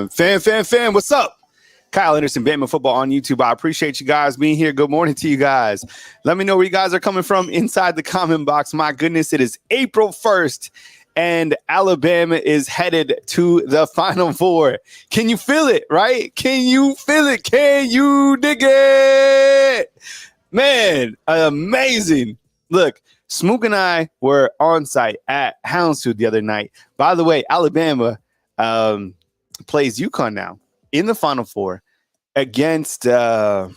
Fam, what's up? Kyle Anderson, Bama Football on YouTube. I appreciate you guys being here. Good morning to you guys. Let me know where you guys are coming from inside the comment box. My goodness, it is April 1st, and Alabama is headed to the Final Four. Can you feel it, right? Can you feel it? Can you dig it? Man, amazing. Look, Smook and I were on site at Houndstooth the other night. By the way, Alabama plays UConn now in the Final Four against a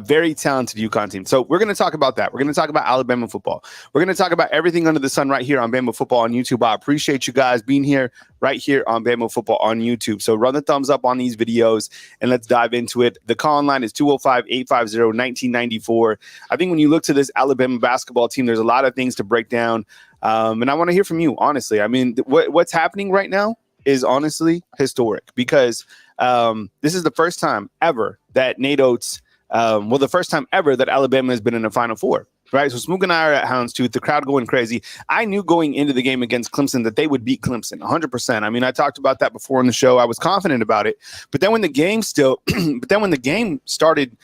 very talented UConn team. So we're going to talk about that. We're going to talk about Alabama football. We're going to talk about everything under the sun right here on Bama Football on YouTube. I appreciate you guys being here right here on Bama Football on YouTube. So run the thumbs up on these videos and let's dive into it. The call line is 205-850-1994. I think when you look to this Alabama basketball team, there's a lot of things to break down. And I want to hear from you, honestly. I mean, what's happening right now is honestly historic because this is the first time ever that Nate Oates, the first time ever that Alabama has been in the Final Four, right? So Smook and I are at Houndstooth, the crowd going crazy. I knew going into the game against Clemson that they would beat Clemson 100%. I mean, I talked about that before in the show. I was confident about it. But then when the game started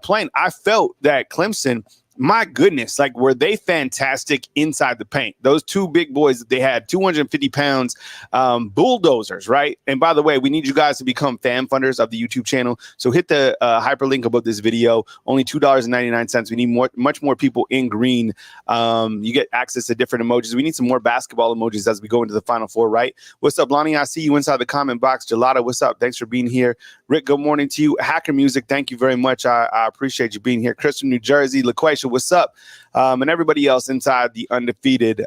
playing, I felt that Clemson, my goodness, like were they fantastic inside the paint? Those two big boys that they had, 250 pounds, bulldozers, right? And by the way, we need you guys to become fan funders of the YouTube channel. So hit the hyperlink above this video. Only $2.99. We need much more people in green. You get access to different emojis. We need some more basketball emojis as we go into the Final Four, right? What's up, Lonnie? I see you inside the comment box. Gelada, what's up? Thanks for being here. Rick, good morning to you. Hacker Music, thank you very much. I appreciate you being here. Chris from New Jersey, LaQuaisha, what's up? And everybody else inside the undefeated.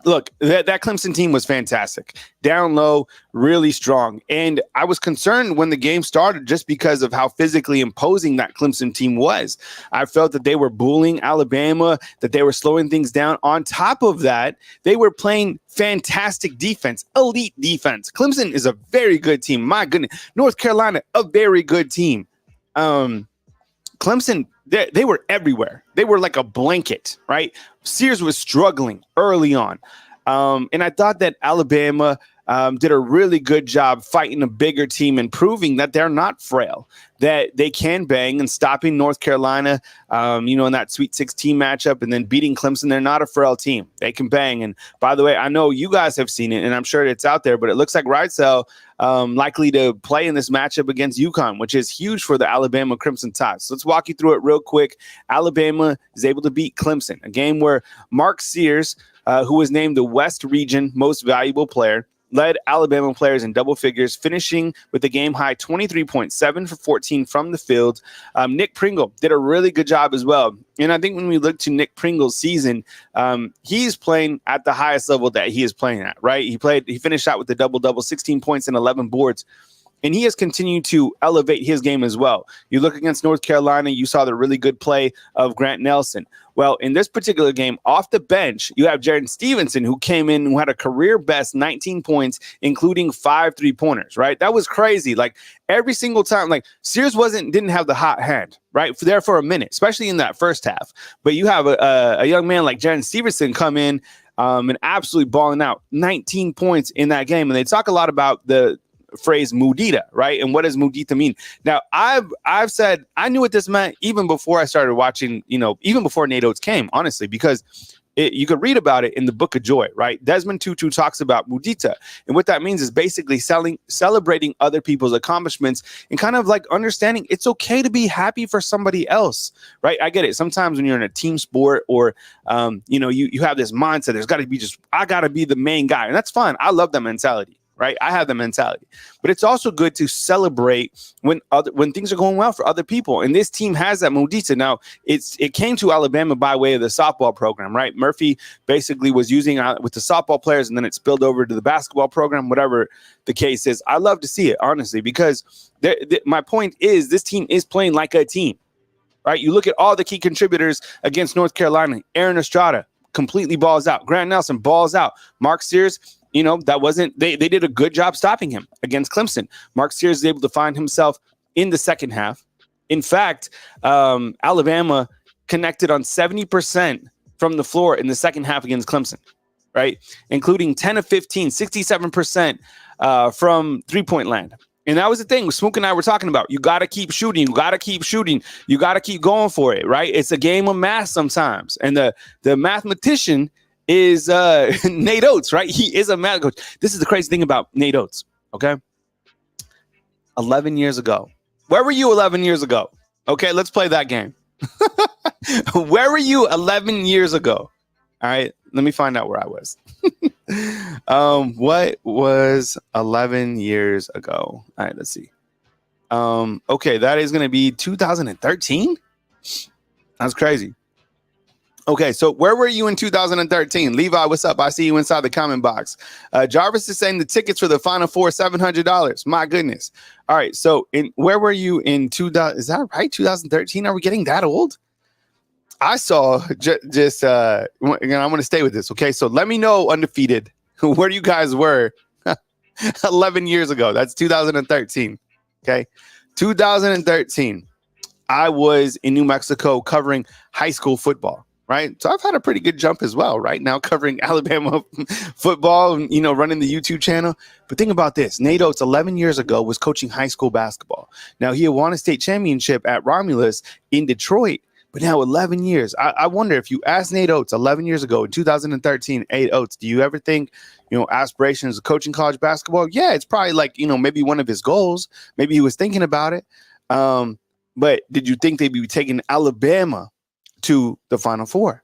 Look, that Clemson team was fantastic. Down low, really strong. And I was concerned when the game started just because of how physically imposing that Clemson team was. I felt that they were bullying Alabama, that they were slowing things down. On top of that, they were playing fantastic defense, elite defense. Clemson is a very good team. My goodness. North Carolina, a very good team. Clemson, they were everywhere. They were like a blanket, right? Sears was struggling early on. And I thought that Alabama did a really good job fighting a bigger team and proving that they're not frail, that they can bang and stopping North Carolina, in that Sweet 16 matchup and then beating Clemson. They're not a frail team. They can bang. And by the way, I know you guys have seen it and I'm sure it's out there, but it looks like Reitzel likely to play in this matchup against UConn, which is huge for the Alabama Crimson Tide. So let's walk you through it real quick. Alabama is able to beat Clemson, a game where Mark Sears, who was named the West Region Most Valuable Player, led Alabama players in double figures, finishing with a game-high 23.7 for 14 from the field. Nick Pringle did a really good job as well. And I think when we look to Nick Pringle's season, he's playing at the highest level that he is playing at, right? He finished out with the double-double, 16 points and 11 boards. And he has continued to elevate his game as well. You look against North Carolina, you saw the really good play of Grant Nelson. Well, in this particular game, off the bench, you have Jaron Stevenson, who came in, who had a career-best 19 points, including 5 3-pointers, right? That was crazy. Like, every single time, like, Sears didn't have the hot hand, right, for a minute, especially in that first half. But you have a young man like Jaron Stevenson come in and absolutely balling out, 19 points in that game. And they talk a lot about the phrase mudita, right? And what does mudita mean? Now, I've said I knew what this meant even before I started watching, even before Nate Oates came, honestly, because you could read about it in the Book of Joy, right? Desmond Tutu talks about mudita. And what that means is basically celebrating other people's accomplishments and kind of like understanding it's okay to be happy for somebody else, right? I get it. Sometimes when you're in a team sport or, you have this mindset, there's got to be I got to be the main guy. And that's fine. I love that mentality. Right, I have the mentality, but it's also good to celebrate when things are going well for other people. And this team has that mudita. Now, it came to Alabama by way of the softball program, right? Murphy basically was using it with the softball players, and then it spilled over to the basketball program. Whatever the case is, I love to see it, honestly, because my point is this team is playing like a team, right? You look at all the key contributors against North Carolina. Aaron Estrada completely balls out. Grant Nelson balls out. Mark Sears. They did a good job stopping him against Clemson. Mark Sears is able to find himself in the second half. In fact, Alabama connected on 70% from the floor in the second half against Clemson, right? Including 10 of 15, 67% from 3-point land. And that was the thing Smook and I were talking about. You got to keep shooting. You got to keep shooting. You got to keep going for it, right? It's a game of math sometimes. And the mathematician is Nate Oates, right? He is a math coach. This is the crazy thing about Nate Oates, okay? 11 years ago. Where were you 11 years ago? Okay, let's play that game. Where were you 11 years ago? All right, let me find out where I was. What was 11 years ago? All right, let's see. Okay, that is going to be 2013. That's crazy. Okay, so where were you in 2013? Levi, what's up? I see you inside the comment box. Jarvis is saying the tickets for the Final Four, $700. My goodness. All right, so where were you in 2000? Is that right? 2013? Are we getting that old? I saw just I'm going to stay with this. Okay, so let me know, undefeated, where you guys were 11 years ago. That's 2013. Okay, 2013. I was in New Mexico covering high school football. Right. So I've had a pretty good jump as well. Right now covering Alabama football and, running the YouTube channel. But think about this. Nate Oates 11 years ago was coaching high school basketball. Now he had won a state championship at Romulus in Detroit. But now 11 years. I wonder if you asked Nate Oates 11 years ago in 2013, Nate Oates, do you ever think, aspirations of coaching college basketball? Yeah, it's probably like, maybe one of his goals. Maybe he was thinking about it. But did you think they'd be taking Alabama to the Final Four?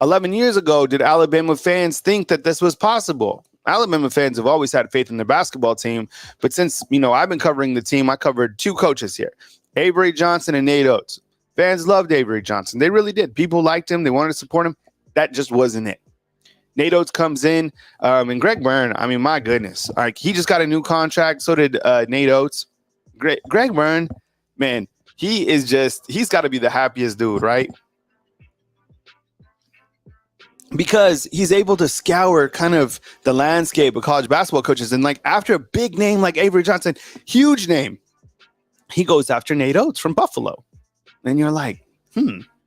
11 years ago, did Alabama fans think that this was possible? Alabama fans have always had faith in their basketball team. But since, I've been covering the team, I covered two coaches here, Avery Johnson and Nate Oates. Fans loved Avery Johnson. They really did. People liked him. They wanted to support him. That just wasn't it. Nate Oates comes in, and Greg Byrne, my goodness. Like, he just got a new contract. So did Nate Oates. Greg Byrne, man, he's got to be the happiest dude, right? Because he's able to scour kind of the landscape of college basketball coaches. And like after a big name like Avery Johnson, huge name, he goes after Nate Oates from Buffalo. And you're like,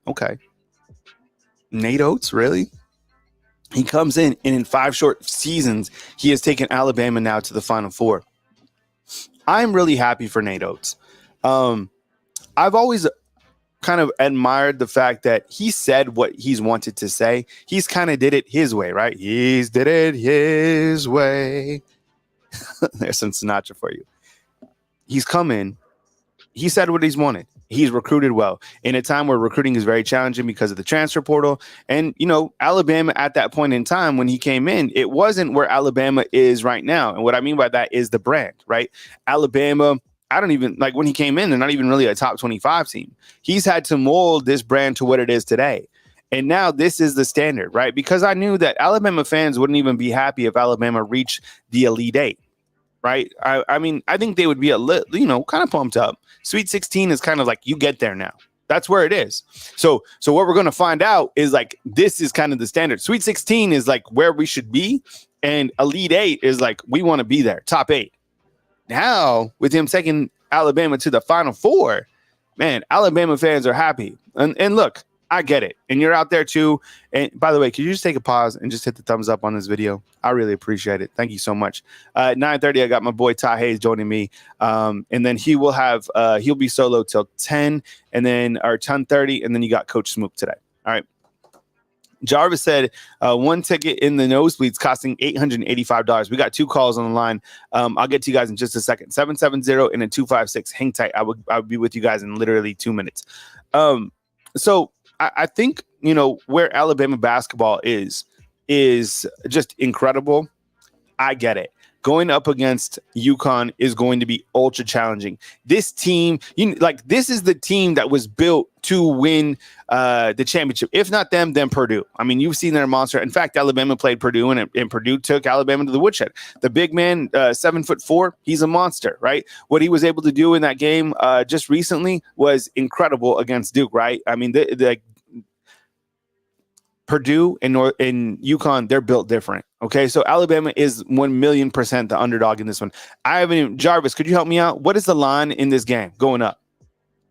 okay. Nate Oates, really? He comes in, and in 5 short seasons, he has taken Alabama now to the Final Four. I'm really happy for Nate Oates. I've always kind of admired the fact that he said what he's wanted to say. He's kind of did it his way, right? He's did it his way. There's some Sinatra for you. He's come in. He said what he's wanted. He's recruited well in a time where recruiting is very challenging because of the transfer portal. And, Alabama at that point in time when he came in, it wasn't where Alabama is right now. And what I mean by that is the brand, right? Alabama, I don't even like when he came in, they're not even really a top 25 team. He's had to mold this brand to what it is today. And now this is the standard, right? Because I knew that Alabama fans wouldn't even be happy if Alabama reached the Elite Eight. Right. I think they would be a little, kind of pumped up. Sweet 16 is kind of like you get there now. That's where it is. So what we're going to find out is like this is kind of the standard. Sweet 16 is like where we should be. And Elite Eight is like we want to be there. Top 8. Now, with him taking Alabama to the Final Four, man, Alabama fans are happy. And look, I get it. And you're out there too. And by the way, could you just take a pause and just hit the thumbs up on this video? I really appreciate it. Thank you so much. 9:30, I got my boy Ty Hayes joining me. And then he will have, he'll be solo till 10 and then, or 10:30. And then you got Coach Smook today. All right. Jarvis said one ticket in the nosebleeds costing $885. We got 2 calls on the line. I'll get to you guys in just a second. 770 and a 256. Hang tight. I would be with you guys in literally 2 minutes. So I think, where Alabama basketball is just incredible. I get it. Going up against UConn is going to be ultra challenging. This team, this is the team that was built to win the championship. If not them, then Purdue. You've seen their monster. In fact, Alabama played Purdue, and Purdue took Alabama to the woodshed. The big man, 7'4", he's a monster, right? What he was able to do in that game just recently was incredible against Duke, right? Purdue and UConn, they're built different. Okay, so Alabama is 1,000,000% the underdog in this one. Jarvis, could you help me out? What is the line in this game going up?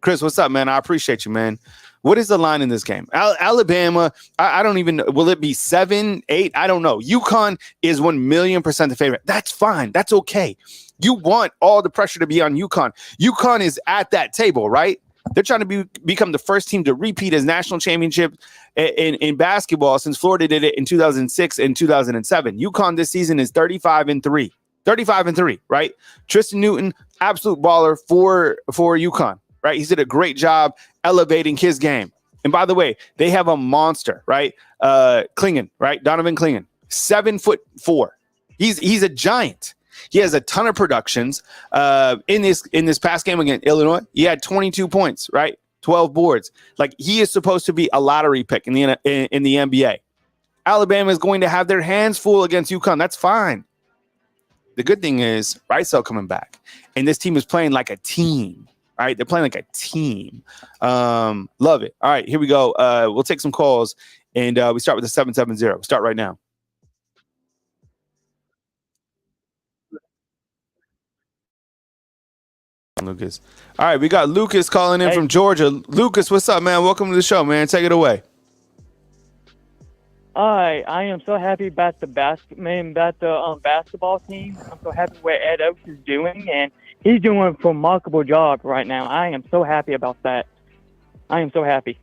Chris, what's up, man? I appreciate you, man. What is the line in this game? Alabama, I don't even know. Will it be 7, 8? I don't know. UConn is 1,000,000% the favorite. That's fine. That's okay. You want all the pressure to be on UConn. UConn is at that table, right? They're trying to become the first team to repeat as national championship in basketball since Florida did it in 2006 and 2007. UConn this season is 35-3. 35-3, right? Tristan Newton, absolute baller for UConn, right? He's did a great job elevating his game. And by the way, they have a monster, right? Klingon, right? Donovan Klingon, 7'4". He's a giant. He has a ton of productions. In this past game against Illinois, he had 22 points, right? 12 boards. Like, he is supposed to be a lottery pick in the NBA. Alabama is going to have their hands full against UConn. That's fine. The good thing is Ricel coming back, and this team is playing like a team. Right? They're playing like a team. Love it. All right, here we go. We'll take some calls, and we start with the 770. Start right now. Lucas. All right, we got Lucas calling in from Georgia. Lucas, what's up, man? Welcome to the show, man. Take it away. I am so happy about the basketball team. I'm so happy what Ed Oaks is doing, and he's doing a remarkable job right now. I am so happy about that. I am so happy.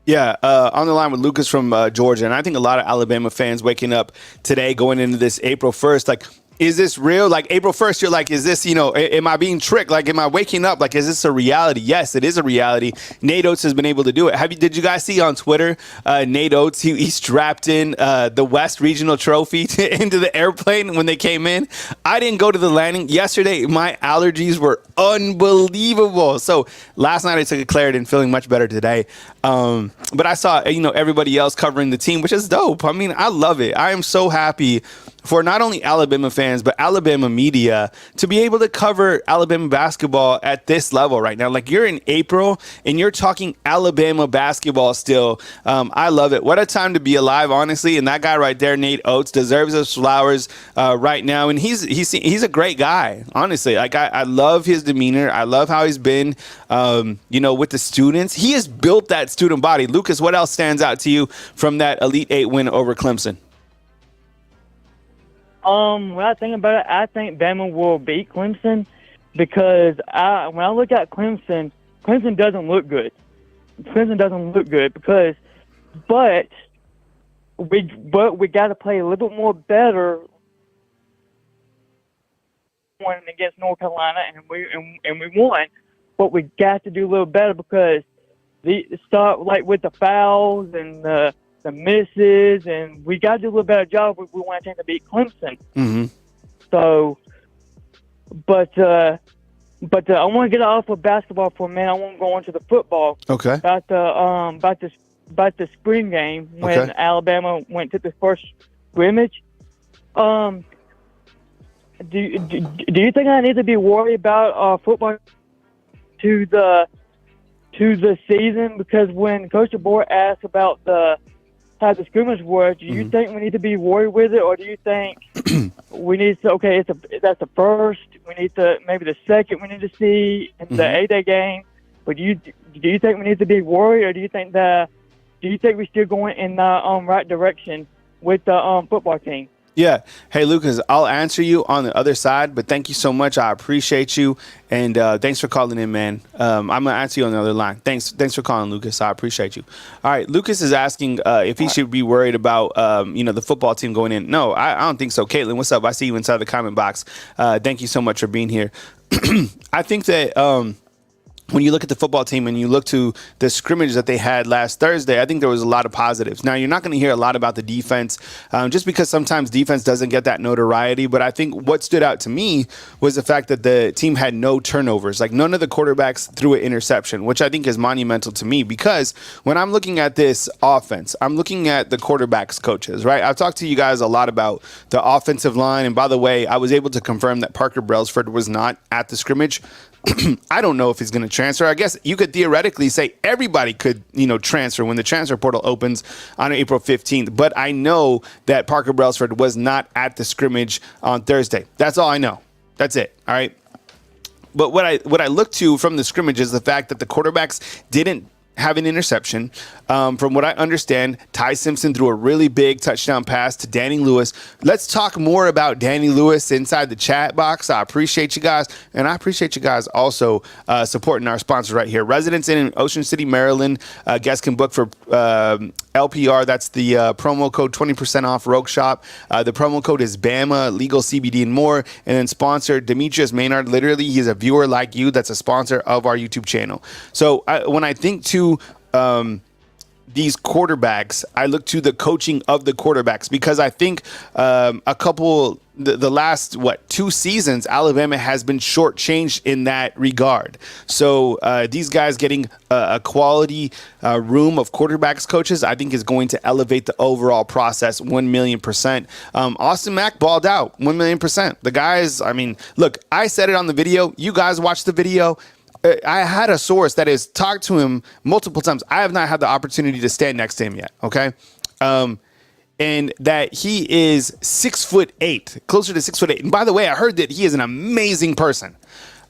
Yeah, on the line with Lucas from Georgia, and I think a lot of Alabama fans waking up today, going into this April 1st, like, is this real? Like, April 1st, you're like, is this, am I being tricked? Like, am I waking up? Like, is this a reality? Yes, it is a reality. Nate Oates has been able to do it. Did you guys see on Twitter, Nate Oates, he strapped in the West Regional Trophy into the airplane when they came in? I didn't go to the landing. Yesterday, my allergies were unbelievable. So last night I took a Claritin, feeling much better today. But I saw, everybody else covering the team, which is dope. I mean, I love it. I am so happy for not only Alabama fans, but Alabama media to be able to cover Alabama basketball at this level right now. Like, you're in April and you're talking Alabama basketball still. I love it. What a time to be alive, honestly. And that guy right there, Nate Oates, deserves his flowers right now. And he's a great guy, honestly. Like, I love his demeanor. I love how he's been, with the students. He has built that student body. Lucas, what else stands out to you from that Elite Eight win over Clemson? When I think about it, I think Bama will beat Clemson because when I look at Clemson doesn't look good. Clemson doesn't look good but we got to play a little bit more better against North Carolina, and we won. But we got to do a little better because the start, like, with the fouls and the misses, and we got to do a little better job if we want a chance to beat Clemson. Mm-hmm. So, but I want to get off of basketball for a minute. I want to go into the football. Okay. About the spring game when Alabama went to the first scrimmage. Do you think I need to be worried about football to the season? Because when Coach DeBoer asked about how the scrimmage was, do you think we need to be worried with it, or do you think we need to? Okay, that's the first. We need to maybe the second. We need to see in the 8-day game. But do you think we need to be worried, or do you think we're still going in the right direction with the football team? Yeah. Hey, Lucas, I'll answer you on the other side, but thank you so much. I appreciate you. And thanks for calling in, man. I'm going to answer you on the other line. Thanks for calling, Lucas. I appreciate you. All right. Lucas is asking if he should be worried about, the football team going in. No, I don't think so. Caitlin, what's up? I see you inside the comment box. Thank you so much for being here. I think that when you look at the football team and you look to the scrimmage that they had last Thursday, I think there was a lot of positives. Now, you're not going to hear a lot about the defense just because sometimes defense doesn't get that notoriety. But I think what stood out to me was the fact that the team had no turnovers. Like, none of the quarterbacks threw an interception, which I think is monumental to me because when I'm looking at this offense, I'm looking at the quarterbacks coaches, right? I've talked to you guys a lot about the offensive line. And by the way, I was able to confirm that Parker Brailsford was not at the scrimmage. I don't know if he's going to transfer. I guess you could theoretically say everybody could, transfer when the transfer portal opens on April 15th. But I know that Parker Brailsford was not at the scrimmage on Thursday. That's all I know. That's it. All right. But what I look to from the scrimmage is the fact that the quarterbacks didn't have an interception. From what I understand, Ty Simpson threw a really big touchdown pass to Danny Lewis. Let's talk more about Danny Lewis inside the chat box. I appreciate you guys, and I appreciate you guys also supporting our sponsors right here. Residents in Ocean City, Maryland, guests can book for LPR. That's the promo code 20% off Rogue Shop. The promo code is BAMA, legal CBD and more. And then sponsor Demetrius Maynard. Literally, he's a viewer like you that's a sponsor of our YouTube channel. So when I think to these quarterbacks, I look to the coaching of the quarterbacks, because I think the last 2 seasons, Alabama has been shortchanged in that regard. So these guys getting a quality room of quarterbacks coaches, I think, is going to elevate the overall process 1,000,000%. Austin Mack balled out 1,000,000%. The guys, I mean, look, I said it on the video. You guys watched the video. I had a source that has talked to him multiple times. I have not had the opportunity to stand next to him yet. Okay. And that he is 6'8", closer to 6'8". And by the way, I heard that he is an amazing person.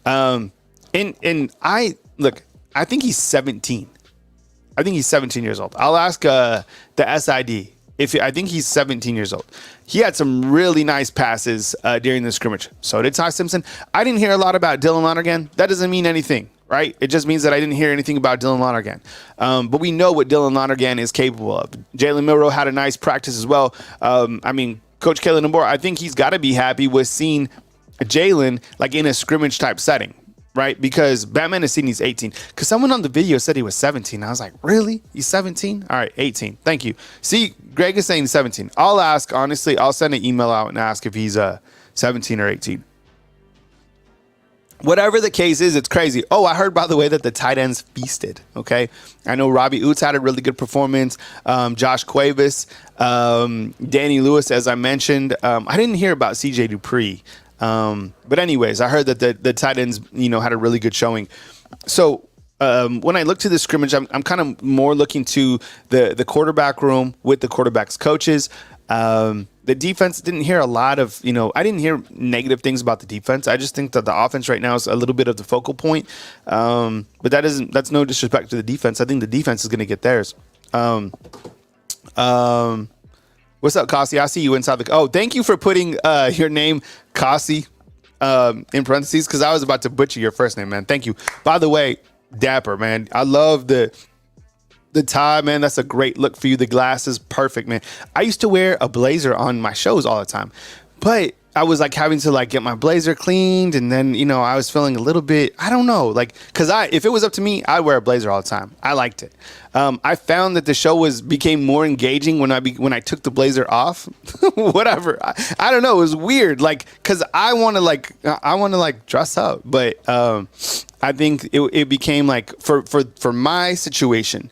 I think he's 17. I think he's 17 years old. I'll ask the SID. I think he's 17 years old. He had some really nice passes during the scrimmage. So did Ty Simpson. I didn't hear a lot about Dylan Lonergan. That doesn't mean anything, right? It just means that I didn't hear anything about Dylan Lonergan. But we know what Dylan Lonergan is capable of. Jalen Milroe had a nice practice as well. Coach Kalen DeBoer, I think he's got to be happy with seeing Jalen like in a scrimmage type setting. Right, because Batman has seen he's 18. Because someone on the video said he was 17. I was like, really? He's 17? All right, 18. Thank you. See, Greg is saying 17. I'll ask, honestly, I'll send an email out and ask if he's 17 or 18. Whatever the case is, it's crazy. Oh, I heard, by the way, that the tight ends feasted. Okay, I know Robbie Oots had a really good performance. Josh Cuevas, Danny Lewis, as I mentioned. I didn't hear about CJ Dupree. But anyways, I heard that the tight ends, had a really good showing. So when I look to the scrimmage, I'm kind of more looking to the quarterback room with the quarterback's coaches. The defense didn't hear a lot of, I didn't hear negative things about the defense. I just think that the offense right now is a little bit of the focal point. But that's no disrespect to the defense. I think the defense is going to get theirs. What's up, Kasi? I see you inside the... Oh, thank you for putting your name, Kasi, in parentheses, because I was about to butcher your first name, man. Thank you. By the way, dapper, man. I love the tie, man. That's a great look for you. The glasses, perfect, man. I used to wear a blazer on my shows all the time, but I was like having to like get my blazer cleaned, and then I was feeling a little bit, I don't know, like, because if it was up to me, I'd wear a blazer all the time. I liked it. I found that the show became more engaging when I took the blazer off. Whatever, I don't know. It was weird, like, because I want to dress up, but I think it became like for my situation,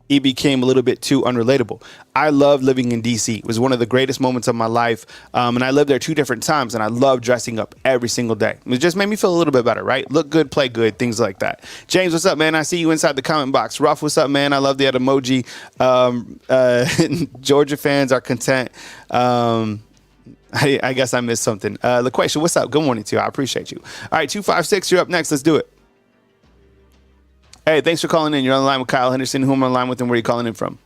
it became a little bit too unrelatable. I love living in DC. It was one of the greatest moments of my life. And I lived there 2 different times, and I love dressing up every single day. It just made me feel a little bit better, right? Look good, play good, things like that. James, what's up, man? I see you inside the comment box. Ruff, what's up, man? I love that emoji. Georgia fans are content. I guess I missed something. LaQuasia, what's up? Good morning to you. I appreciate you. All right, 256, you're up next. Let's do it. Hey, thanks for calling in. You're on the line with Kyle Henderson. Who am I on the line with, and where are you calling in from?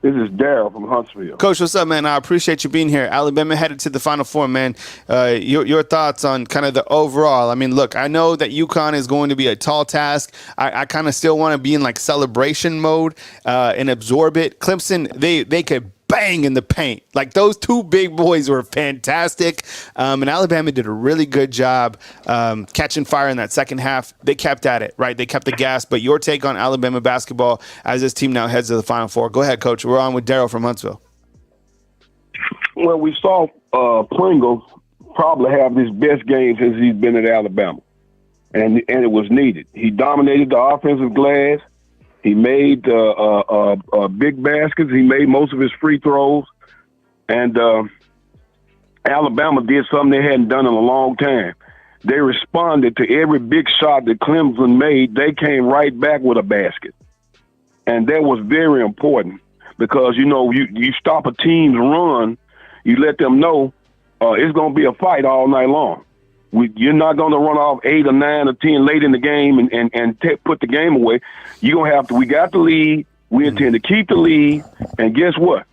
This is Darryl from Huntsville. Coach, what's up, man? I appreciate you being here. Alabama headed to the Final Four, man. Your thoughts on kind of the overall. I mean, look, I know that UConn is going to be a tall task. I kind of still want to be in like celebration mode and absorb it. Clemson, they could bang in the paint. Like, those 2 big boys were fantastic. And Alabama did a really good job catching fire in that second half. They kept at it, right? They kept the gas. But your take on Alabama basketball as this team now heads to the Final Four. Go ahead, Coach. We're on with Darryl from Huntsville. Well, we saw Pringle probably have his best game since he's been at Alabama. And it was needed. He dominated the offensive glass. He made big baskets. He made most of his free throws. And Alabama did something they hadn't done in a long time. They responded to every big shot that Clemson made. They came right back with a basket. And that was very important because, you stop a team's run, you let them know it's going to be a fight all night long. You're not going to run off 8 or 9 or 10 late in the game and put the game away. You're going to have to. We got the lead. We intend to keep the lead. And guess what?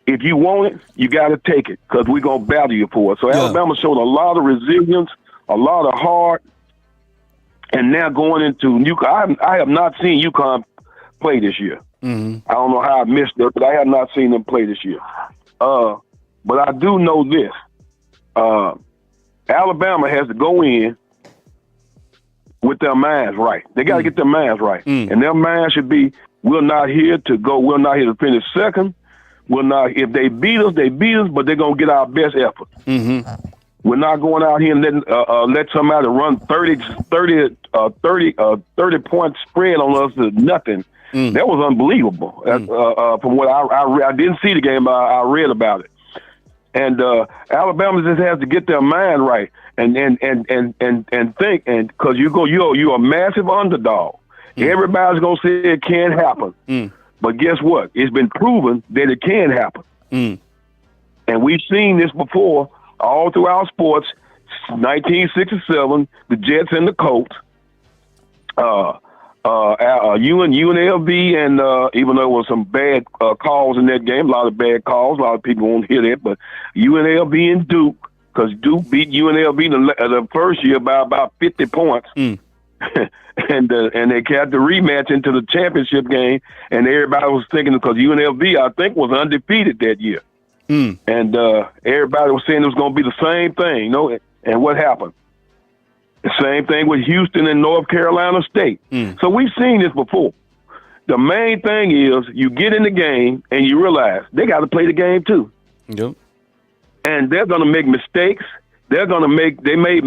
If you want it, you got to take it because we're going to battle you for it. So Alabama showed a lot of resilience, a lot of heart. And now going into UConn, I have not seen UConn play this year. Mm-hmm. I don't know how I missed it, but I have not seen them play this year. But I do know this. Alabama has to go in with their minds right. They got to get their minds right. And their minds should be, we're not here to finish second. If they beat us, but they're going to get our best effort. Mm-hmm. We're not going out here and let somebody run 30 point spread on us to nothing. That was unbelievable. From what I didn't see the game, I read about it. And Alabama just has to get their mind right and think, and because you're a massive underdog. Everybody's gonna say it can't happen, but guess what? It's been proven that it can happen, and we've seen this before all throughout sports. 1967, the Jets and the Colts. UNLV, and even though there was some bad calls in that game, a lot of bad calls, a lot of people won't hear that, but UNLV and Duke, because Duke beat UNLV the first year by about 50 points, and they got the rematch into the championship game, and everybody was thinking, because UNLV, I think, was undefeated that year, and everybody was saying it was going to be the same thing, and what happened? The same thing with Houston and North Carolina State. So we've seen this before. The main thing is you get in the game and you realize they got to play the game too. Yep. And they're going to make mistakes. They may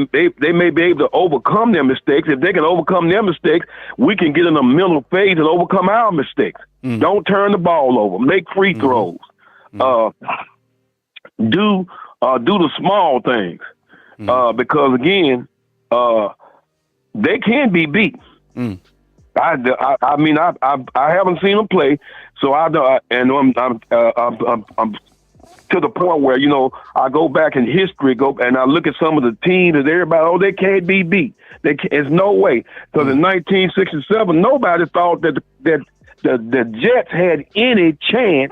be able to overcome their mistakes. If they can overcome their mistakes, we can get in a mental phase and overcome our mistakes. Don't turn the ball over. Make free throws. Do the small things. Because again, they can be beat. I mean, I haven't seen them play, so I'm to the point where I go back in history, and I look at some of the teams and everybody, they can't be beat. There's no way, because in 1967, nobody thought that the Jets had any chance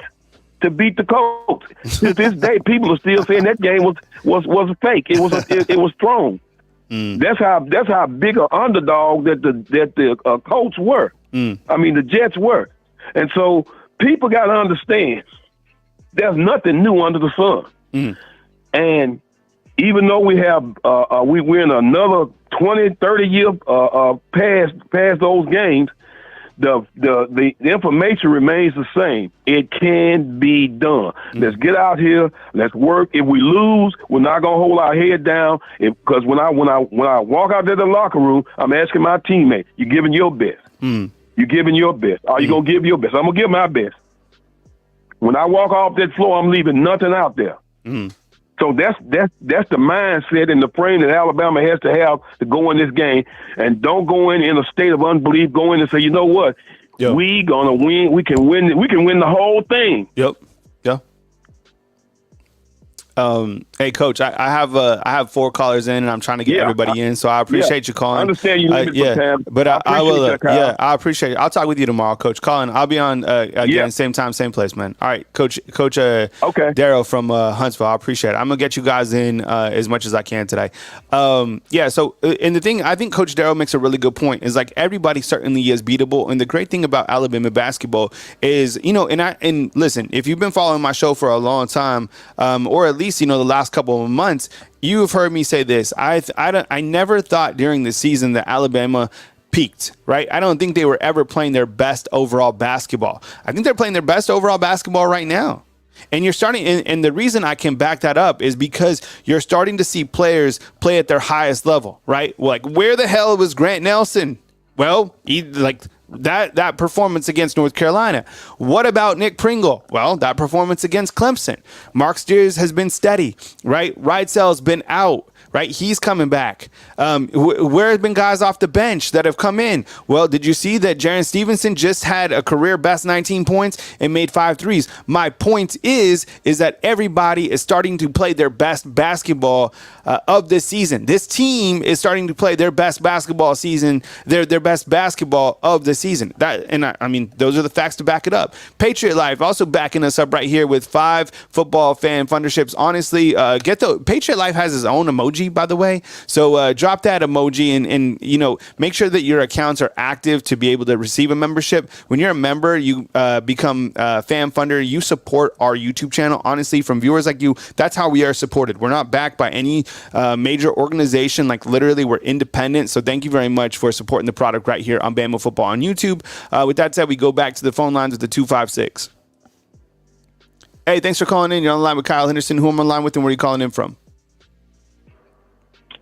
to beat the Colts. To this day, people are still saying that game was fake. It was thrown. That's how big an underdog that the Colts were. I mean, the Jets were. And so people got to understand there's nothing new under the sun. And even though we have we're in another 20, 30 year past those games, the information remains the same. It can be done. Let's get out here. Let's work. If we lose, we're not gonna hold our head down. Because when I walk out there to the locker room, I'm asking my teammate, "You giving your best? You giving your best? Are you gonna give your best?" I'm gonna give my best. When I walk off that floor, I'm leaving nothing out there. So that's the mindset and the frame that Alabama has to have to go in this game, and don't go in a state of unbelief. Go in and say, you know what, we gonna win. We can win the whole thing. Yep. Yeah. Hey, Coach, I have 4 callers in, and I'm trying to get everybody in. So I appreciate you calling. I understand you need for time, but I will. I appreciate it. I'll talk with you tomorrow, Coach. Colin, I'll be on again, same time, same place, man. All right, Coach. Okay. Darryl from Huntsville. I appreciate it. I'm gonna get you guys in as much as I can today. So and the thing, I think Coach Darryl makes a really good point. Is like everybody certainly is beatable, and the great thing about Alabama basketball is, and listen, if you've been following my show for a long time, or at least the last couple of months, you've heard me say this. I never thought during the season that Alabama peaked, right? I don't think they were ever playing their best overall basketball. I think they're playing their best overall basketball right now. And you're starting, and the reason I can back that up is because you're starting to see players play at their highest level, right? Like, where the hell was Grant Nelson? Well, that performance against North Carolina. What about Nick Pringle? Well, that performance against Clemson. Mark Steers has been steady, right? Rydell's been out. right? He's coming back. Where have been guys off the bench that have come in? Well, did you see that Jaron Stevenson just had a career best 19 points and made 5 threes? My point is that everybody is starting to play their best basketball of this season. This team is starting to play their best basketball season, their best basketball of the season. I mean, those are the facts to back it up. Patriot Life also backing us up right here with 5 football fan funderships. Honestly, Patriot Life has his own emoji, by the way. So drop that emoji and make sure that your accounts are active to be able to receive a membership. When you're a member, you become a fan funder. You support our YouTube channel. Honestly, from viewers like you, that's how we are supported. We're not backed by any major organization. Like literally, we're independent. So thank you very much for supporting the product right here on Bama Football on YouTube. With that said, we go back to the phone lines with the 256. Hey, thanks for calling in. You're on the line with Kyle Henderson. Who am I on the line with and where are you calling in from?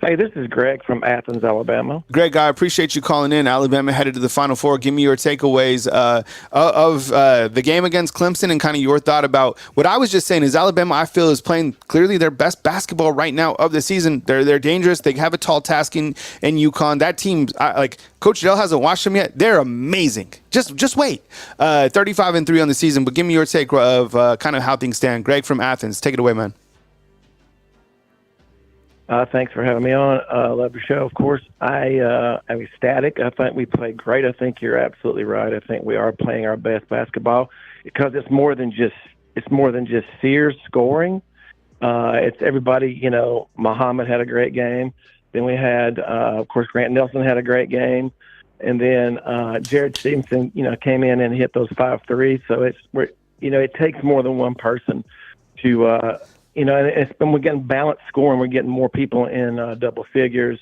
Hey, this is Greg from Athens, Alabama. Greg, I appreciate you calling in. Alabama headed to the Final Four. Give me your takeaways of the game against Clemson and kind of your thought about what I was just saying is Alabama, I feel, is playing clearly their best basketball right now of the season. They're dangerous. They have a tall task in UConn. That team, Coach Darryl hasn't watched them yet. They're amazing. Just wait. 35-3 on the season. But give me your take of kind of how things stand. Greg from Athens, take it away, man. Thanks for having me on. Love your show, of course. I'm ecstatic. I think we played great. I think you're absolutely right. I think we are playing our best basketball because it's more than just Sears scoring. It's everybody. Muhammad had a great game. Then we had, of course, Grant Nelson had a great game, and then Jared Stevenson, came in and hit those 5 threes. So it takes more than one person to. We're getting balanced scoring. We're getting more people in double figures,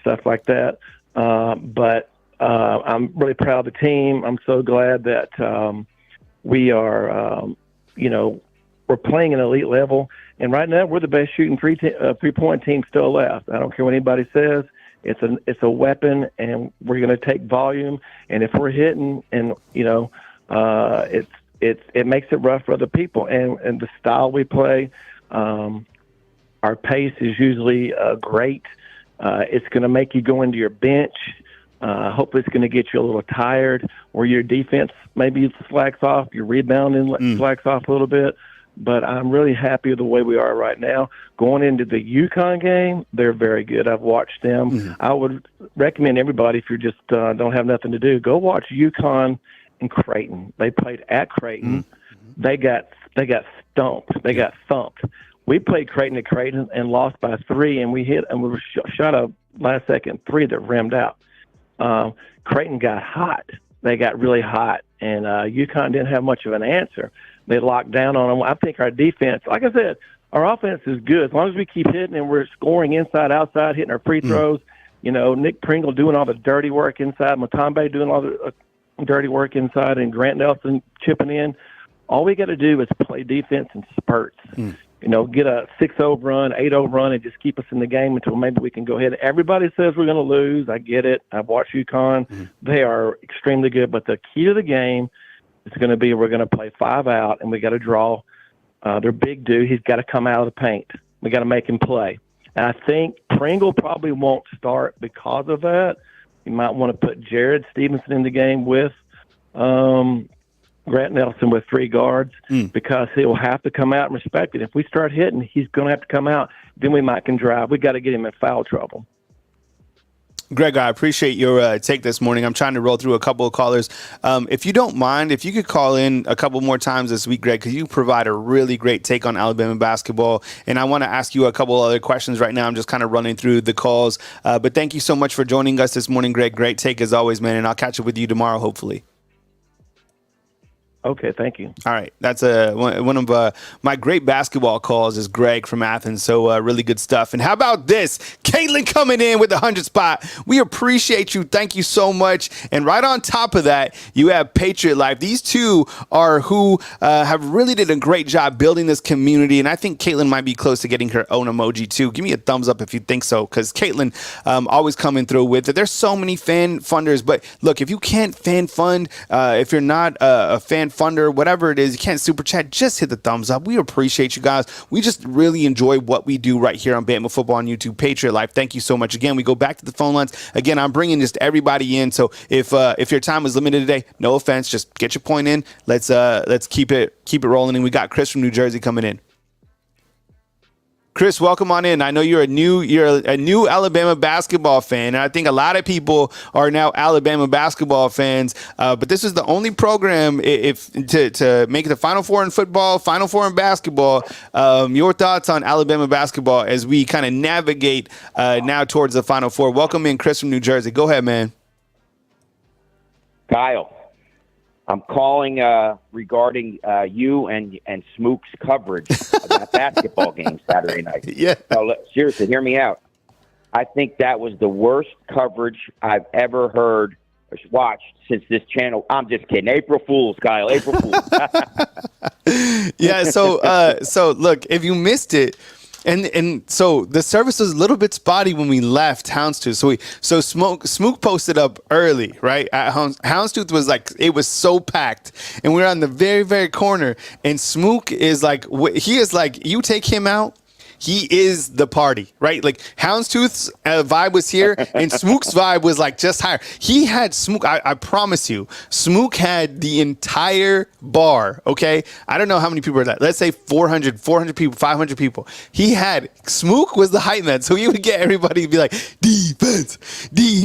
stuff like that. But I'm really proud of the team. I'm so glad that we are, we're playing an elite level. And right now, we're the best shooting three-point team still left. I don't care what anybody says. It's a weapon, and we're going to take volume. And if we're hitting, and it makes it rough for other people. And the style we play. Our pace is usually great. It's going to make you go into your bench. Hopefully it's going to get you a little tired, or your defense maybe slacks off, your rebounding slacks off a little bit. But I'm really happy with the way we are right now. Going into the UConn game, they're very good. I've watched them. Mm-hmm. I would recommend everybody, if you just don't have nothing to do, go watch UConn and Creighton. They played at Creighton. Mm-hmm. They got stumped. They got thumped. We played Creighton at Creighton and lost by 3, and we shot a last-second 3 that rimmed out. Creighton got hot. They got really hot, and UConn didn't have much of an answer. They locked down on them. I think our defense, like I said, our offense is good. As long as we keep hitting and we're scoring inside, outside, hitting our free throws, Nick Pringle doing all the dirty work inside, Matambe doing all the dirty work inside, and Grant Nelson chipping in. All we got to do is play defense in spurts. Get a 6-0 run, 8-0 run, and just keep us in the game until maybe we can go ahead. Everybody says we're going to lose. I get it. I've watched UConn. Mm-hmm. They are extremely good. But the key to the game is going to be we're going to play 5 out, and we got to draw. Their big dude, he's got to come out of the paint. We got to make him play. And I think Pringle probably won't start because of that. You might want to put Jared Stevenson in the game with Grant Nelson with 3 guards because he'll have to come out and respect it. If we start hitting, he's going to have to come out. Then we might can drive. We got to get him in foul trouble. Greg, I appreciate your take this morning. I'm trying to roll through a couple of callers. If you don't mind, if you could call in a couple more times this week, Greg, because you provide a really great take on Alabama basketball. And I want to ask you a couple other questions right now. I'm just kind of running through the calls. But thank you so much for joining us this morning, Greg. Great take as always, man. And I'll catch up with you tomorrow, hopefully. Okay, thank you. All right. That's one of my great basketball calls is Greg from Athens. So really good stuff. And how about this? Caitlin coming in with the 100 spot. We appreciate you. Thank you so much. And right on top of that, you have Patriot Life. These two are who have really did a great job building this community. And I think Caitlin might be close to getting her own emoji too. Give me a thumbs up if you think so, because Caitlin always coming through with it. There's so many fan funders. But look, if you can't fan fund, if you're not a fan funder, whatever it is, you can't super chat, just hit the thumbs up. We appreciate you guys. We just really enjoy what we do right here on Bama Football on YouTube, Patriot Life. Thank you so much. Again, we go back to the phone lines. Again, I'm bringing just everybody in. So if your time is limited today, no offense, just get your point in. Let's keep it rolling. And we got Chris from New Jersey coming in. Chris, welcome on in. I know you're a new Alabama basketball fan, and I think a lot of people are now Alabama basketball fans. But this is the only program to make the Final Four in football, Final Four in basketball. Your thoughts on Alabama basketball as we kind of navigate now towards the Final Four? Welcome in, Chris from New Jersey. Go ahead, man. Kyle, I'm calling regarding you and Smook's coverage of that basketball game Saturday night. Yeah. No, seriously, hear me out. I think that was the worst coverage I've ever heard or watched since this channel. I'm just kidding. April Fools, Kyle. April Fools. Yeah. So look, if you missed it. And so the service was a little bit spotty when we left Houndstooth. So Smook posted up early, right? At Houndstooth was like, it was so packed, and we were on the very, very corner. And Smook is like, you take him out, he is the party, right? Like Houndstooth's vibe was here, and Smook's vibe was like just higher. He had Smook. I promise you, Smook had the entire bar. Okay, I don't know how many people are that. Let's say 400 people, 500 people. Smook was the hype man, so he would get everybody to be like defense,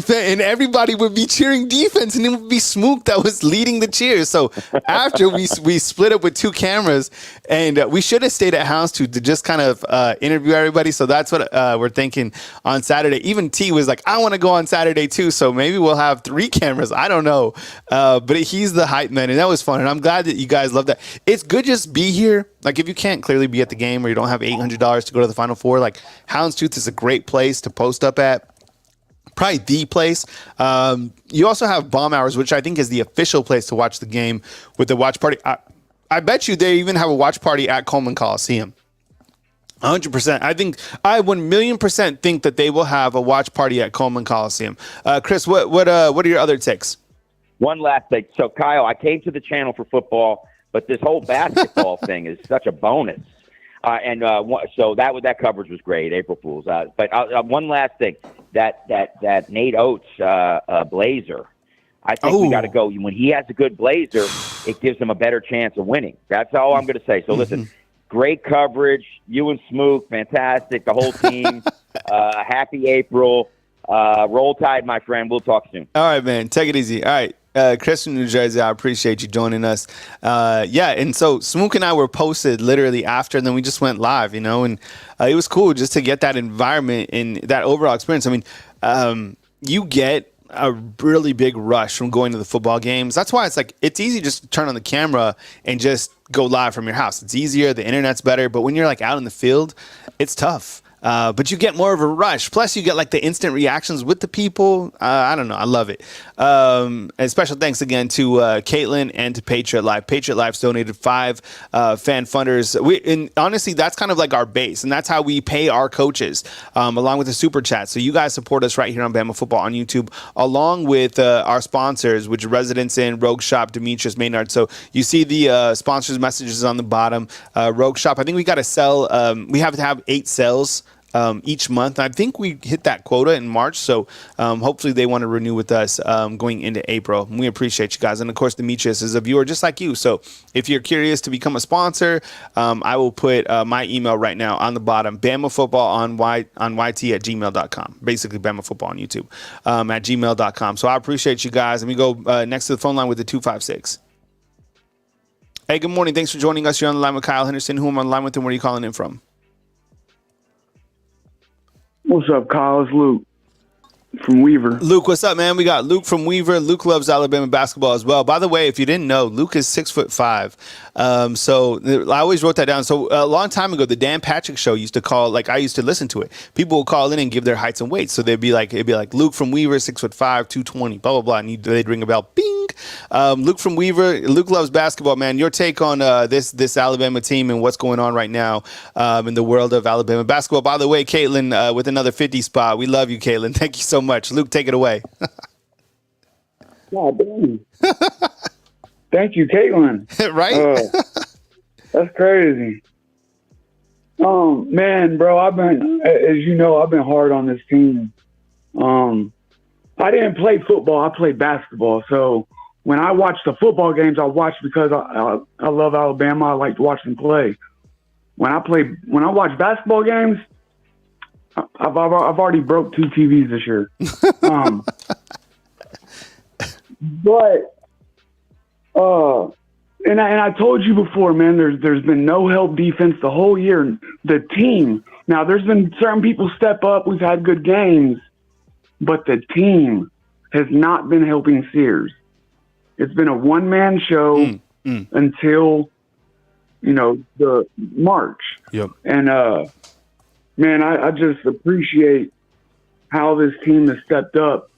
and everybody would be cheering defense, and it would be Smook that was leading the cheers. So after we split up with two cameras, and we should have stayed at Houndstooth to just kind of interview everybody. So that's what we're thinking on Saturday. Even T was like, I want to go on Saturday too. So maybe we'll have 3 cameras. I don't know. But he's the hype man, and that was fun. And I'm glad that you guys love that. It's good just be here. Like if you can't clearly be at the game or you don't have $800 to go to the Final Four, like Houndstooth is a great place to post up at. Probably the place. You also have Bomb Hours, which I think is the official place to watch the game with the watch party. I bet you they even have a watch party at Coleman Coliseum. 100%. I 1,000,000% think that they will have a watch party at Coleman Coliseum. Chris, what are your other takes? One last thing. So, Kyle, I came to the channel for football, but this whole basketball thing is such a bonus. So that coverage was great, April Fools. But one last thing, that Nate Oates blazer. I think we got to go. When he has a good blazer, it gives him a better chance of winning. That's all I'm going to say. So listen. Great coverage. You and Smook, fantastic. The whole team. Happy April. Roll Tide, my friend. We'll talk soon. All right, man. Take it easy. All right. Chris from New Jersey, I appreciate you joining us. And so Smook and I were posted literally after, and then we just went live, and it was cool just to get that environment and that overall experience. I mean, you get a really big rush from going to the football games. That's why it's easy just to turn on the camera and just go live from your house. It's easier. The internet's better. But when you're like out in the field, it's tough. But you get more of a rush. Plus, you get like the instant reactions with the people. I don't know. I love it. And special thanks again to Caitlin and to Patriot Life. Patriot Life's donated 5 fan funders. And honestly, that's kind of like our base. And that's how we pay our coaches, along with the super chat. So you guys support us right here on Bama Football on YouTube, along with our sponsors, which are Residence Inn, Rogue Shop, Demetrius Maynard. So you see the sponsors messages on the bottom. Rogue Shop, I think we got to sell. We have to have 8 sales each month. I think we hit that quota in March, so hopefully they want to renew with us going into April. We appreciate you guys. And of course, Demetrius is a viewer just like you. So if you're curious to become a sponsor, I will put my email right now on the bottom, Bama Football on YT at gmail.com. Basically, Bama Football on YouTube at gmail.com. So I appreciate you guys. And we go next to the phone line with the 256. Hey, good morning. Thanks for joining us. You're on the line with Kyle Henderson. Who am I on the line with, and where are you calling in from? What's up, Kyle? It's Luke from Weaver. Luke, what's up, man? We got Luke from Weaver. Luke loves Alabama basketball as well. By the way, if you didn't know, Luke is 6'5". So I always wrote that down. So a long time ago, the Dan Patrick Show used to call, like I used to listen to it. People would call in and give their heights and weights. So it'd be like Luke from Weaver, 6'5", 220, blah blah blah, and they'd ring a bell. Bing. Luke from Weaver. Luke loves basketball, man. Your take on this Alabama team and what's going on right now in the world of Alabama basketball. By the way, Caitlin with another 50 spot. We love you, Caitlin. Thank you so much. Luke, take it away. God damn. Thank you, Caitlin. Right? That's crazy. Man, bro, as you know, I've been hard on this team. I didn't play football. I played basketball. So when I watch the football games, I watch because I love Alabama. I like to watch them play. When I watch basketball games, I've already broke 2 TVs this year. And I told you before, man, there's been no help defense the whole year. The team, now there's been certain people step up. We've had good games, but the team has not been helping Sears. It's been a one-man show until, the March. Yep. And, man, I just appreciate how this team has stepped up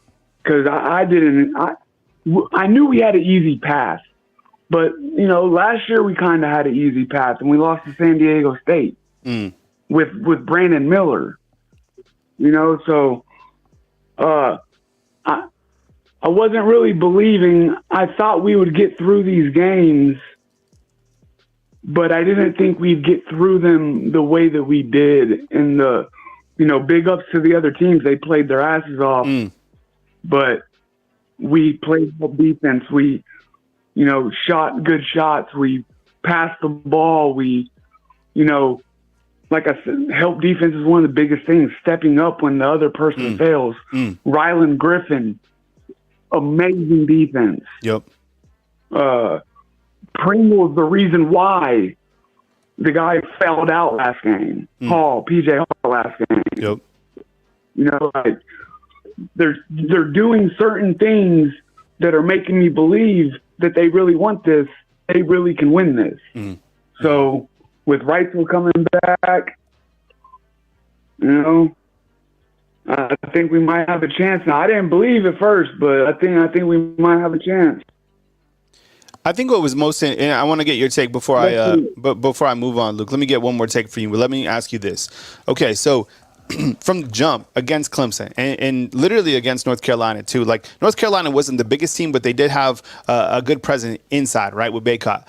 because I knew we had an easy path. But, last year we kind of had an easy path, and we lost to San Diego State with Brandon Miller. So I wasn't really believing. I thought we would get through these games, but I didn't think we'd get through them the way that we did. And big ups to the other teams. They played their asses off, but we played well defense. We shot good shots. We passed the ball. We, like I said, help defense is one of the biggest things, stepping up when the other person fails. Rylan Griffin, amazing defense. Yep. Pringle is the reason why the guy fouled out last game. PJ Hall last game. Yep. They're doing certain things that are making me believe that they really want this, they really can win this. So with Wrightsville coming back, I think we might have a chance. Now I didn't believe at first, but I think we might have a chance. I think what was most, and I want to get your take before I move on, Luke. Let me get one more take for you, but let me ask you this. Okay, so from the jump against Clemson and literally against North Carolina too. Like North Carolina wasn't the biggest team, but they did have a good presence inside, right, with Baycott.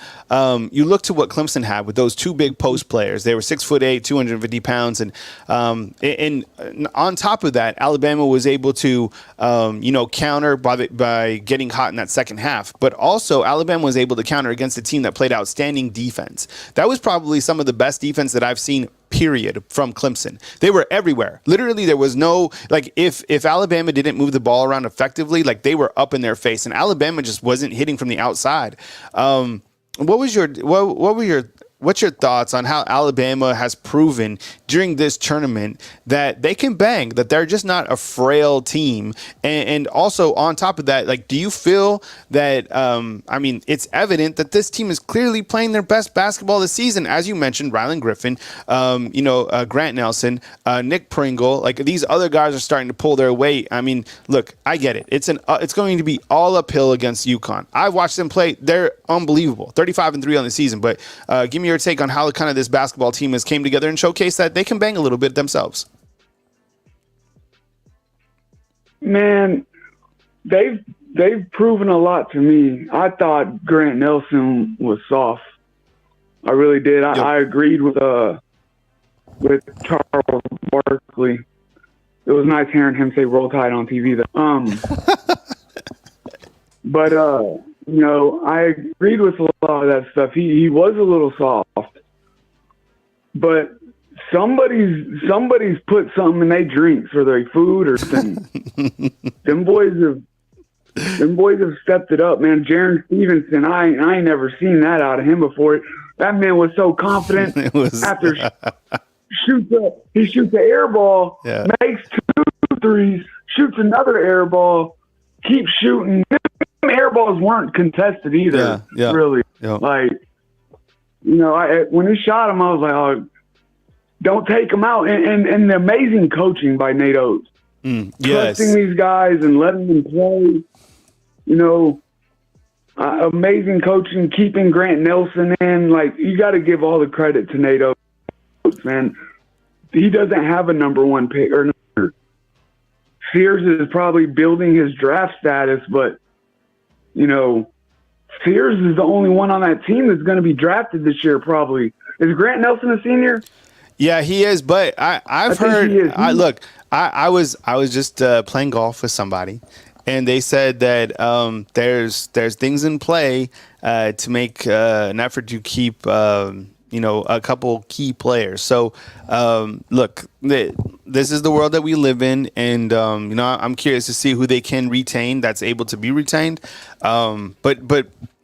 You look to what Clemson had with those 2 big post players. They were 6'8", 250 pounds, and on top of that, Alabama was able to counter by getting hot in that second half. But also Alabama was able to counter against a team that played outstanding defense. That was probably some of the best defense that I've seen, period, from Clemson. They were everywhere. Literally, there was no, if Alabama didn't move the ball around effectively, they were up in their face, and Alabama just wasn't hitting from the outside. What's your thoughts on how Alabama has proven during this tournament that they can bang, that they're just not a frail team? And also on top of that, do you feel that, it's evident that this team is clearly playing their best basketball this season, as you mentioned, Rylan Griffin, Grant Nelson, Nick Pringle, these other guys are starting to pull their weight. Look, I get it. It's going to be all uphill against UConn. I've watched them play. They're unbelievable. 35-3 on the season, but give me your take on how kind of this basketball team has came together and showcased that they can bang a little bit themselves. Man, they've proven a lot to me. I thought Grant Nelson was soft. I really did. Yep. I agreed with Charles Barkley. It was nice hearing him say "Roll Tide" on TV. But I agreed with a lot of that stuff. He was a little soft, but somebody's put something in their drinks or their food or something. Them boys have stepped it up, man. Jaron Stevenson, I ain't never seen that out of him before. That man was so confident. After he shoots the air ball, makes 2 threes, shoots another air ball, keeps shooting. Air balls weren't contested either, really. Yeah. When he shot him, I was like, oh, don't take him out. And the amazing coaching by Nate Oates. Trusting these guys and letting them play. Amazing coaching, keeping Grant Nelson in. You got to give all the credit to Nate Oates, man. He doesn't have a number 1 pick. Sears is probably building his draft status, but Sears is the only one on that team that's going to be drafted this year, probably. Is Grant Nelson a senior? Yeah, he is. But I've heard. I was just playing golf with somebody, and they said that there's things in play to make an effort to keep a couple key players. So look, this is the world that we live in, and I'm curious to see who they can retain that's able to be retained. But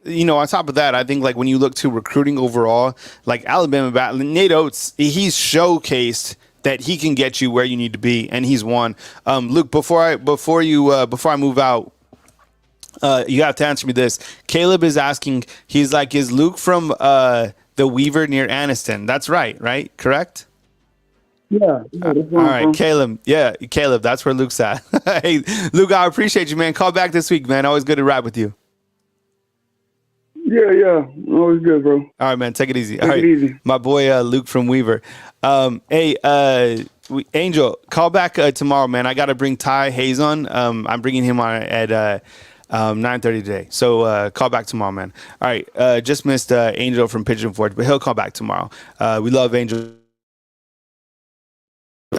on top of that, I think like when you look to recruiting overall, like Alabama, Nate Oates, he's showcased that he can get you where you need to be, and he's won. Luke, before I move out, you have to answer me this. Caleb is asking. He's like, is Luke from the Weaver near Anniston? That's right? Correct? Yeah. All right, Caleb. Yeah, Caleb. That's where Luke's at. Hey, Luke, I appreciate you, man. Call back this week, man. Always good to rap with you. Yeah. Always good, bro. All right, man. Take it easy. All right, my boy Luke from Weaver. Hey, Angel, call back tomorrow, man. I got to bring Ty Hayes on. I'm bringing him on at 9:30 today. So call back tomorrow, man. All right, just missed Angel from Pigeon Forge, but he'll call back tomorrow. We love Angel.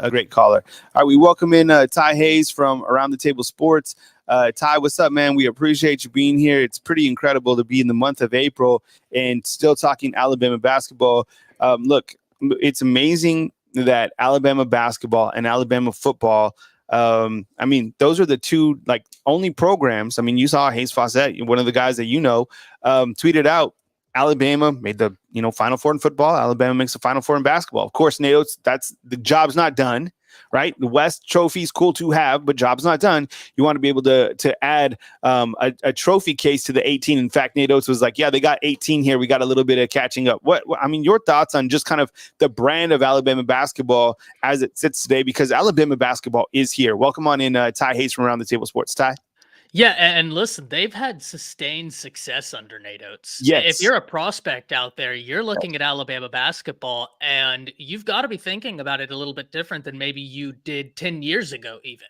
A great caller. All right, we welcome in Ty Hayes from Around the Table Sports. Ty, what's up, man? We appreciate you being here. It's pretty incredible to be in the month of April and still talking Alabama basketball. Look, it's amazing that Alabama basketball and Alabama football, those are the two only programs. I mean, you saw Hayes Fawcett, one of the guys that tweeted out, Alabama made the Final Four in football. Alabama makes the Final Four in basketball. Of course, Nate Oates, that's the job's not done, right? The West trophy is cool to have, but job's not done. You want to be able to add a trophy case to the 18. In fact, Nate Oates was like, yeah, they got 18 here. We got a little bit of catching up. Your thoughts on just kind of the brand of Alabama basketball as it sits today, because Alabama basketball is here. Welcome on in Ty Hayes from Around the Table Sports. Ty? Yeah, and listen, they've had sustained success under Nate Oates. Yes. If you're a prospect out there, you're looking at Alabama basketball, and you've got to be thinking about it a little bit different than maybe you did 10 years ago even.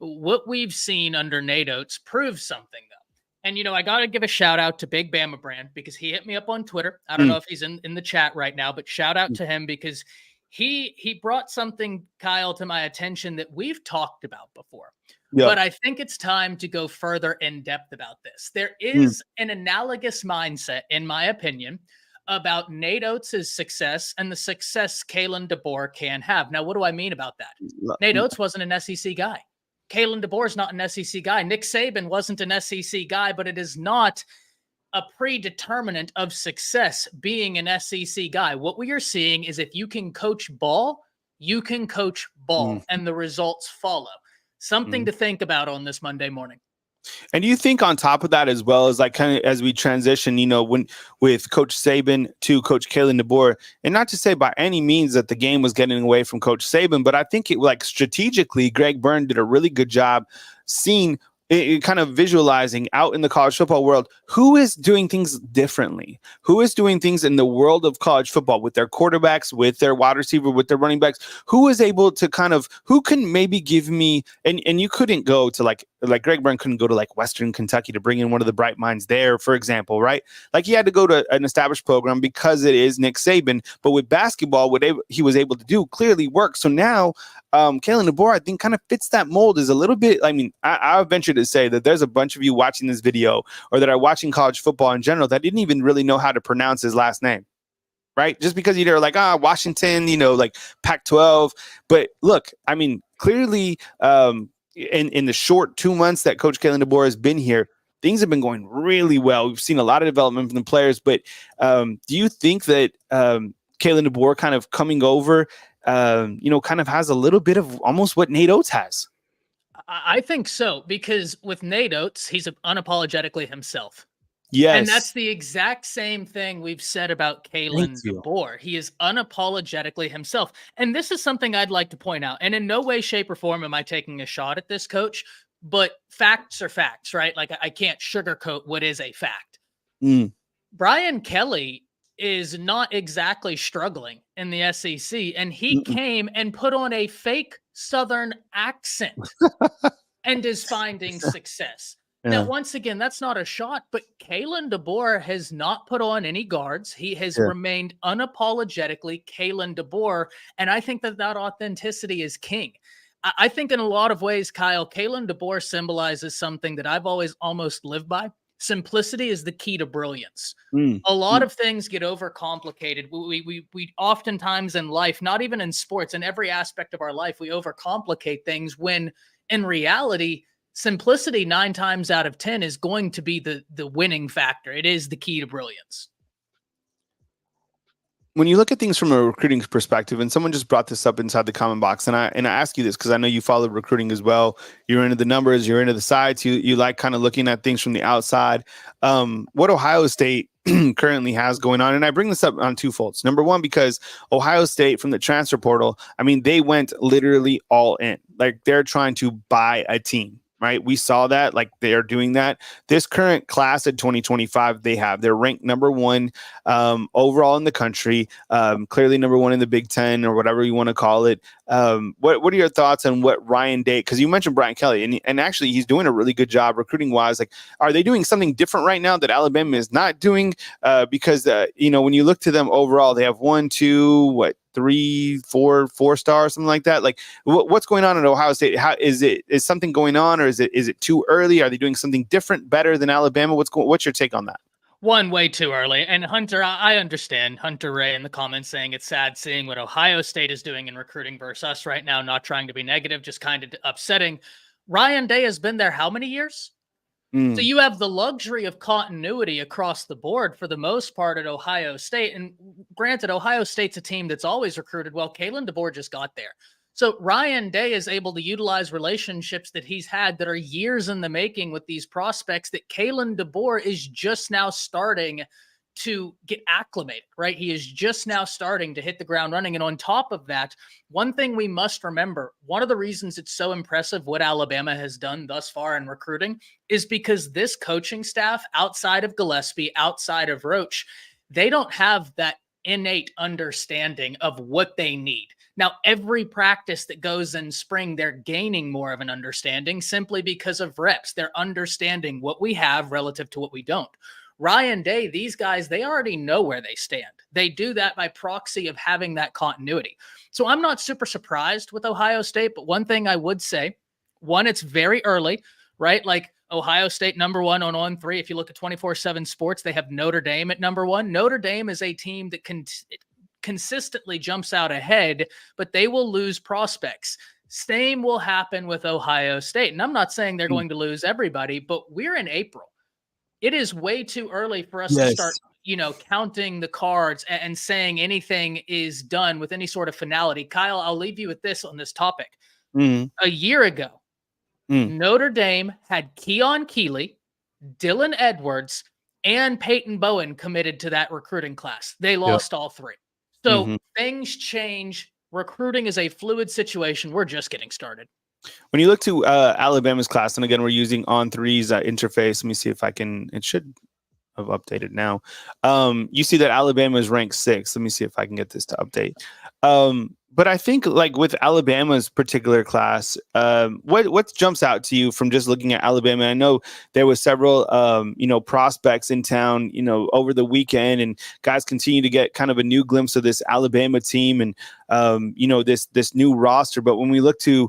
What we've seen under Nate Oates proves something, though. And, I got to give a shout out to Big Bama Brand because he hit me up on Twitter. I don't know if he's in the chat right now, but shout out to him because he brought something, Kyle, to my attention that we've talked about before. Yeah. But I think it's time to go further in depth about this. There is an analogous mindset, in my opinion, about Nate Oates' success and the success Kalen DeBoer can have. Now, what do I mean about that? Nate Oates wasn't an SEC guy. Kalen DeBoer is not an SEC guy. Nick Saban wasn't an SEC guy, but it is not a predeterminant of success being an SEC guy. What we are seeing is if you can coach ball, you can coach ball, and the results follow. Something to think about on this Monday morning. And do you think on top of that, as well as kind of as we transition, with Coach Saban to Coach Kalen DeBoer, and not to say by any means that the game was getting away from Coach Saban, but I think it strategically, Greg Byrne did a really good job seeing kind of visualizing out in the college football world, who is doing things differently, who is doing things in the world of college football with their quarterbacks, with their wide receiver, with their running backs, who is able to who can maybe give me, and you couldn't go to like Greg Byrne couldn't go to Western Kentucky to bring in one of the bright minds there, for example, right? He had to go to an established program because it is Nick Saban, but with basketball, what he was able to do clearly worked. So now Kalen DeBoer, I think, kind of fits that mold is a little bit. I venture to say that there's a bunch of you watching this video or that are watching college football in general that didn't even really know how to pronounce his last name, right? Just because you're Washington, Pac-12. But look, clearly in the short 2 months that Coach Kalen DeBoer has been here, things have been going really well. We've seen a lot of development from the players. But do you think that Kalen DeBoer kind of coming over kind of has a little bit of almost what Nate Oates has? I think so, because with Nate Oates, he's unapologetically himself. Yes. And that's the exact same thing we've said about Kalen DeBoer. He is unapologetically himself. And this is something I'd like to point out. And in no way, shape, or form am I taking a shot at this coach, but facts are facts, right? I can't sugarcoat what is a fact. Brian Kelly is not exactly struggling in the SEC, and he came and put on a fake Southern accent and is finding success. Now, once again, that's not a shot, but Kalen DeBoer has not put on any guards. He has remained unapologetically Kalen DeBoer, and I think that authenticity is king. I think in a lot of ways, Kyle, Kalen DeBoer symbolizes something that I've always almost lived by. Simplicity is the key to brilliance. A lot of things get overcomplicated. We oftentimes in life, not even in sports, in every aspect of our life, we overcomplicate things when in reality, simplicity 9 times out of 10 is going to be the winning factor. It is the key to brilliance. When you look at things from a recruiting perspective, and someone just brought this up inside the comment box, and I ask you this because I know you follow recruiting as well. You're into the numbers, you're into the sides, you like kind of looking at things from the outside. What Ohio State currently has going on, and I bring this up on two folds. Number one, because Ohio State from the transfer portal, I mean, they went literally all in. Like they're trying to buy a team. Right. We saw that, like they're doing that. This current class of 2025, they're ranked number 1 overall in the country, clearly number 1 in the Big Ten or whatever you want to call it. What are your thoughts on what Ryan Day, because you mentioned Brian Kelly and actually he's doing a really good job recruiting wise. Like, are they doing something different right now that Alabama is not doing? Because when you look to them overall, they have 1, 2, 3, 4 stars, something like that. Like what's going on at Ohio State? How is something going on, or is it too early? Are they doing something different, better than Alabama? What's your take on that? One, way too early. And Hunter, I understand Hunter Ray in the comments saying it's sad seeing what Ohio State is doing in recruiting versus us right now, not trying to be negative, just kind of upsetting. Ryan Day has been there how many years? So you have the luxury of continuity across the board for the most part at Ohio State. And granted, Ohio State's a team that's always recruited well. Kalen DeBoer just got there. So Ryan Day is able to utilize relationships that he's had that are years in the making with these prospects that Kalen DeBoer is just now starting to get acclimated, right? He is just now starting to hit the ground running. And on top of that, one thing we must remember, one of the reasons it's so impressive what Alabama has done thus far in recruiting is because this coaching staff, outside of Gillespie, outside of Roach, they don't have that innate understanding of what they need. Now, every practice that goes in spring, they're gaining more of an understanding simply because of reps. They're understanding what we have relative to what we don't. Ryan Day, these guys, they already know where they stand. They do that by proxy of having that continuity. So I'm not super surprised with Ohio State, but one thing I would say, one, it's very early, right? Like Ohio State number 1 on 3. If you look at 24/7 Sports, they have Notre Dame at number 1. Notre Dame is a team that consistently jumps out ahead, but they will lose prospects. Same will happen with Ohio State. And I'm not saying they're going to lose everybody, but we're in April. It is way too early for us to start, counting the cards and saying anything is done with any sort of finality. Kyle, I'll leave you with this on this topic. A year ago, Notre Dame had Keon Keeley, Dylan Edwards, and Peyton Bowen committed to that recruiting class. They lost all 3. So things change. Recruiting is a fluid situation. We're just getting started. When you look to Alabama's class, and again, we're using On3's interface. Let me see if I can. It should have updated now. You see that Alabama is ranked 6th. Let me see if I can get this to update. But I think, like with Alabama's particular class, what jumps out to you from just looking at Alabama? I know there was several, prospects in town, over the weekend, and guys continue to get kind of a new glimpse of this Alabama team and, this new roster. But when we look to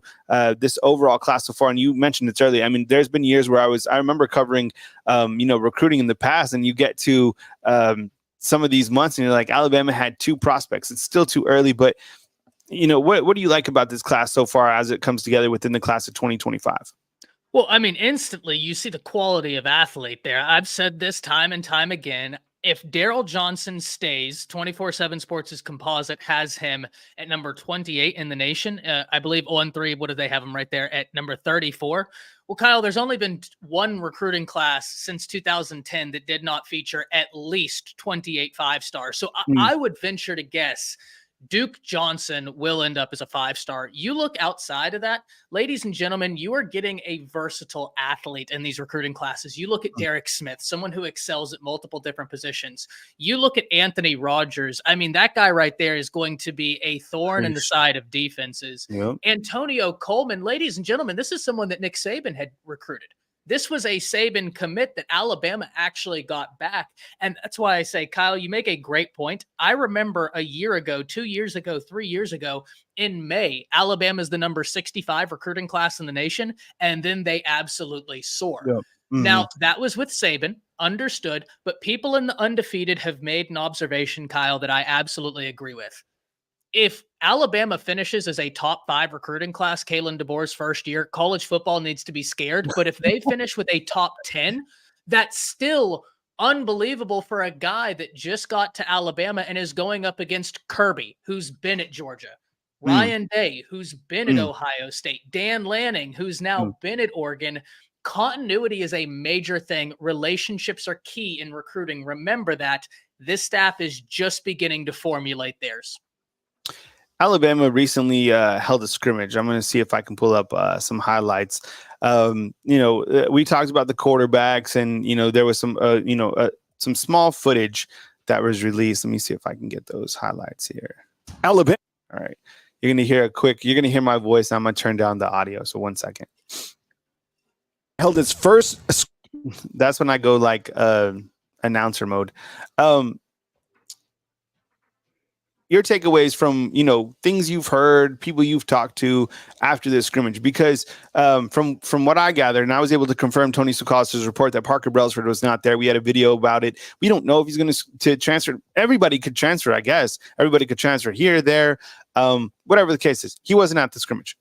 this overall class so far, and you mentioned it earlier, I mean, there's been years where I remember covering, recruiting in the past, and you get to some of these months, and you're like, Alabama had 2 prospects. It's still too early, but what do you like about this class so far as it comes together within the class of 2025? Well, I mean, instantly you see the quality of athlete there. I've said this time and time again. If Darryl Johnson stays, 24/7 Sports' composite has him at number 28 in the nation. I believe On3, what do they have him right there at number 34? Well, Kyle, there's only been one recruiting class since 2010 that did not feature at least 28 5-stars. So I would venture to guess Duke Johnson will end up as a 5-star. You look outside of that, ladies and gentlemen, you are getting a versatile athlete in these recruiting classes. You look at Derek Smith, someone who excels at multiple different positions. You look at Anthony Rogers. I mean, that guy right there is going to be a thorn in the side of defenses. Yep. Antonio Coleman, ladies and gentlemen, this is someone that Nick Saban had recruited. This was a Saban commit that Alabama actually got back. And that's why I say, Kyle, you make a great point. I remember a year ago, 2 years ago, 3 years ago, in May, Alabama is the number 65 recruiting class in the nation, and then they absolutely soar. Yep. Now, that was with Saban, understood, but people in the undefeated have made an observation, Kyle, that I absolutely agree with. If Alabama finishes as a top 5 recruiting class, Kalen DeBoer's first year, college football needs to be scared. But if they finish with a top 10, that's still unbelievable for a guy that just got to Alabama and is going up against Kirby, who's been at Georgia, Ryan Day, who's been at Ohio State, Dan Lanning, who's now been at Oregon. Continuity is a major thing. Relationships are key in recruiting. Remember that. This staff is just beginning to formulate theirs. Alabama recently held a scrimmage. I'm going to see if I can pull up some highlights. We talked about the quarterbacks, and there was some small footage that was released. Let me see if I can get those highlights here. Alabama. All right, you're going to hear my voice. I'm going to turn down the audio. So 1 second. Held its first. That's when I go like announcer mode. Your takeaways from, things you've heard, people you've talked to after this scrimmage, because from what I gathered, and I was able to confirm Tony Sukas's report that Parker Brailsford was not there. We had a video about it. We don't know if he's going to transfer. Everybody could transfer, I guess. Everybody could transfer here, there, whatever the case is. He wasn't at the scrimmage.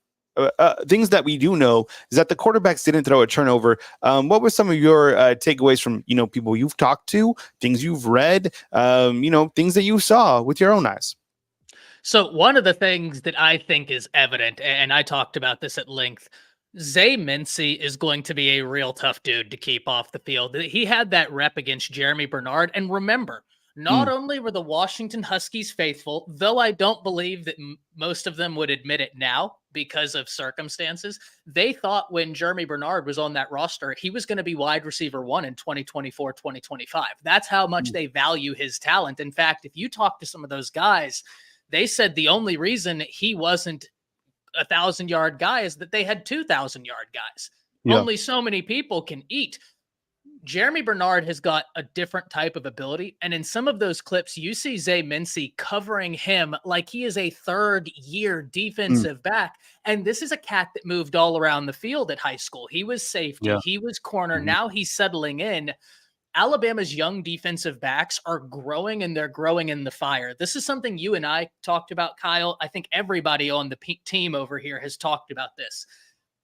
Things that we do know is that the quarterbacks didn't throw a turnover. What were some of your takeaways from, people you've talked to, things you've read, things that you saw with your own eyes? So one of the things that I think is evident, and I talked about this at length, Zay Mincy is going to be a real tough dude to keep off the field. He had that rep against Jeremy Bernard. And remember, not only were the Washington Huskies faithful, though I don't believe that most of them would admit it now because of circumstances, they thought when Jeremy Bernard was on that roster, he was going to be wide receiver 1 in 2024, 2025. That's how much they value his talent. In fact, if you talk to some of those guys, they said the only reason he wasn't 1,000-yard guy is that they had 2,000-yard guys. Yeah. Only so many people can eat. Jeremy Bernard has got a different type of ability. And in some of those clips, you see Zay Mincy covering him like he is a third-year defensive back. And this is a cat that moved all around the field at high school. He was safety. Yeah. He was corner. Now he's settling in. Alabama's young defensive backs are growing, and they're growing in the fire. This is something you and I talked about, Kyle. I think everybody on the team over here has talked about this.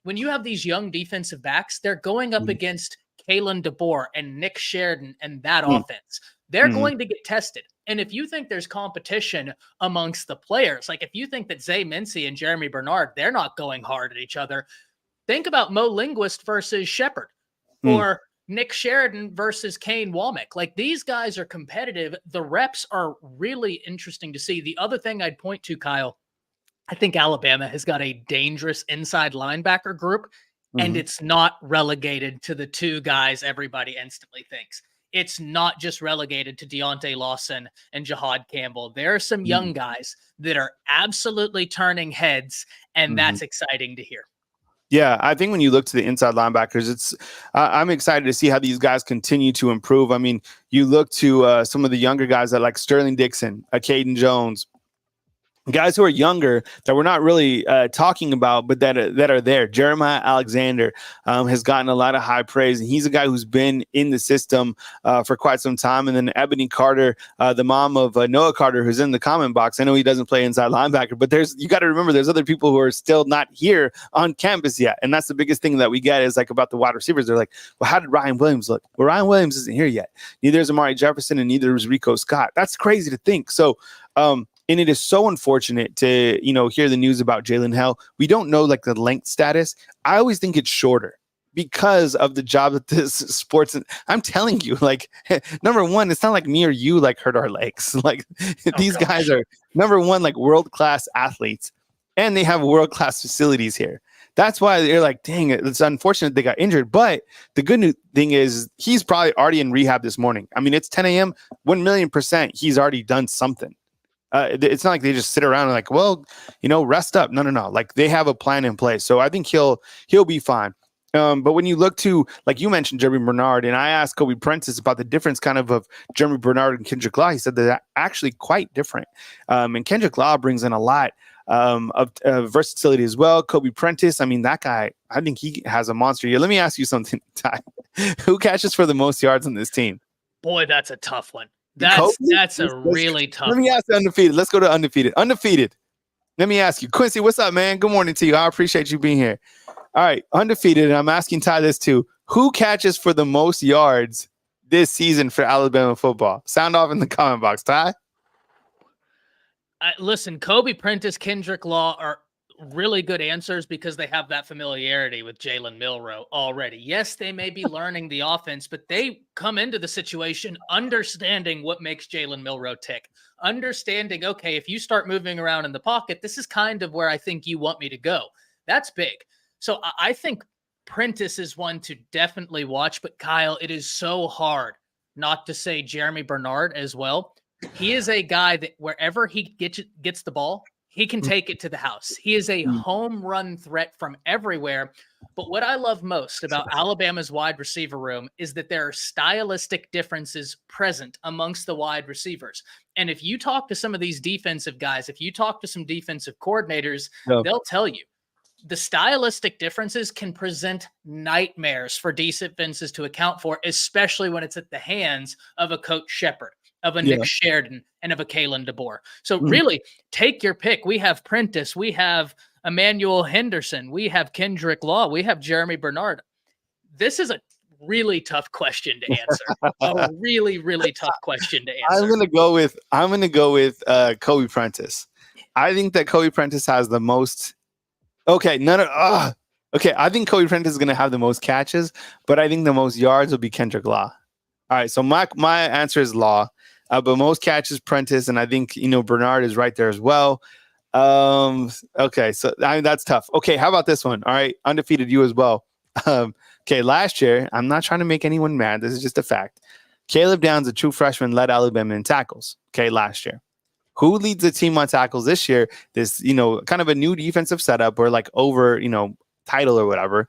When you have these young defensive backs, they're going up against Kalen DeBoer and Nick Sheridan and that offense. They're going to get tested. And if you think there's competition amongst the players, like if you think that Zay Mincy and Jeremy Bernard, they're not going hard at each other, think about Mo Linguist versus Shepard or Nick Sheridan versus Kane Womack. Like, these guys are competitive. The reps are really interesting to see. The other thing I'd point to, Kyle, I think Alabama has got a dangerous inside linebacker group, and it's not relegated to the 2 guys everybody instantly thinks. It's not just relegated to Deontay Lawson and Jahad Campbell. There are some young guys that are absolutely turning heads, and that's exciting to hear. Yeah, I think when you look to the inside linebackers, I'm excited to see how these guys continue to improve. I mean, you look to some of the younger guys that like Sterling Dixon, Caden Jones, guys who are younger that we're not really talking about, but that are there. Jeremiah Alexander has gotten a lot of high praise, and he's a guy who's been in the system for quite some time. And then Ebony Carter, the mom of Noah Carter, who's in the comment box. I know he doesn't play inside linebacker, but you got to remember there's other people who are still not here on campus yet. And that's the biggest thing that we get is like about the wide receivers. They're like, well, how did Ryan Williams look? Well, Ryan Williams isn't here yet. Neither is Amari Jefferson, and neither is Rico Scott. That's crazy to think. So, and it is so unfortunate to, hear the news about Jalen Hell. We don't know like the length status. I always think it's shorter because of the job that this sports. I'm telling you, like, number one, it's not like me or you like hurt our legs. Like these guys are number one, like world-class athletes, and they have world-class facilities here. That's why they're like, dang, it's unfortunate they got injured. But the good thing is he's probably already in rehab this morning. I mean, it's 10 a.m., 1,000,000% he's already done something. It's not like they just sit around and like, well, rest up. No. Like they have a plan in place. So I think he'll be fine. But when you look to, like you mentioned, Jeremy Bernard, and I asked Kobe Prentice about the difference kind of Jeremy Bernard and Kendrick Law, he said they're actually quite different. And Kendrick Law brings in a lot of versatility as well. Kobe Prentice, I mean, that guy, I think he has a monster year. Let me ask you something, Ty. Who catches for the most yards on this team? Boy, that's a tough one. Kobe? That's a really tough Let me one. ask the undefeated. Let's go to undefeated. Undefeated. Let me ask you. Quincy, what's up, man? Good morning to you. I appreciate you being here. All right, undefeated, and I'm asking Ty this too. Who catches for the most yards this season for Alabama football? Sound off in the comment box, Ty. Listen, Kobe Prentice, Kendrick Law are really good answers because they have that familiarity with Jalen Milroe already. Yes, they may be learning the offense, but they come into the situation understanding what makes Jalen Milroe tick. Understanding, okay, if you start moving around in the pocket, this is kind of where I think you want me to go. That's big. So I think Prentice is one to definitely watch, but Kyle, it is so hard not to say Jeremy Bernard as well. He is a guy that wherever he gets the ball, he can take it to the house. He is a home run threat from everywhere. But what I love most about Alabama's wide receiver room is that there are stylistic differences present amongst the wide receivers. And if you talk to some of these defensive guys, if you talk to some defensive coordinators, they'll tell you the stylistic differences can present nightmares for defenses to account for, especially when it's at the hands of a Coach Shepard, of a Nick Sheridan, and of a Kalen DeBoer. So really, take your pick. We have Prentice, we have Emmanuel Henderson, we have Kendrick Law, we have Jeremy Bernard. This is a really tough question to answer. A really, really tough question to answer. I'm gonna go with Kobe Prentice. I think that Kobe Prentice has the most. Okay, I think Kobe Prentice is gonna have the most catches, but I think the most yards will be Kendrick Law. All right, so my answer is Law, but most catches Prentice, and I think Bernard is right there as well. Okay, so that's tough. Okay, how about this one? All right, undefeated, you as well. Okay, last year, I'm not trying to make anyone mad. This is just a fact. Caleb Downs, a true freshman, led Alabama in tackles. Okay, last year. Who leads the team on tackles this year? This, kind of a new defensive setup or like over, title or whatever.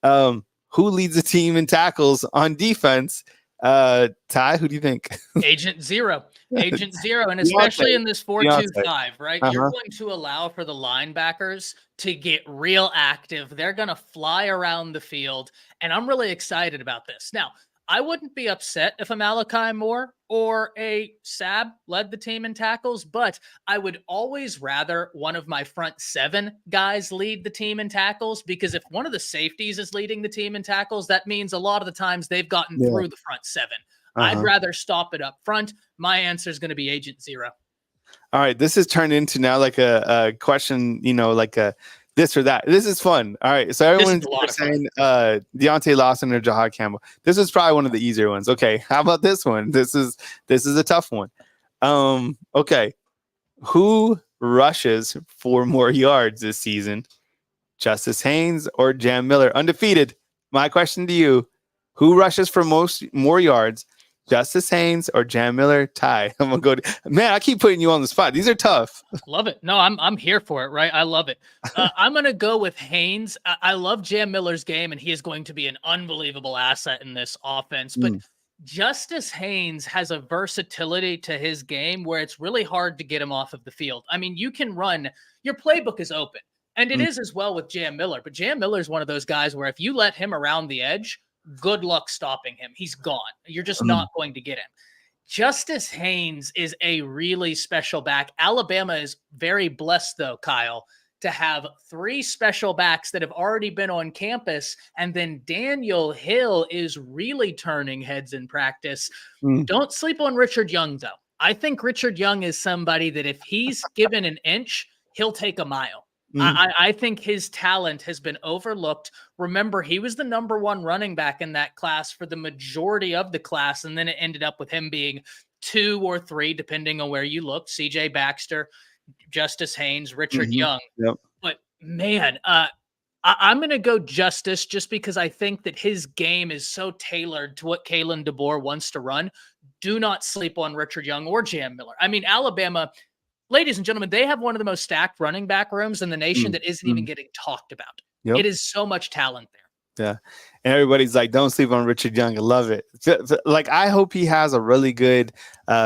Who leads the team in tackles on defense? Ty, who do you think? Agent Zero. And especially in this 4-2-5, right? You're going to allow for the linebackers to get real active. They're going to fly around the field. And I'm really excited about this. Now, I wouldn't be upset if a Malachi Moore or a Sab led the team in tackles, but I would always rather one of my front seven guys lead the team in tackles, because if one of the safeties is leading the team in tackles, that means a lot of the times they've gotten through the front seven. I'd rather stop it up front. My answer is going to be Agent Zero. All right. This has turned into now like a question, like a this or that. This is fun. All right. So everyone's saying Deontay Lawson or Jahad Campbell. This is probably one of the easier ones. Okay. How about this one? This is a tough one. Okay. Who rushes for more yards this season? Justice Haynes or Jam Miller? Undefeated. My question to you, who rushes for more yards? Justice Haynes or Jam Miller? Ty. I'm gonna go man, I keep putting you on the spot. These are tough. Love it. No, I'm here for it, right? I love it. I'm gonna go with Haynes. I love Jam Miller's game, and he is going to be an unbelievable asset in this offense. But Justice Haynes has a versatility to his game where it's really hard to get him off of the field. I mean, you can run, your playbook is open, and it is as well with Jam Miller. But Jam Miller is one of those guys where if you let him around the edge, good luck stopping him. He's gone. You're just not going to get him. Justice Haynes is a really special back. Alabama is very blessed, though, Kyle, to have 3 special backs that have already been on campus. And then Daniel Hill is really turning heads in practice. Don't sleep on Richard Young, though. I think Richard Young is somebody that if he's given an inch, he'll take a mile. I think his talent has been overlooked. Remember, he was the #1 running back in that class for the majority of the class, and then it ended up with him being 2 or 3, depending on where you look. C.J. Baxter, Justice Haynes, Richard Young. But, man, I'm going to go Justice just because I think that his game is so tailored to what Kalen DeBoer wants to run. Do not sleep on Richard Young or Jam Miller. I mean, Alabama, ladies and gentlemen, they have one of the most stacked running back rooms in the nation that isn't even getting talked about. It is so much talent there. Yeah. And everybody's like, don't sleep on Richard Young. I love it. Like, I hope he has a really good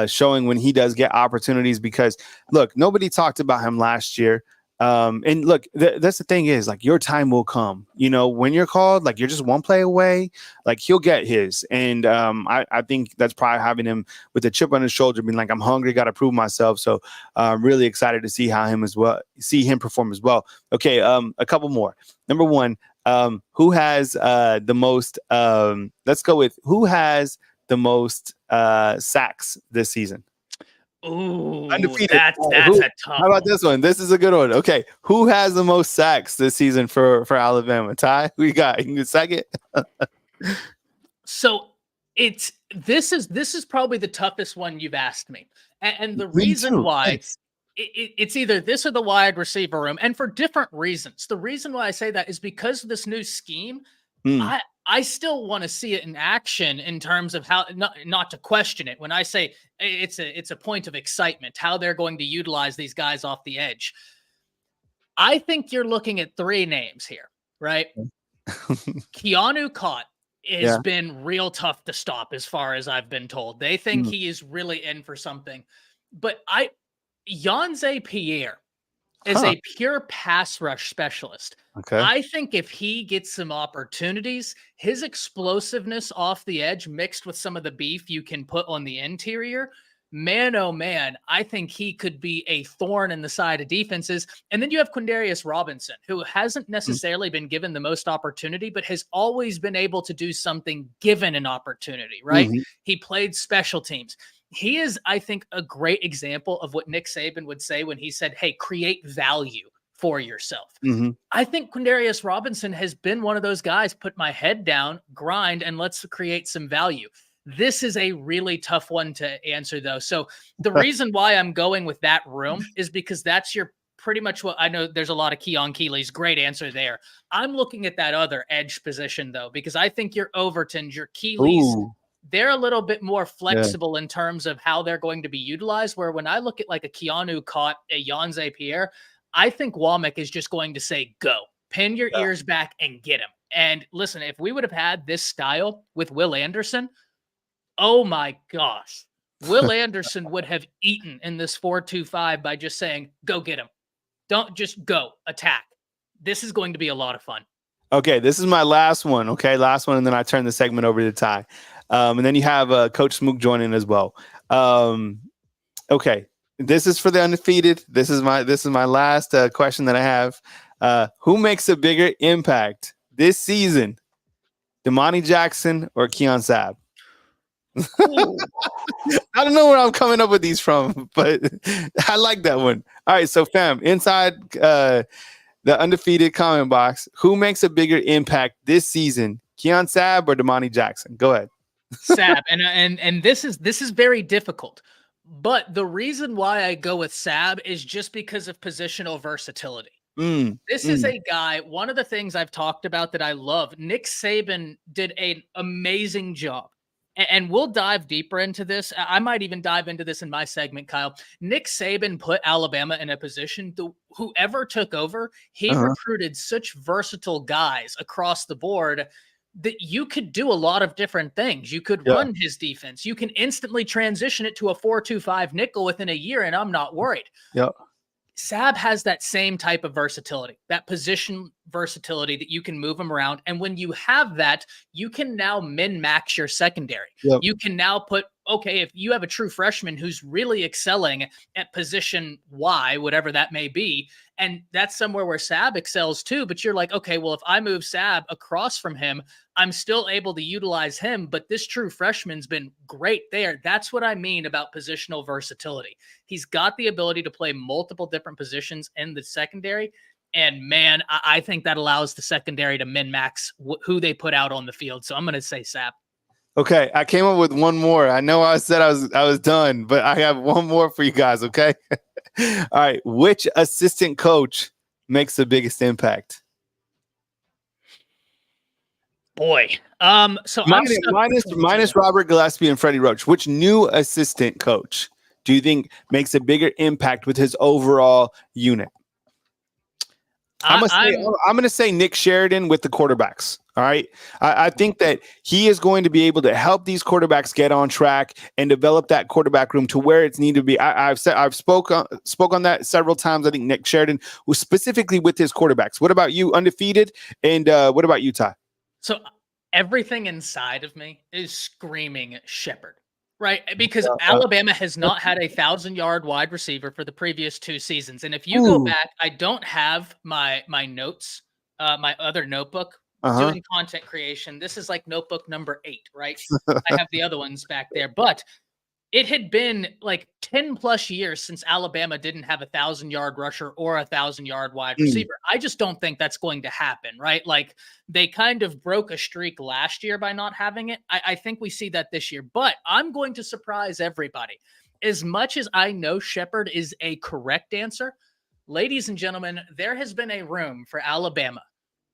showing when he does get opportunities, because look, nobody talked about him last year. And look, that's the thing is, like, your time will come, you know, when you're called, like, you're just one play away, like, he'll get his. And I think that's probably having him with a chip on his shoulder, being like, I'm hungry, got to prove myself. So I'm really excited to see see him perform as well. Okay. A couple more. Number one, who has the most, let's go with who has the most sacks this season? Ooh, Undefeated. that's a tough How about one. this one? This is a good one. Okay, who has the most sacks this season for Alabama? Ty, who you got? You can second. So this is probably the toughest one you've asked me, and the reason why it's either this or the wide receiver room, and for different reasons. The reason why I say that is because of this new scheme. I still want to see it in action in terms of how not to question it. When I say it's a point of excitement, how they're going to utilize these guys off the edge. I think you're looking at three names here, right? Keanu Cott has been real tough to stop, as far as I've been told. They think he is really in for something. But Yonze Pierre is a pure pass rush specialist. Okay. I think if he gets some opportunities, his explosiveness off the edge mixed with some of the beef you can put on the interior, man, oh man, I think he could be a thorn in the side of defenses. And then you have Quindarius Robinson, who hasn't necessarily been given the most opportunity, but has always been able to do something given an opportunity, right? He played special teams. He is, I think, a great example of what Nick Saban would say when he said, hey, create value for yourself. I think Quindarius Robinson has been one of those guys, put my head down, grind, and let's create some value. This is a really tough one to answer, though. So the reason why I'm going with that room is because that's your pretty much what I know. There's a lot of Keon Keeley's great answer there. I'm looking at that other edge position, though, because I think your Overtons, your Keeleys, they're a little bit more flexible in terms of how they're going to be utilized. Where when I look at like a Keanu Cott, a Yonze Pierre, I think Womack is just going to say, go, pin your ears back and get him. And listen, if we would have had this style with Will Anderson, oh my gosh, Will Anderson would have eaten in this 4-2-5 by just saying, go get him. Don't just go attack. This is going to be a lot of fun. Okay, this is my last one. Okay, last one, and then I turn the segment over to Ty. And then you have Coach Smook joining as well. Okay, this is for the undefeated. This is my last question that I have. Who makes a bigger impact this season, Damani Jackson or Keon Sabb? I don't know where I'm coming up with these from, but I like that one. All right, so fam, inside the undefeated comment box, who makes a bigger impact this season, Keon Sabb or Damani Jackson? Go ahead. Sabb, and this is very difficult. But the reason why I go with Sabb is just because of positional versatility. This is a guy, one of the things I've talked about that I love, Nick Saban did an amazing job. And we'll dive deeper into this. I might even dive into this in my segment, Kyle. Nick Saban put Alabama in a position to whoever took over, he recruited such versatile guys across the board that you could do a lot of different things. You could run his defense. You can instantly transition it to a 4-2-5 nickel within a year, and I'm not worried. Sabb has that same type of versatility, that position versatility that you can move him around. And when you have that, you can now min-max your secondary. You can now put, okay, if you have a true freshman who's really excelling at position Y, whatever that may be, and that's somewhere where Sabb excels too, but you're like, okay, well, if I move Sabb across from him, I'm still able to utilize him, but this true freshman's been great there. That's what I mean about positional versatility. He's got the ability to play multiple different positions in the secondary, and man, I think that allows the secondary to min-max who they put out on the field. So I'm going to say Sabb. Okay, I came up with one more. I know I said I was done, but I have one more for you guys, okay? All right, which assistant coach makes the biggest impact? Boy, so minus Robert Gillespie and Freddie Roach. Which new assistant coach do you think makes a bigger impact with his overall unit? I'm gonna say Nick Sheridan with the quarterbacks. All right. I think that he is going to be able to help these quarterbacks get on track and develop that quarterback room to where it's needed to be. I've spoke on that several times. I think Nick Sheridan was specifically with his quarterbacks. What about you, undefeated? And what about you, Ty? So everything inside of me is screaming Shepherd, right? Because Alabama has not had a 1,000-yard wide receiver for the previous 2 seasons. And if you go back, I don't have my notes, my other notebook doing content creation. This is like notebook number 8, right? I have the other ones back there, but it had been like 10 plus years since Alabama didn't have a 1,000-yard rusher or a 1,000-yard wide receiver. I just don't think that's going to happen, right? Like they kind of broke a streak last year by not having it. I think we see that this year, but I'm going to surprise everybody. As much as I know Shepherd is a correct answer, ladies and gentlemen, there has been a room for Alabama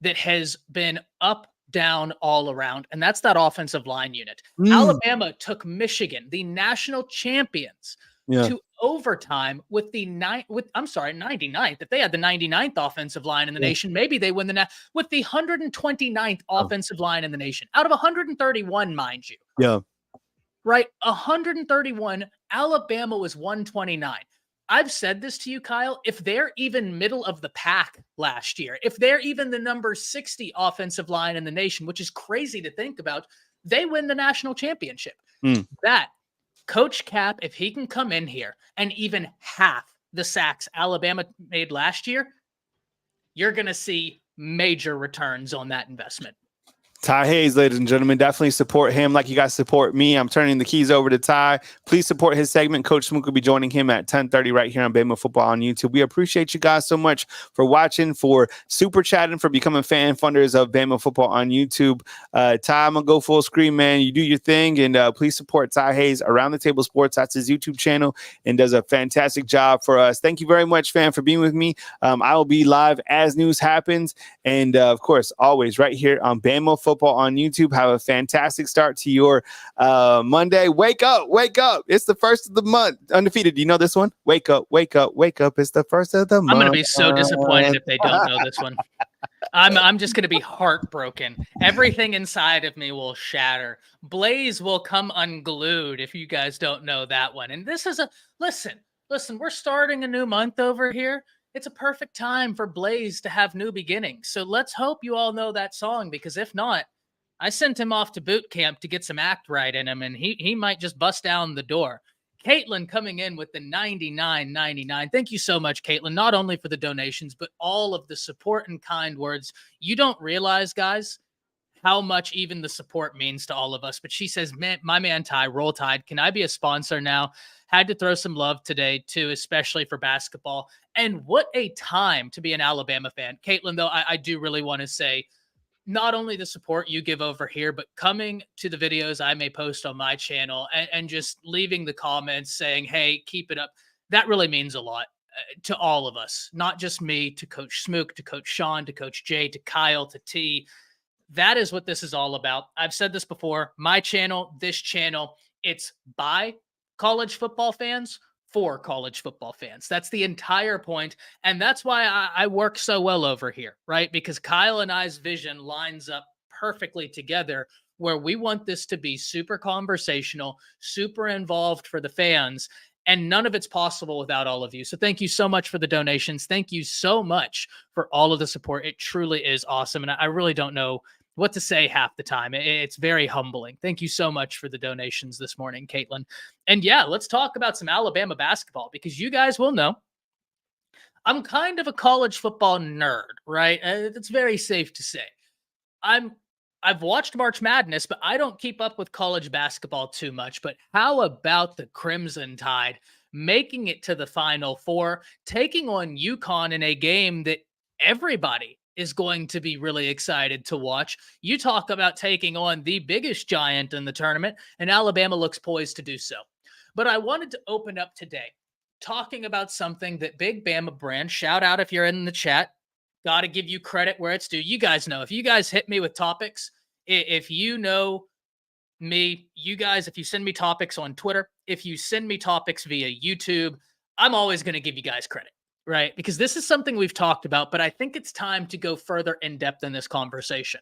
that has been up, down, all around, and that's that offensive line unit. Alabama took Michigan, the national champions, to overtime with the 99th. If they had the 99th offensive line in the nation, maybe they win with the 129th offensive line in the nation out of 131, mind you. Yeah. Right? 131. Alabama was 129. I've said this to you, Kyle. If they're even middle of the pack last year, if they're even the number 60 offensive line in the nation, which is crazy to think about, they win the national championship. That Coach Cap, if he can come in here and even half the sacks Alabama made last year, you're going to see major returns on that investment. Ty Hayes, ladies and gentlemen, definitely support him like you guys support me. I'm turning the keys over to Ty. Please support his segment. Coach Smook will be joining him at 10:30 right here on Bama Football on YouTube. We appreciate you guys so much for watching, for super chatting, for becoming fan funders of Bama Football on YouTube. Ty, I'm going to go full screen, man. You do your thing, and please support Ty Hayes, Around the Table Sports. That's his YouTube channel, and does a fantastic job for us. Thank you very much, fam, for being with me. I will be live as news happens, and of course, always right here on Bama Football on YouTube. Have a fantastic start to your Monday. Wake up. It's the first of the month. Undefeated. Do you know this one? Wake up. It's the first of the month. I'm going to be so disappointed if they don't know this one. I'm just going to be heartbroken. Everything inside of me will shatter. Blaze will come unglued if you guys don't know that one. And this is listen, we're starting a new month over here. It's a perfect time for Blaze to have new beginnings. So let's hope you all know that song, because if not, I sent him off to boot camp to get some act right in him, and he might just bust down the door. Caitlin coming in with the $99.99. Thank you so much, Caitlin, not only for the donations, but all of the support and kind words. You don't realize, guys, how much even the support means to all of us. But she says, man, my man Ty, Roll Tide, can I be a sponsor now? Had to throw some love today, too, especially for basketball. And what a time to be an Alabama fan. Caitlin, though, I do really want to say, not only the support you give over here, but coming to the videos I may post on my channel and just leaving the comments saying, hey, keep it up. That really means a lot to all of us, not just me, to Coach Smook, to Coach Sean, to Coach Jay, to Kyle, to T. That is what this is all about. I've said this before. My channel, this channel, it's by college football fans for college football fans. That's the entire point. And that's why I work so well over here, right? Because Kyle and I's vision lines up perfectly together, where we want this to be super conversational, super involved for the fans. And none of it's possible without all of you. So thank you so much for the donations. Thank you so much for all of the support. It truly is awesome. And I really don't know what to say half the time. It's very humbling. Thank you so much for the donations this morning, Caitlin. And yeah, let's talk about some Alabama basketball, because you guys will know I'm kind of a college football nerd, right? It's very safe to say. I've watched March Madness, but I don't keep up with college basketball too much. But how about the Crimson Tide making it to the Final Four, taking on UConn in a game that everybody is going to be really excited to watch? You talk about taking on the biggest giant in the tournament, and Alabama looks poised to do so. But I wanted to open up today talking about something that Big Bama Brand, shout out if you're in the chat, got to give you credit where it's due. You guys know, if you guys hit me with topics, if you know me, you guys, if you send me topics on Twitter, if you send me topics via YouTube, I'm always going to give you guys credit, right? Because this is something we've talked about, but I think it's time to go further in depth in this conversation.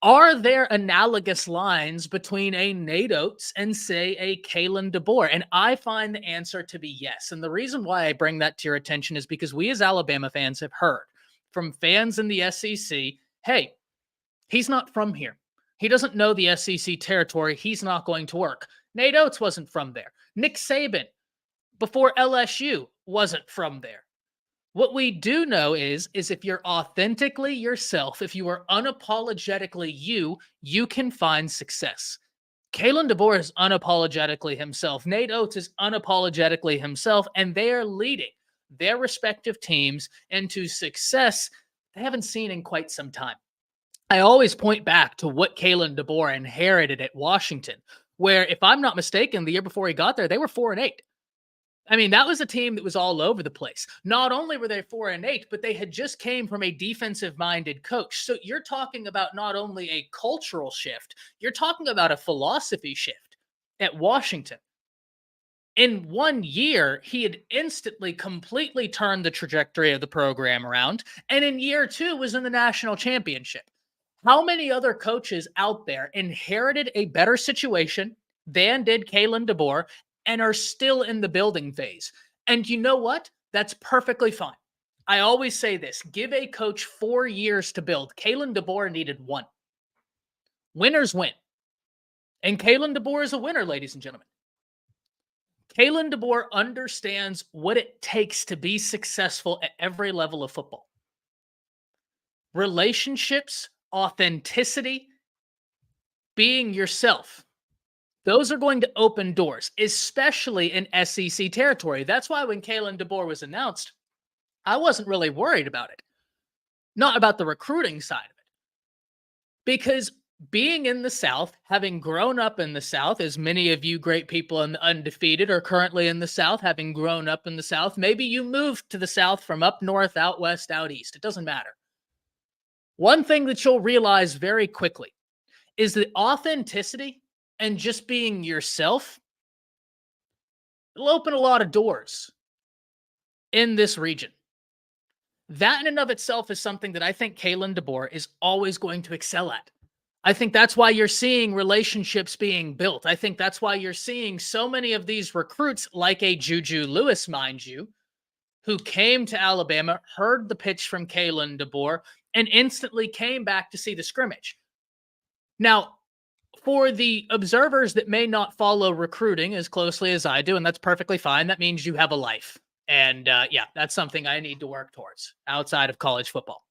Are there analogous lines between a Nate Oates and, say, a Kalen DeBoer? And I find the answer to be yes. And the reason why I bring that to your attention is because we as Alabama fans have heard from fans in the SEC, hey, he's not from here. He doesn't know the SEC territory. He's not going to work. Nate Oates wasn't from there. Nick Saban, before LSU, wasn't from there. What we do know is if you're authentically yourself, if you are unapologetically you, you can find success. Kalen DeBoer is unapologetically himself. Nate Oates is unapologetically himself, and they are leading their respective teams into success they haven't seen in quite some time. I always point back to what Kalen DeBoer inherited at Washington, where, if I'm not mistaken, the year before he got there, they were 4-8. I mean, that was a team that was all over the place. Not only were they 4-8, but they had just came from a defensive-minded coach. So you're talking about not only a cultural shift, you're talking about a philosophy shift at Washington. In 1 year, he had instantly completely turned the trajectory of the program around, and in year 2 was in the national championship. How many other coaches out there inherited a better situation than did Kalen DeBoer and are still in the building phase? And you know what? That's perfectly fine. I always say this, give a coach 4 years to build. Kalen DeBoer needed 1. Winners win. And Kalen DeBoer is a winner, ladies and gentlemen. Kalen DeBoer understands what it takes to be successful at every level of football. Relationships, authenticity, being yourself. Those are going to open doors, especially in SEC territory. That's why when Kalen DeBoer was announced, I wasn't really worried about it. Not about the recruiting side of it. Because being in the South, having grown up in the South, as many of you great people in the Undefeated are currently in the South, having grown up in the South, maybe you moved to the South from up north, out west, out east. It doesn't matter. One thing that you'll realize very quickly is that authenticity and just being yourself, it'll open a lot of doors in this region. That in and of itself is something that I think Kalen DeBoer is always going to excel at. I think that's why you're seeing relationships being built. I think that's why you're seeing so many of these recruits, like a Juju Lewis, mind you, who came to Alabama, heard the pitch from Kalen DeBoer, and instantly came back to see the scrimmage. Now, for the observers that may not follow recruiting as closely as I do, and that's perfectly fine, that means you have a life. And yeah, that's something I need to work towards outside of college football.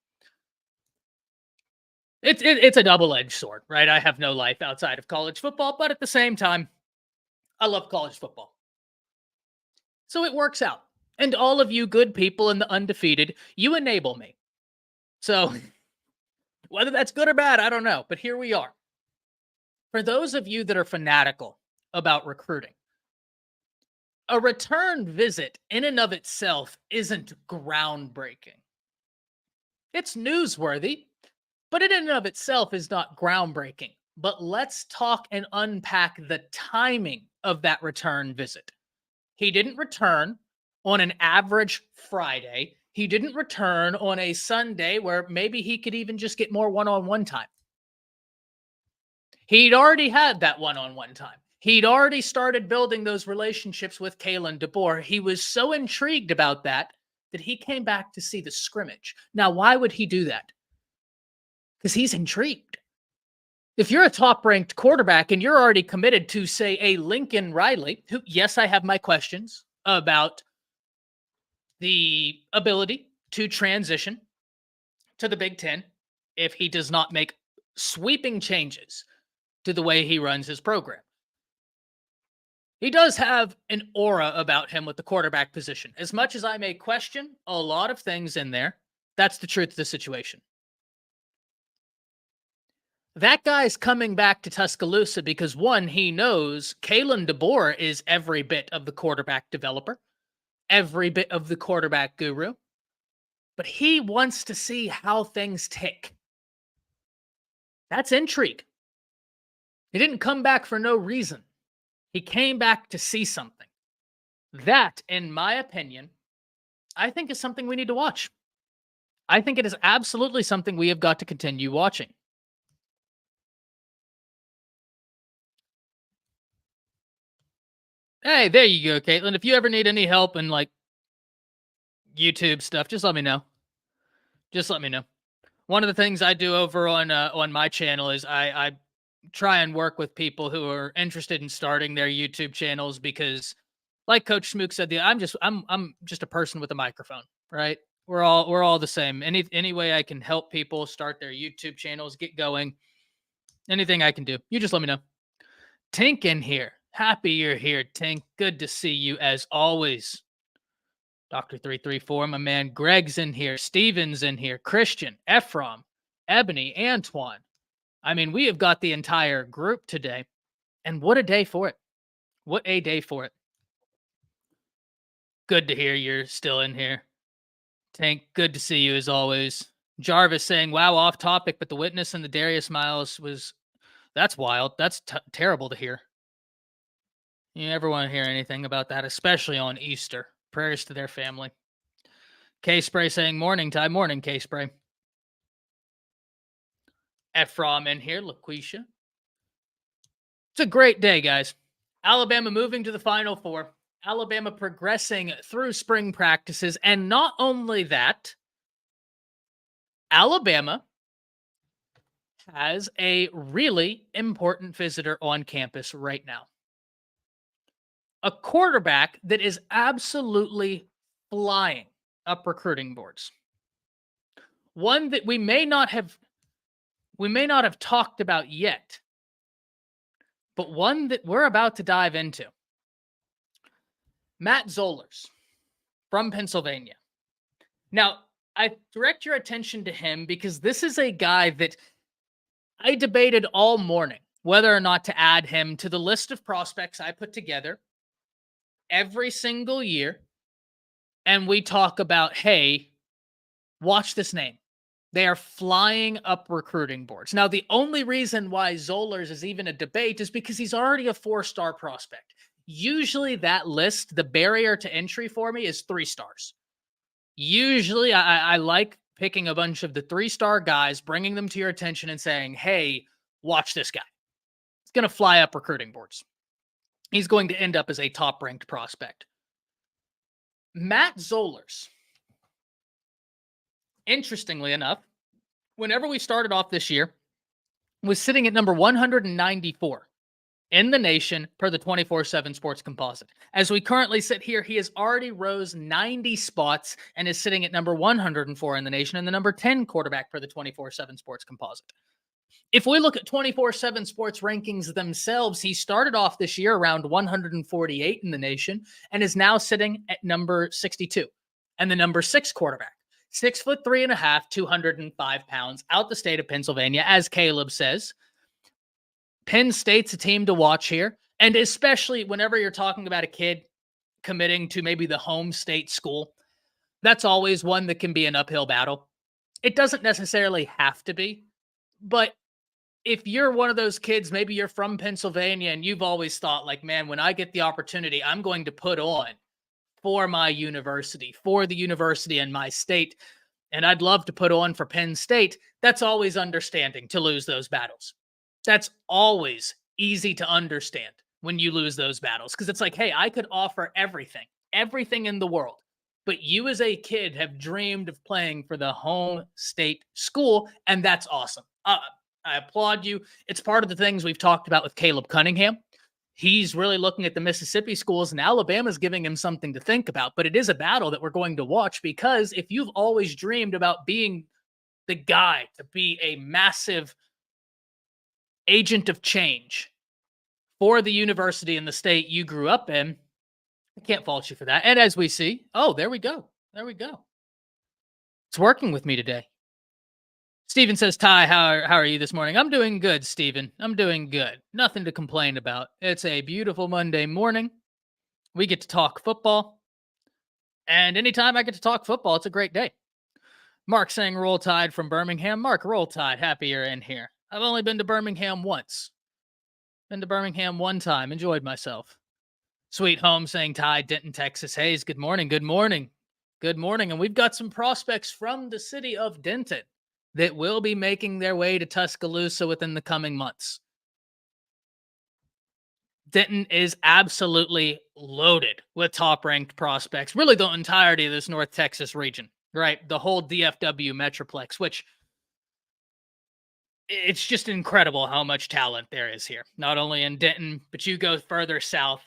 It's a double-edged sword, right? I have no life outside of college football, but at the same time, I love college football. So it works out. And all of you good people in the Undefeated, you enable me. So whether that's good or bad, I don't know, but here we are. For those of you that are fanatical about recruiting, a return visit in and of itself isn't groundbreaking. It's newsworthy, but in and of itself is not groundbreaking. But let's talk and unpack the timing of that return visit. He didn't return on an average Friday. He didn't return on a Sunday where maybe he could even just get more one-on-one time. He'd already had that one-on-one time. He'd already started building those relationships with Kalen DeBoer. He was so intrigued about that he came back to see the scrimmage. Now, why would he do that? Because he's intrigued. If you're a top-ranked quarterback and you're already committed to, say, a Lincoln Riley, who, yes, I have my questions about the ability to transition to the Big Ten if he does not make sweeping changes to the way he runs his program. He does have an aura about him with the quarterback position. As much as I may question a lot of things in there, that's the truth of the situation. That guy's coming back to Tuscaloosa because, one, he knows Kalen DeBoer is every bit of the quarterback developer, every bit of the quarterback guru, but he wants to see how things tick. That's intrigue. He didn't come back for no reason. He came back to see something. That, in my opinion, I think is something we need to watch. I think it is absolutely something we have got to continue watching. Hey, there you go, Caitlin. If you ever need any help in like YouTube stuff, just let me know. Just let me know. One of the things I do over on my channel is I try and work with people who are interested in starting their YouTube channels because, like Coach Smook said, I'm just a person with a microphone, right? We're all the same. Any way I can help people start their YouTube channels, get going, anything I can do, you just let me know. Tink in here. Happy you're here, Tink. Good to see you as always. Dr. 334, my man Greg's in here. Steven's in here. Christian, Ephraim, Ebony, Antoine. I mean, we have got the entire group today. And what a day for it. What a day for it. Good to hear you're still in here. Tank, good to see you as always. Jarvis saying, wow, off topic, but the witness and the Darius Miles that's wild. That's terrible to hear. You never want to hear anything about that, especially on Easter. Prayers to their family. K-Spray saying, morning time, morning, K-Spray. Ephraim in here, LaQuisha. It's a great day, guys. Alabama moving to the Final Four. Alabama progressing through spring practices. And not only that, Alabama has a really important visitor on campus right now. A quarterback that is absolutely flying up recruiting boards. One that we may not have talked about yet, but one that we're about to dive into. Matt Zollers from Pennsylvania. Now, I direct your attention to him because this is a guy that I debated all morning whether or not to add him to the list of prospects I put together every single year. And we talk about, hey, watch this name. They are flying up recruiting boards. Now, the only reason why Zollers is even a debate is because he's already a 4-star prospect. Usually that list, the barrier to entry for me is 3 stars. Usually I like picking a bunch of the 3-star guys, bringing them to your attention and saying, hey, watch this guy. He's going to fly up recruiting boards. He's going to end up as a top-ranked prospect. Matt Zollers, interestingly enough, whenever we started off this year, was sitting at number 194 in the nation per the 24/7 Sports Composite. As we currently sit here, he has already rose 90 spots and is sitting at number 104 in the nation and the number 10 quarterback per the 24/7 Sports Composite. If we look at 24/7 Sports rankings themselves, he started off this year around 148 in the nation and is now sitting at number 62 and the number 6 quarterback. 6'3.5", 205 pounds, out the state of Pennsylvania, as Caleb says. Penn State's a team to watch here, and especially whenever you're talking about a kid committing to maybe the home state school, that's always one that can be an uphill battle. It doesn't necessarily have to be, but if you're one of those kids, maybe you're from Pennsylvania and you've always thought like, man, when I get the opportunity, I'm going to put on for my university, for the university in my state, and I'd love to put on for Penn State, that's always understanding to lose those battles. That's always easy to understand when you lose those battles because it's like, hey, I could offer everything in the world, but you as a kid have dreamed of playing for the home state school, and that's awesome. I applaud you. It's part of the things we've talked about with Caleb Cunningham. He's really looking at the Mississippi schools, and Alabama's giving him something to think about. But it is a battle that we're going to watch because if you've always dreamed about being the guy to be a massive agent of change for the university and the state you grew up in, I can't fault you for that. And as we see, oh, there we go. There we go. It's working with me today. Steven says, Ty, how are you this morning? I'm doing good, Steven. I'm doing good. Nothing to complain about. It's a beautiful Monday morning. We get to talk football. And anytime I get to talk football, it's a great day. Mark saying Roll Tide from Birmingham. Mark, Roll Tide. Happy you're in here. I've only been to Birmingham once. Been to Birmingham one time. Enjoyed myself. Sweet Home saying Ty, Denton, Texas. Hayes, good morning. Good morning. Good morning. And we've got some prospects from the city of Denton that will be making their way to Tuscaloosa within the coming months. Denton is absolutely loaded with top-ranked prospects. Really the entirety of this North Texas region, right? The whole DFW Metroplex, which it's just incredible how much talent there is here. Not only in Denton, but you go further south,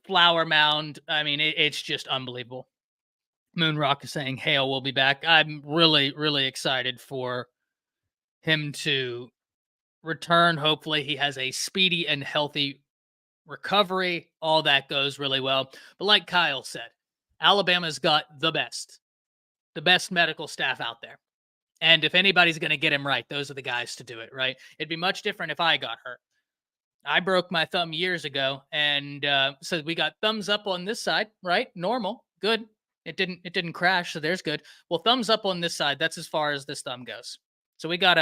Flower Mound. I mean, it's just unbelievable. Moonrock is saying Hale will be back. I'm really, really excited for him to return. Hopefully he has a speedy and healthy recovery. All that goes really well. But like Kyle said, Alabama's got the best medical staff out there. And if anybody's going to get him right, those are the guys to do it, right? It'd be much different if I got hurt. I broke my thumb years ago, and so we got thumbs up on this side, right? Normal, good. It didn't crash, so there's good. Well, thumbs up on this side. That's as far as this thumb goes. So we got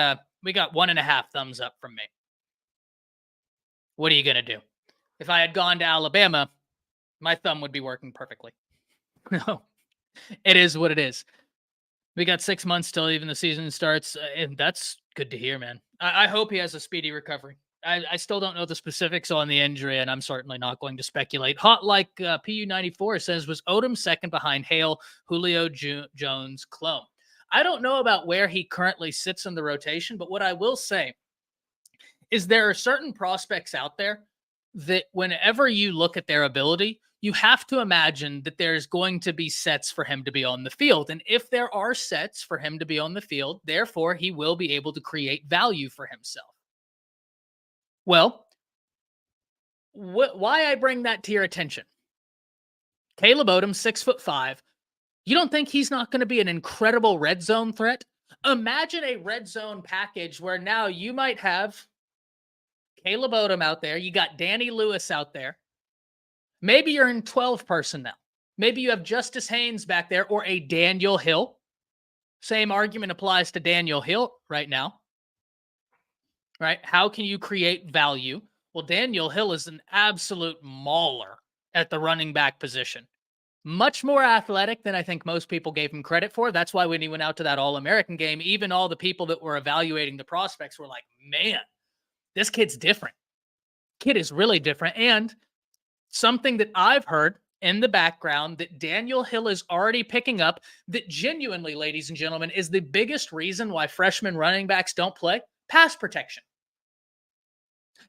1.5 thumbs up from me. What are you gonna do? If I had gone to Alabama, my thumb would be working perfectly. No, it is what it is. We got 6 months till even the season starts, and that's good to hear, man. I hope he has a speedy recovery. I still don't know the specifics on the injury, and I'm certainly not going to speculate. Hot like PU94 says, was Odom second behind Hale, Julio Jones, clone? I don't know about where he currently sits in the rotation, but what I will say is there are certain prospects out there that whenever you look at their ability, you have to imagine that there's going to be sets for him to be on the field. And if there are sets for him to be on the field, therefore he will be able to create value for himself. Well, why I bring that to your attention? Caleb Odom, 6'5". You don't think he's not going to be an incredible red zone threat? Imagine a red zone package where now you might have Caleb Odom out there. You got Danny Lewis out there. Maybe you're in 12 personnel. Maybe you have Justice Haynes back there or a Daniel Hill. Same argument applies to Daniel Hill right now. Right? How can you create value? Well, Daniel Hill is an absolute mauler at the running back position. Much more athletic than I think most people gave him credit for. That's why when he went out to that All-American game, even all the people that were evaluating the prospects were like, man, this kid's different. Kid is really different. And something that I've heard in the background that Daniel Hill is already picking up that genuinely, ladies and gentlemen, is the biggest reason why freshman running backs don't play: pass protection.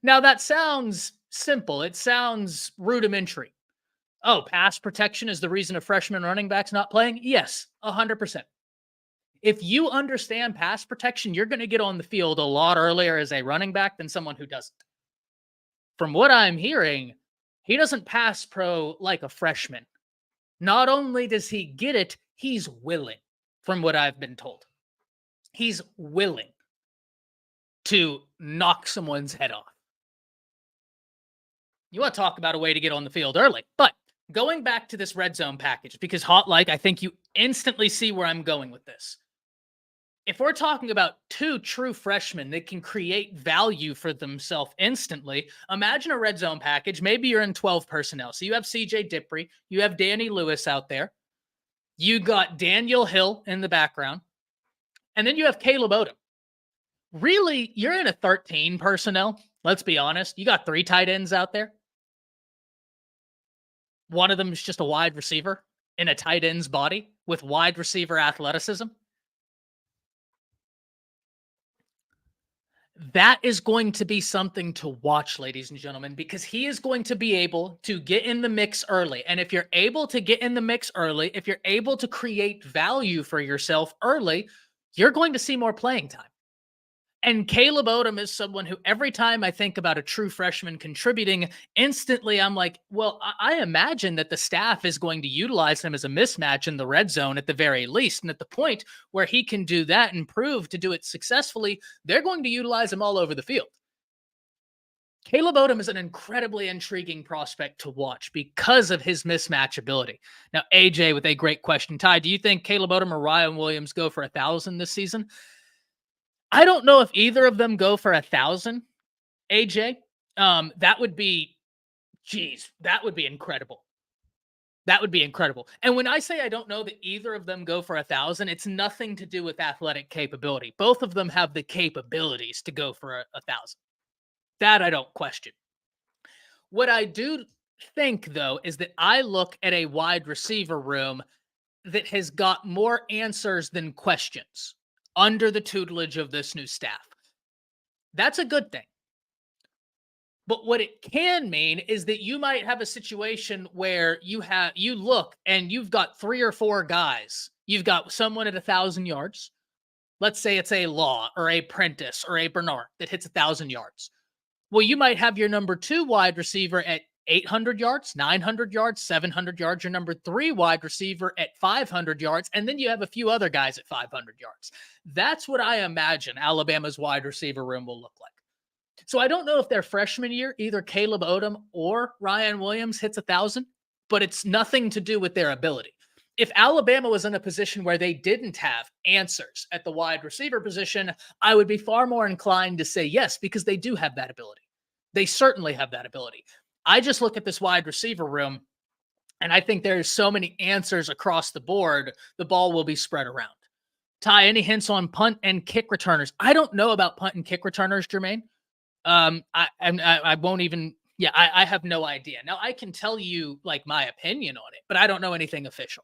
Now, that sounds simple. It sounds rudimentary. Oh, pass protection is the reason a freshman running back's not playing? Yes, 100%. If you understand pass protection, you're going to get on the field a lot earlier as a running back than someone who doesn't. From what I'm hearing, he doesn't pass pro like a freshman. Not only does he get it, he's willing, from what I've been told. He's willing to knock someone's head off. You want to talk about a way to get on the field early. But going back to this red zone package, because Hot Like, I think you instantly see where I'm going with this. If we're talking about two true freshmen that can create value for themselves instantly, imagine a red zone package. Maybe you're in 12 personnel. So you have CJ Dippre, you have Danny Lewis out there, you got Daniel Hill in the background, and then you have Caleb Odom. Really, you're in a 13 personnel. Let's be honest. You got 3 tight ends out there. One of them is just a wide receiver in a tight end's body with wide receiver athleticism. That is going to be something to watch, ladies and gentlemen, because he is going to be able to get in the mix early. And if you're able to get in the mix early, if you're able to create value for yourself early, you're going to see more playing time. And Caleb Odom is someone who every time I think about a true freshman contributing, instantly I'm like, well, I imagine that the staff is going to utilize him as a mismatch in the red zone at the very least. And at the point where he can do that and prove to do it successfully, they're going to utilize him all over the field. Caleb Odom is an incredibly intriguing prospect to watch because of his mismatch ability. Now, AJ with a great question. Ty, do you think Caleb Odom or Ryan Williams go for 1,000 this season? I don't know if either of them go for 1,000, AJ. That would be incredible. That would be incredible. And when I say I don't know that either of them go for 1,000, it's nothing to do with athletic capability. Both of them have the capabilities to go for 1,000. That I don't question. What I do think, though, is that I look at a wide receiver room that has got more answers than questions under the tutelage of this new staff. That's a good thing. But what it can mean is that you might have a situation where you look and you've got 3 or 4 guys. You've got someone at 1,000 yards. Let's say it's a Law or a Prentice or a Bernard that hits 1,000 yards. Well, you might have your number 2 wide receiver at 800 yards, 900 yards, 700 yards, your number 3 wide receiver at 500 yards, and then you have a few other guys at 500 yards. That's what I imagine Alabama's wide receiver room will look like. So I don't know if their freshman year, either Caleb Odom or Ryan Williams hits 1,000, but it's nothing to do with their ability. If Alabama was in a position where they didn't have answers at the wide receiver position, I would be far more inclined to say yes, because they do have that ability. They certainly have that ability. I just look at this wide receiver room, and I think there's so many answers across the board, the ball will be spread around. Ty, any hints on punt and kick returners? I don't know about punt and kick returners, Jermaine. I won't even. Yeah, I have no idea. Now I can tell you like my opinion on it, but I don't know anything official.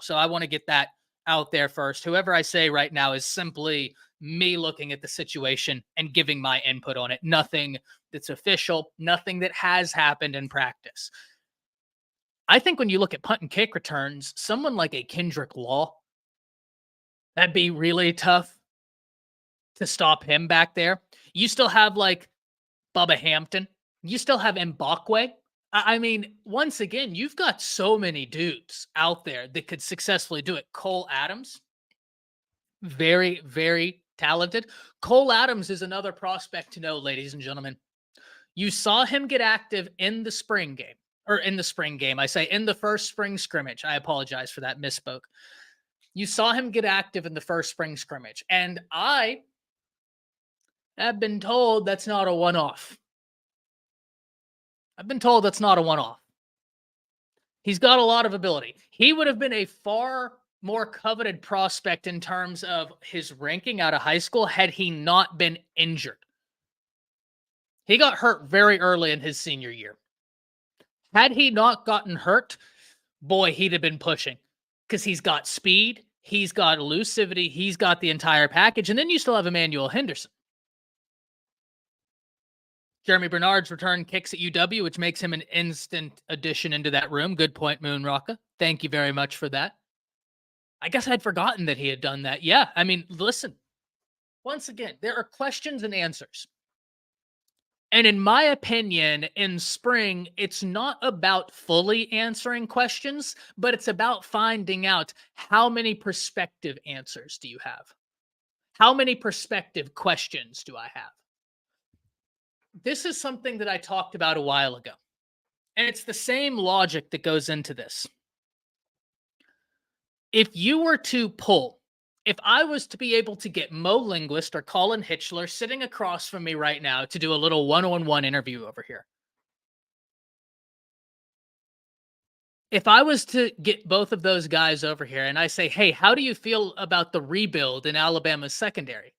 So I want to get that out there first. Whoever I say right now is simply me looking at the situation and giving my input on it. Nothing that's official, nothing that has happened in practice. I think when you look at punt and kick returns, someone like a Kendrick Law, that'd be really tough to stop him back there. You still have like Bubba Hampton. You still have Mbakwe. I mean, once again, you've got so many dudes out there that could successfully do it. Cole Adams, very, very talented. Cole Adams is another prospect to know, ladies and gentlemen. You saw him get active in the spring game. I say in the first spring scrimmage. I apologize for that, misspoke. You saw him get active in the first spring scrimmage. And I have been told that's not a one-off. He's got a lot of ability. He would have been a far more coveted prospect in terms of his ranking out of high school had he not been injured. He got hurt very early in his senior year. Had he not gotten hurt, boy, he'd have been pushing because he's got speed, he's got elusivity, he's got the entire package, and then you still have Emmanuel Henderson. Jeremy Bernard's return kicks at UW, which makes him an instant addition into that room. Good point, Moon Rocka. Thank you very much for that. I guess I'd forgotten that he had done that. Yeah, I mean, listen. Once again, there are questions and answers. And in my opinion, in spring, it's not about fully answering questions, but it's about finding out how many prospective answers do you have? How many prospective questions do I have? This is something that I talked about a while ago, and it's the same logic that goes into this. If I was to be able to get Mo Linguist or Colin Hitchler sitting across from me right now to do a little one-on-one interview over here, if I was to get both of those guys over here and I say, hey, how do you feel about the rebuild in Alabama's secondary?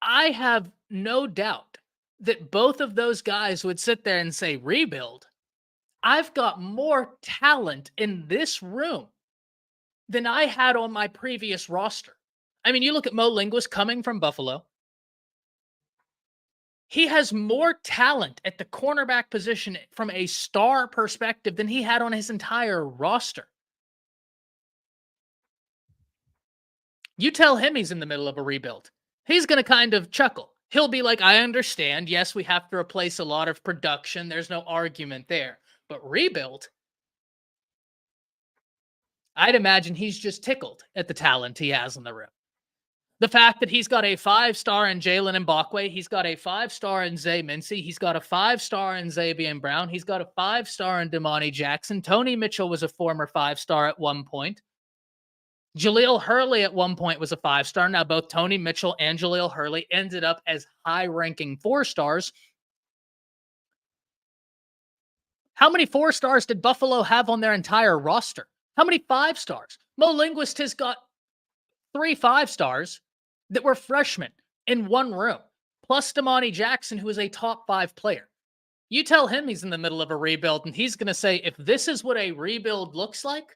I have no doubt that both of those guys would sit there and say, rebuild? I've got more talent in this room than I had on my previous roster. I mean, you look at Mo Linguist coming from Buffalo. He has more talent at the cornerback position from a star perspective than he had on his entire roster. You tell him he's in the middle of a rebuild. He's going to kind of chuckle. He'll be like, I understand. Yes, we have to replace a lot of production. There's no argument there. But rebuild? I'd imagine he's just tickled at the talent he has in the room. The fact that he's got a 5-star in Jalen Mbakwe, he's got a 5-star in Zay Mincy, he's got a 5-star in Zabian Brown, he's got a 5-star in Damani Jackson. Tony Mitchell was a former 5-star at one point. Jaleel Hurley at one point was a 5-star. Now both Tony Mitchell and Jaleel Hurley ended up as high-ranking 4-stars. How many 4-stars did Buffalo have on their entire roster? How many 5-stars? Mo Linguist has got 3 5-stars that were freshmen in one room, plus Damani Jackson, who is a top 5 player. You tell him he's in the middle of a rebuild, and he's going to say, if this is what a rebuild looks like,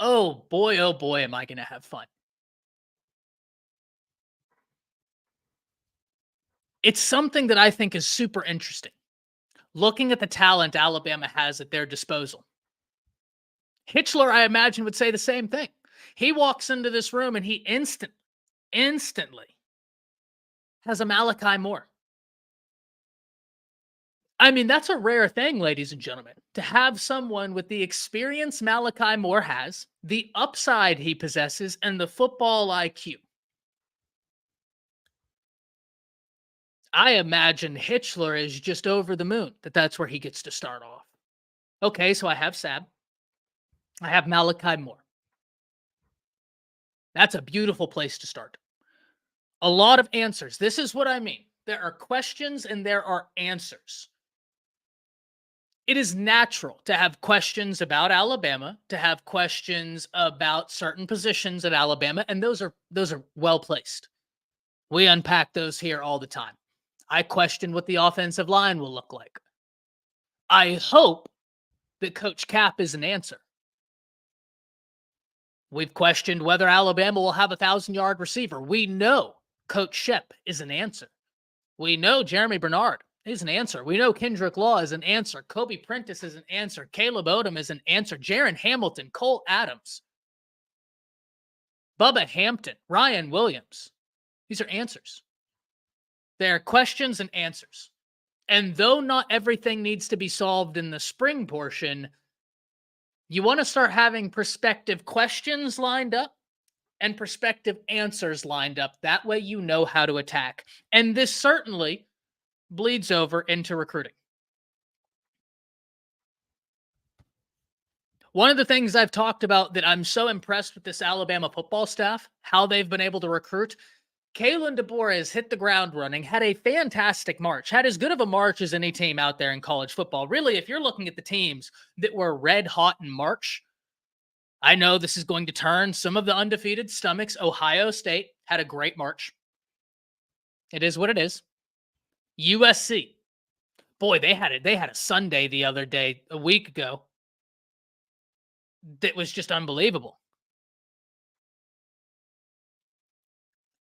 oh boy, am I going to have fun. It's something that I think is super interesting. Looking at the talent Alabama has at their disposal. Hitchler, I imagine, would say the same thing. He walks into this room and he instantly has a Malachi Moore. I mean, that's a rare thing, ladies and gentlemen, to have someone with the experience Malachi Moore has, the upside he possesses, and the football IQ. I imagine Hitchler is just over the moon that that's where he gets to start off. Okay, so I have Sab. I have Malachi Moore. That's a beautiful place to start. A lot of answers. This is what I mean. There are questions and there are answers. It is natural to have questions about Alabama, to have questions about certain positions at Alabama, and those are well placed. We unpack those here all the time. I question what the offensive line will look like. I hope that Coach Cap is an answer. We've questioned whether Alabama will have a 1,000-yard receiver. We know Coach Shep is an answer. We know Jeremy Bernard is an answer. We know Kendrick Law is an answer. Kobe Prentice is an answer. Caleb Odom is an answer. Jaron Hamilton, Cole Adams, Bubba Hampton, Ryan Williams. These are answers. They're questions and answers. And though not everything needs to be solved in the spring portion, you want to start having prospective questions lined up and prospective answers lined up. That way you know how to attack. And this certainly bleeds over into recruiting. One of the things I've talked about that I'm so impressed with this Alabama football staff, how they've been able to recruit. Kalen DeBoer has hit the ground running, had a fantastic March, had as good of a March as any team out there in college football. Really, if you're looking at the teams that were red hot in March, I know this is going to turn some of the undefeated stomachs. Ohio State had a great March. It is what it is. USC, boy, they had a Sunday the other day, a week ago, that was just unbelievable.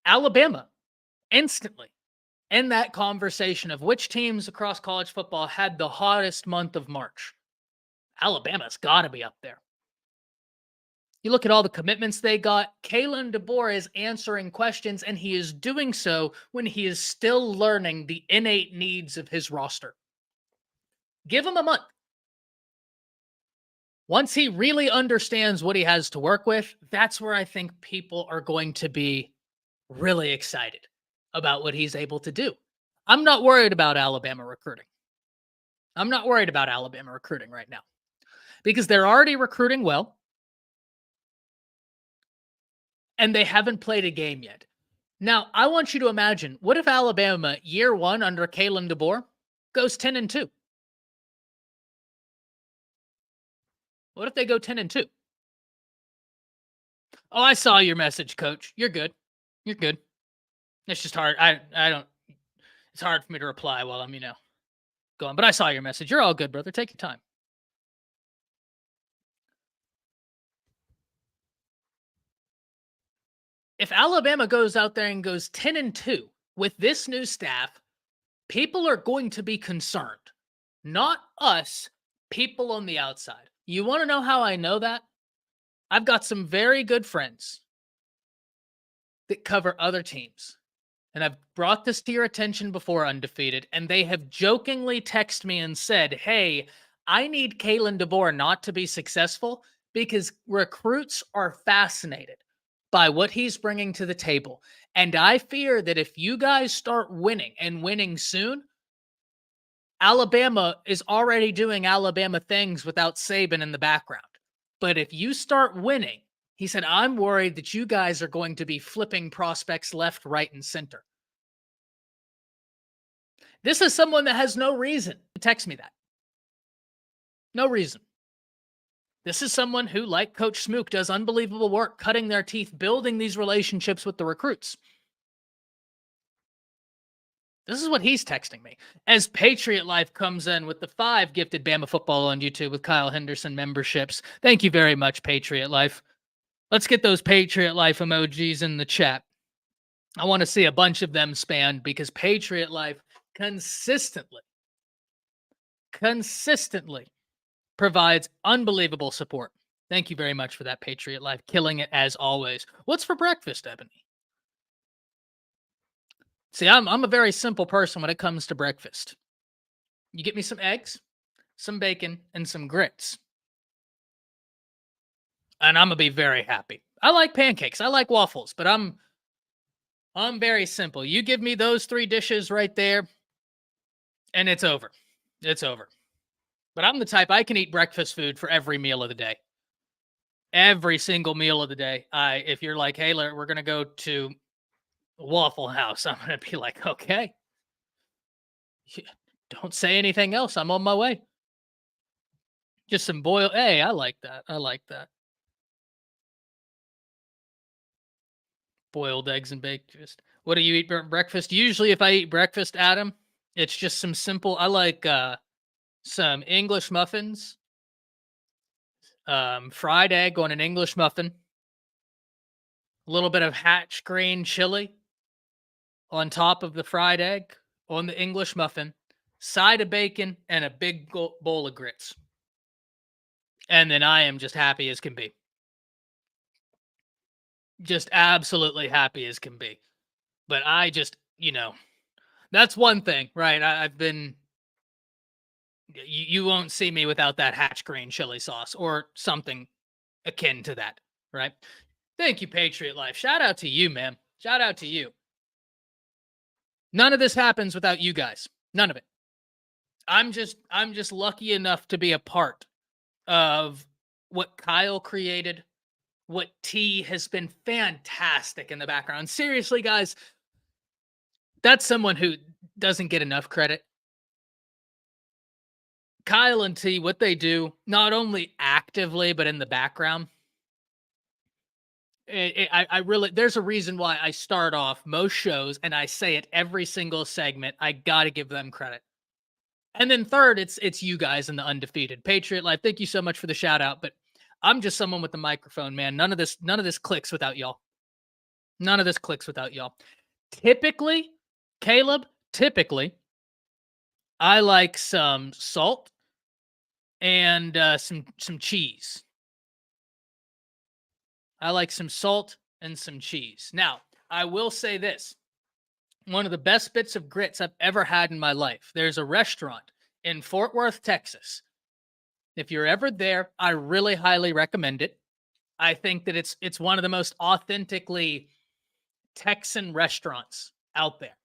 Alabama, instantly, in that conversation of which teams across college football had the hottest month of March. Alabama's got to be up there. You look at all the commitments they got. Kalen DeBoer is answering questions, and he is doing so when he is still learning the innate needs of his roster. Give him a month. Once he really understands what he has to work with, that's where I think people are going to be really excited about what he's able to do. I'm not worried about Alabama recruiting. I'm not worried about Alabama recruiting right now because they're already recruiting well and they haven't played a game yet. Now, I want you to imagine, what if Alabama year one under Kalen DeBoer goes 10-2? What if they go 10-2? Oh, I saw your message, coach. You're good. You're good. It's just hard. It's hard for me to reply while I'm, going. But I saw your message. You're all good, brother. Take your time. If Alabama goes out there and goes 10-2 with this new staff, people are going to be concerned. Not us, people on the outside. You want to know how I know that? I've got some very good friends that cover other teams. And I've brought this to your attention before, Undefeated, and they have jokingly texted me and said, hey, I need Kalen DeBoer not to be successful because recruits are fascinated by what he's bringing to the table. And I fear that if you guys start winning and winning soon, Alabama is already doing Alabama things without Saban in the background. But if you start winning, he said, I'm worried that you guys are going to be flipping prospects left, right, and center. This is someone that has no reason to text me that. No reason. This is someone who, like Coach Smook, does unbelievable work cutting their teeth, building these relationships with the recruits. This is what he's texting me. As Patriot Life comes in with the 5 gifted Bama football on YouTube with Kyle Henderson memberships. Thank you very much, Patriot Life. Let's get those Patriot Life emojis in the chat. I want to see a bunch of them spanned because Patriot Life consistently provides unbelievable support. Thank you very much for that, Patriot Life. Killing it as always. What's for breakfast, Ebony? See, I'm a very simple person when it comes to breakfast. You get me some eggs, some bacon, and some grits. And I'm going to be very happy. I like pancakes. I like waffles, but I'm very simple. You give me those 3 dishes right there, and it's over. It's over. But I'm the type, I can eat breakfast food for every meal of the day. Every single meal of the day. If you're like, hey, we're going to go to Waffle House, I'm going to be like, okay. Don't say anything else. I'm on my way. Just some boiled. Hey, I like that. I like that. Boiled eggs and breakfast. What do you eat for breakfast? Usually if I eat breakfast, Adam, it's just some simple, I like some English muffins, fried egg on an English muffin, a little bit of Hatch green chili on top of the fried egg on the English muffin, side of bacon, and a big bowl of grits. And then I am just happy as can be. Just absolutely happy as can be. But I just, that's one thing, right? I've been, you won't see me without that Hatch green chili sauce or something akin to that, right? Thank you, Patriot Life. Shout out to you, man. Shout out to you. None of this happens without you guys. None of it. I'm just lucky enough to be a part of what Kyle created, what T has been fantastic in the background. Seriously, guys, that's someone who doesn't get enough credit. Kyle and T, what they do, not only actively, but in the background. I really, there's a reason why I start off most shows and I say it every single segment. I got to give them credit. And then third, it's you guys in the undefeated Patriot Life. Thank you so much for the shout out, but I'm just someone with the microphone, man. None of this clicks without y'all. None of this clicks without y'all. Typically, Caleb, I like some salt and some cheese. I like some salt and some cheese. Now, I will say this. One of the best bits of grits I've ever had in my life. There's a restaurant in Fort Worth, Texas. If you're ever there, I really highly recommend it. I think that it's one of the most authentically Texan restaurants out there.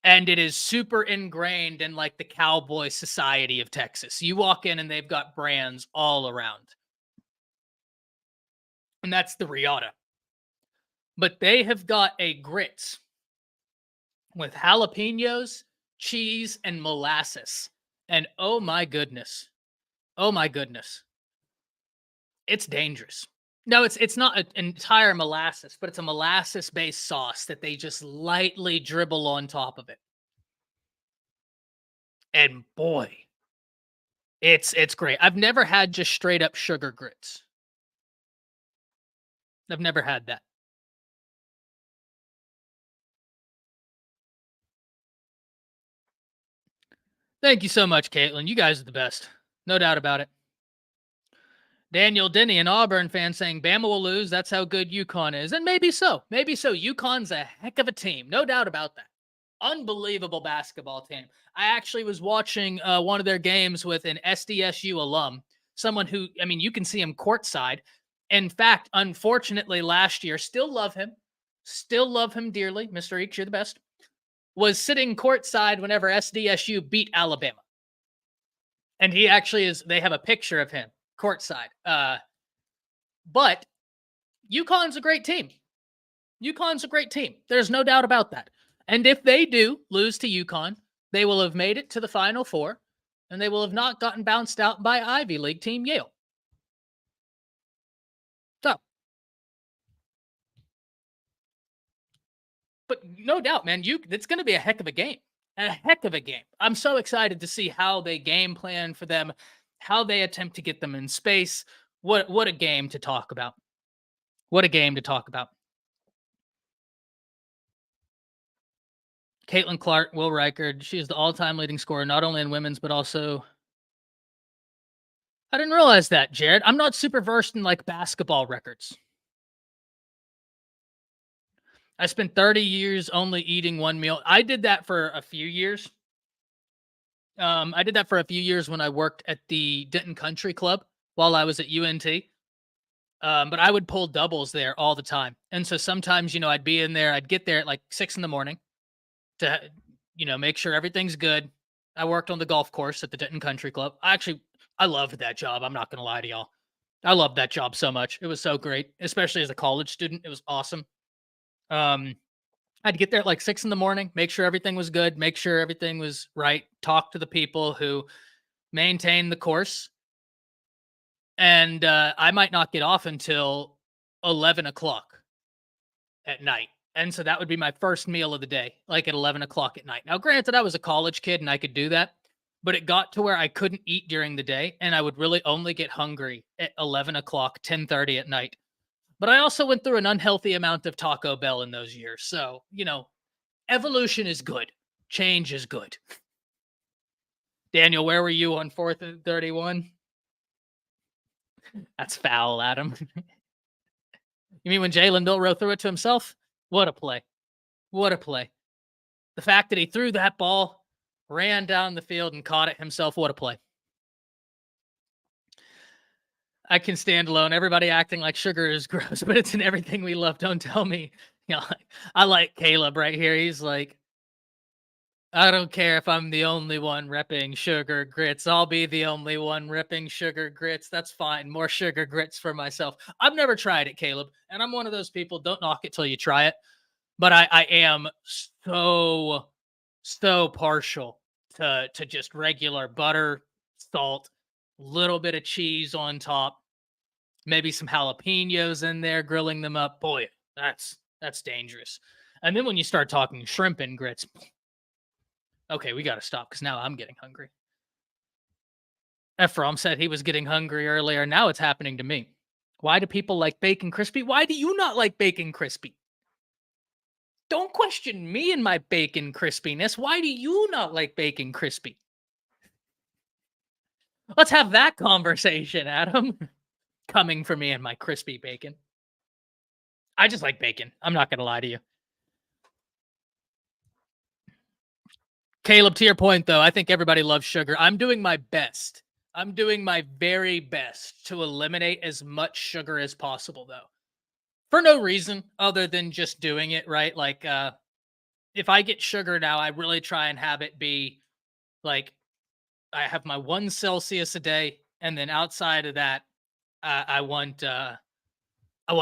And it is super ingrained in like the cowboy society of Texas. You walk in and they've got brands all around. And that's the Riata. But they have got a grits with jalapenos, cheese, and molasses. And oh my goodness. Oh my goodness. It's dangerous. No, it's not an entire molasses, but it's a molasses-based sauce that they just lightly dribble on top of it. And boy, it's great. I've never had just straight up sugar grits. I've never had that. Thank you so much, Caitlin. You guys are the best. No doubt about it. Daniel Denny, an Auburn fan, saying Bama will lose. That's how good UConn is. And maybe so. Maybe so. UConn's a heck of a team. No doubt about that. Unbelievable basketball team. I actually was watching one of their games with an SDSU alum, someone who, I mean, you can see him courtside. In fact, unfortunately, last year, still love him dearly. Mr. Eakes, you're the best. Was sitting courtside whenever SDSU beat Alabama. And he actually is, they have a picture of him courtside. But UConn's a great team. UConn's a great team. There's no doubt about that. And if they do lose to UConn, they will have made it to the Final Four. and they will have not gotten bounced out by Ivy League team Yale. So, but no doubt, man, it's going to be a heck of a game. A heck of a game. I'm so excited to see how they game plan for them, how they attempt to get them in space. What a game to talk about. What a game to talk about. Caitlin Clark, Will Reichard, she is the all-time leading scorer, not only in women's, but also... I didn't realize that, Jared. I'm not super versed in, like, basketball records. I spent 30 years only eating one meal. I did that for a few years. I did that for a few years when I worked at the Denton Country Club while I was at UNT. But I would pull doubles there all the time. And so sometimes, I'd be in there, I'd get there at like 6 a.m. to, make sure everything's good. I worked on the golf course at the Denton Country Club. I loved that job. I'm not going to lie to y'all. I loved that job so much. It was so great, especially as a college student. It was awesome. I'd get there at like 6 a.m, make sure everything was good, make sure everything was right, talk to the people who maintain the course. And I might not get off until 11 o'clock at night. And so that would be my first meal of the day, like at 11 o'clock at night. Now, granted, I was a college kid and I could do that, but it got to where I couldn't eat during the day. And I would really only get hungry at 11 o'clock, 10:30 at night. But I also went through an unhealthy amount of Taco Bell in those years. So, evolution is good. Change is good. Daniel, where were you on 4th and 31? That's foul, Adam. You mean when Jalen Milroe threw it to himself? What a play. What a play. The fact that he threw that ball, ran down the field, and caught it himself, what a play. I can stand alone. Everybody acting like sugar is gross, but it's in everything we love. Don't tell me. I like Caleb right here. He's like, I don't care if I'm the only one repping sugar grits. I'll be the only one repping sugar grits. That's fine. More sugar grits for myself. I've never tried it, Caleb. And I'm one of those people, don't knock it till you try it. But I am so partial to just regular butter, salt, little bit of cheese on top, maybe some jalapenos in there, grilling them up. Boy, that's dangerous. And then when you start talking shrimp and grits, okay, we got to stop because now I'm getting hungry. Ephraim said he was getting hungry earlier. Now it's happening to me. Why do people like bacon crispy? Why do you not like bacon crispy? Don't question me and my bacon crispiness. Why do you not like bacon crispy? Let's have that conversation, Adam. Coming for me and my crispy bacon. I just like bacon. I'm not going to lie to you. Caleb, to your point, though, I think everybody loves sugar. I'm doing my best. I'm doing my very best to eliminate as much sugar as possible, though. For no reason other than just doing it, right? Like, if I get sugar now, I really try and have it be like, I have my 1 Celsius a day, and then outside of that, I want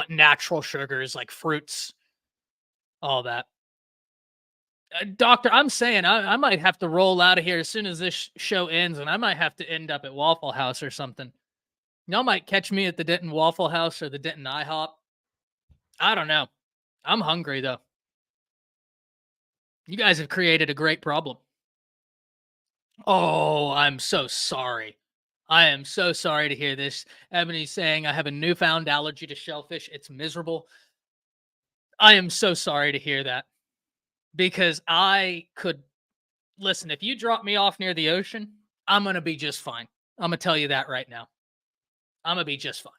natural sugars like fruits, all that. Doctor, I'm saying I might have to roll out of here as soon as this show ends, and I might have to end up at Waffle House or something. Y'all might catch me at the Denton Waffle House or the Denton IHOP. I don't know. I'm hungry, though. You guys have created a great problem. Oh, I'm so sorry. I am so sorry to hear this. Ebony's saying, I have a newfound allergy to shellfish. It's miserable. I am so sorry to hear that. Because I could... Listen, if you drop me off near the ocean, I'm going to be just fine. I'm going to tell you that right now. I'm going to be just fine.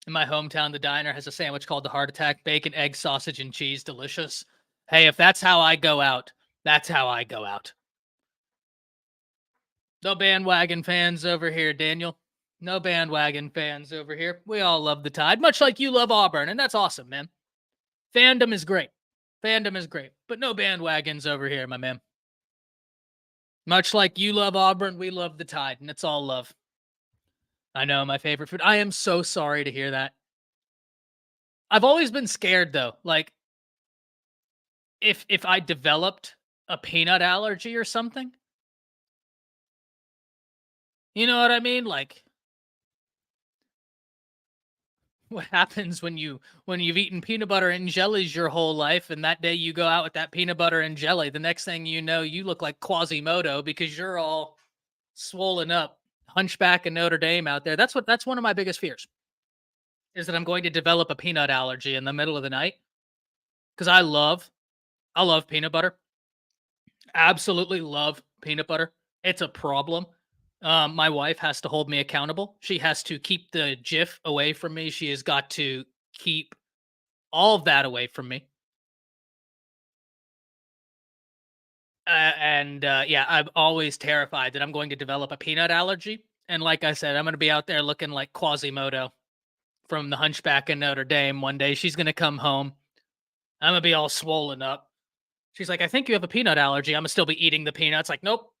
In my hometown, the diner has a sandwich called the Heart Attack. Bacon, egg, sausage, and cheese. Delicious. Hey, if that's how I go out, that's how I go out. No bandwagon fans over here, Daniel. No bandwagon fans over here. We all love the Tide, much like you love Auburn, and that's awesome, man. Fandom is great. Fandom is great, but no bandwagons over here, my man. Much like you love Auburn, we love the Tide, and it's all love. I know, my favorite food. I am so sorry to hear that. I've always been scared, though. Like, if I developed a peanut allergy or something. You know what I mean? Like, what happens when you've eaten peanut butter and jellies your whole life, and that day you go out with that peanut butter and jelly, the next thing you know, you look like Quasimodo because you're all swollen up, hunchback in Notre Dame out there. That's one of my biggest fears, is that I'm going to develop a peanut allergy in the middle of the night, because I love peanut butter. Absolutely love peanut butter. It's a problem. My wife has to hold me accountable. She has to keep the Jif away from me. She has got to keep all of that away from me. Yeah, I'm always terrified that I'm going to develop a peanut allergy. And like I said, I'm going to be out there looking like Quasimodo from the Hunchback in Notre Dame one day. She's going to come home. I'm going to be all swollen up. She's like, I think you have a peanut allergy. I'm going to still be eating the peanuts. Like, nope,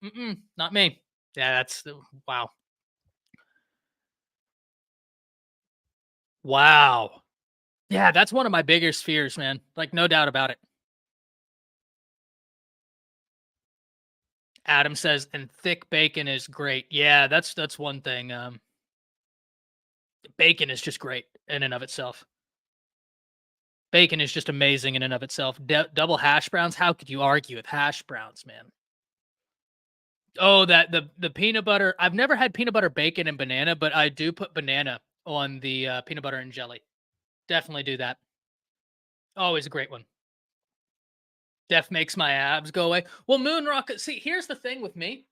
not me. Yeah, that's wow. Wow. Yeah, that's one of my biggest fears, man. Like, no doubt about it. Adam says, and thick bacon is great. Yeah, that's one thing. Bacon is just great in and of itself. Bacon is just amazing in and of itself. Double hash browns. How could you argue with hash browns, man? Oh, that the peanut butter. I've never had peanut butter bacon and banana, but I do put banana on the peanut butter and jelly. Definitely do that. Always a great one. Def makes my abs go away. Well, moon rocket. See, here's the thing with me.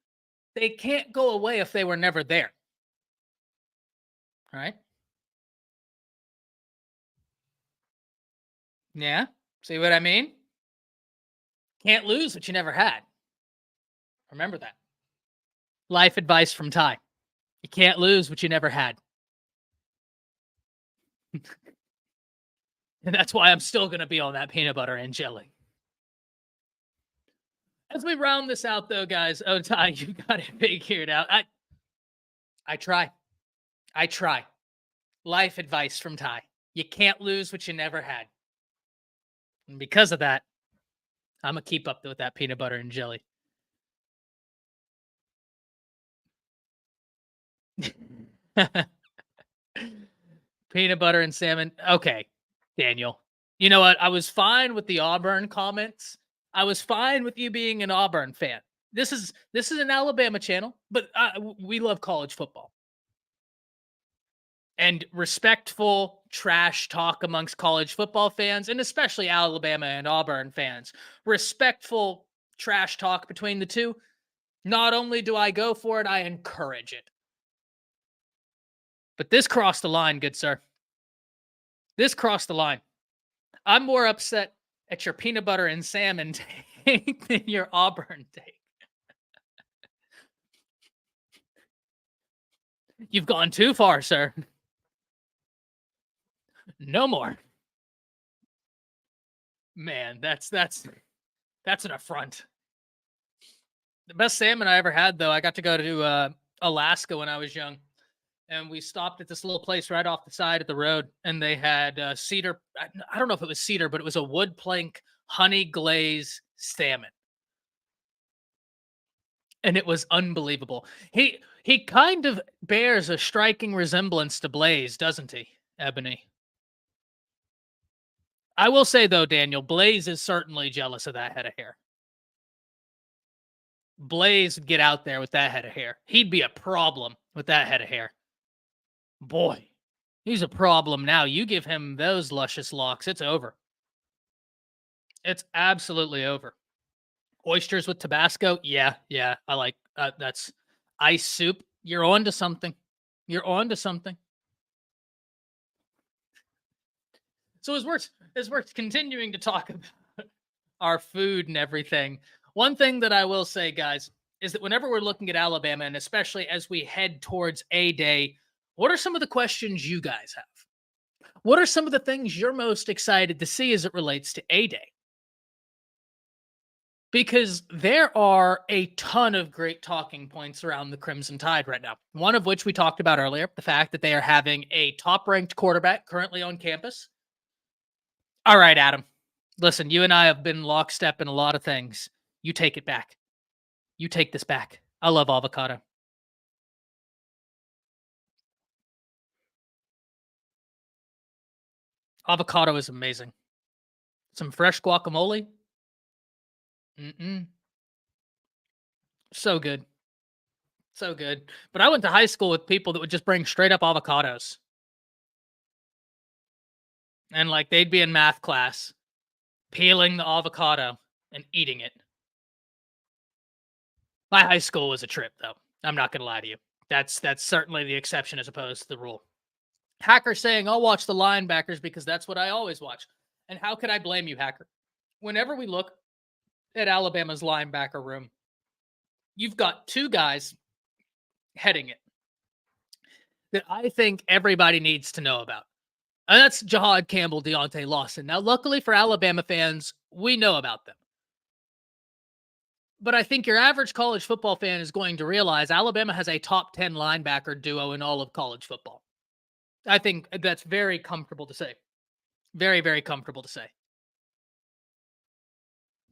They can't go away if they were never there. All right? Yeah. See what I mean? Can't lose what you never had. Remember that. Life advice from Ty. You can't lose what you never had. And that's why I'm still going to be on that peanut butter and jelly. As we round this out, though, guys, oh, Ty, you got it figured out. I try. Life advice from Ty. You can't lose what you never had. And because of that, I'm going to keep up with that peanut butter and jelly. Peanut butter and salmon. Okay, Daniel. You know what? I was fine with the Auburn comments. I was fine with you being an Auburn fan. This is an Alabama channel, but we love college football. And respectful trash talk amongst college football fans, and especially Alabama and Auburn fans. Respectful trash talk between the two. Not only do I go for it, I encourage it. But this crossed the line, good sir. This crossed the line. I'm more upset at your peanut butter and salmon take than your Auburn take. You've gone too far, sir. No more. Man, that's an affront. The best salmon I ever had, though, I got to go to Alaska when I was young. And we stopped at this little place right off the side of the road, and they had cedar. I don't know if it was cedar, but it was a wood plank honey glaze salmon, and it was unbelievable. He kind of bears a striking resemblance to Blaze, doesn't he, Ebony? I will say though, Daniel, Blaze is certainly jealous of that head of hair. Blaze would get out there with that head of hair. He'd be a problem with that head of hair. Boy, he's a problem now. You give him those luscious locks, it's over. It's absolutely over. Oysters with Tabasco, yeah. I like that's ice soup. You're on to something. So as we're continuing to talk about our food and everything, one thing that I will say, guys, is that whenever we're looking at Alabama, and especially as we head towards A-Day, what are some of the questions you guys have? What are some of the things you're most excited to see as it relates to A-Day? Because there are a ton of great talking points around the Crimson Tide right now. One of which we talked about earlier, the fact that they are having a top-ranked quarterback currently on campus. All right, Adam. Listen, you and I have been lockstep in a lot of things. You take it back. You take this back. I love avocado. Avocado is amazing. Some fresh guacamole. So good. So good. But I went to high school with people that would just bring straight up avocados. And like they'd be in math class, peeling the avocado and eating it. My high school was a trip, though. I'm not going to lie to you. That's certainly the exception as opposed to the rule. Hacker saying, I'll watch the linebackers because that's what I always watch. And how could I blame you, Hacker? Whenever we look at Alabama's linebacker room, you've got two guys heading it that I think everybody needs to know about. And that's Jahad Campbell, Deontay Lawson. Now, luckily for Alabama fans, we know about them. But I think your average college football fan is going to realize Alabama has a top 10 linebacker duo in all of college football. I think that's very comfortable to say. Very, very comfortable to say.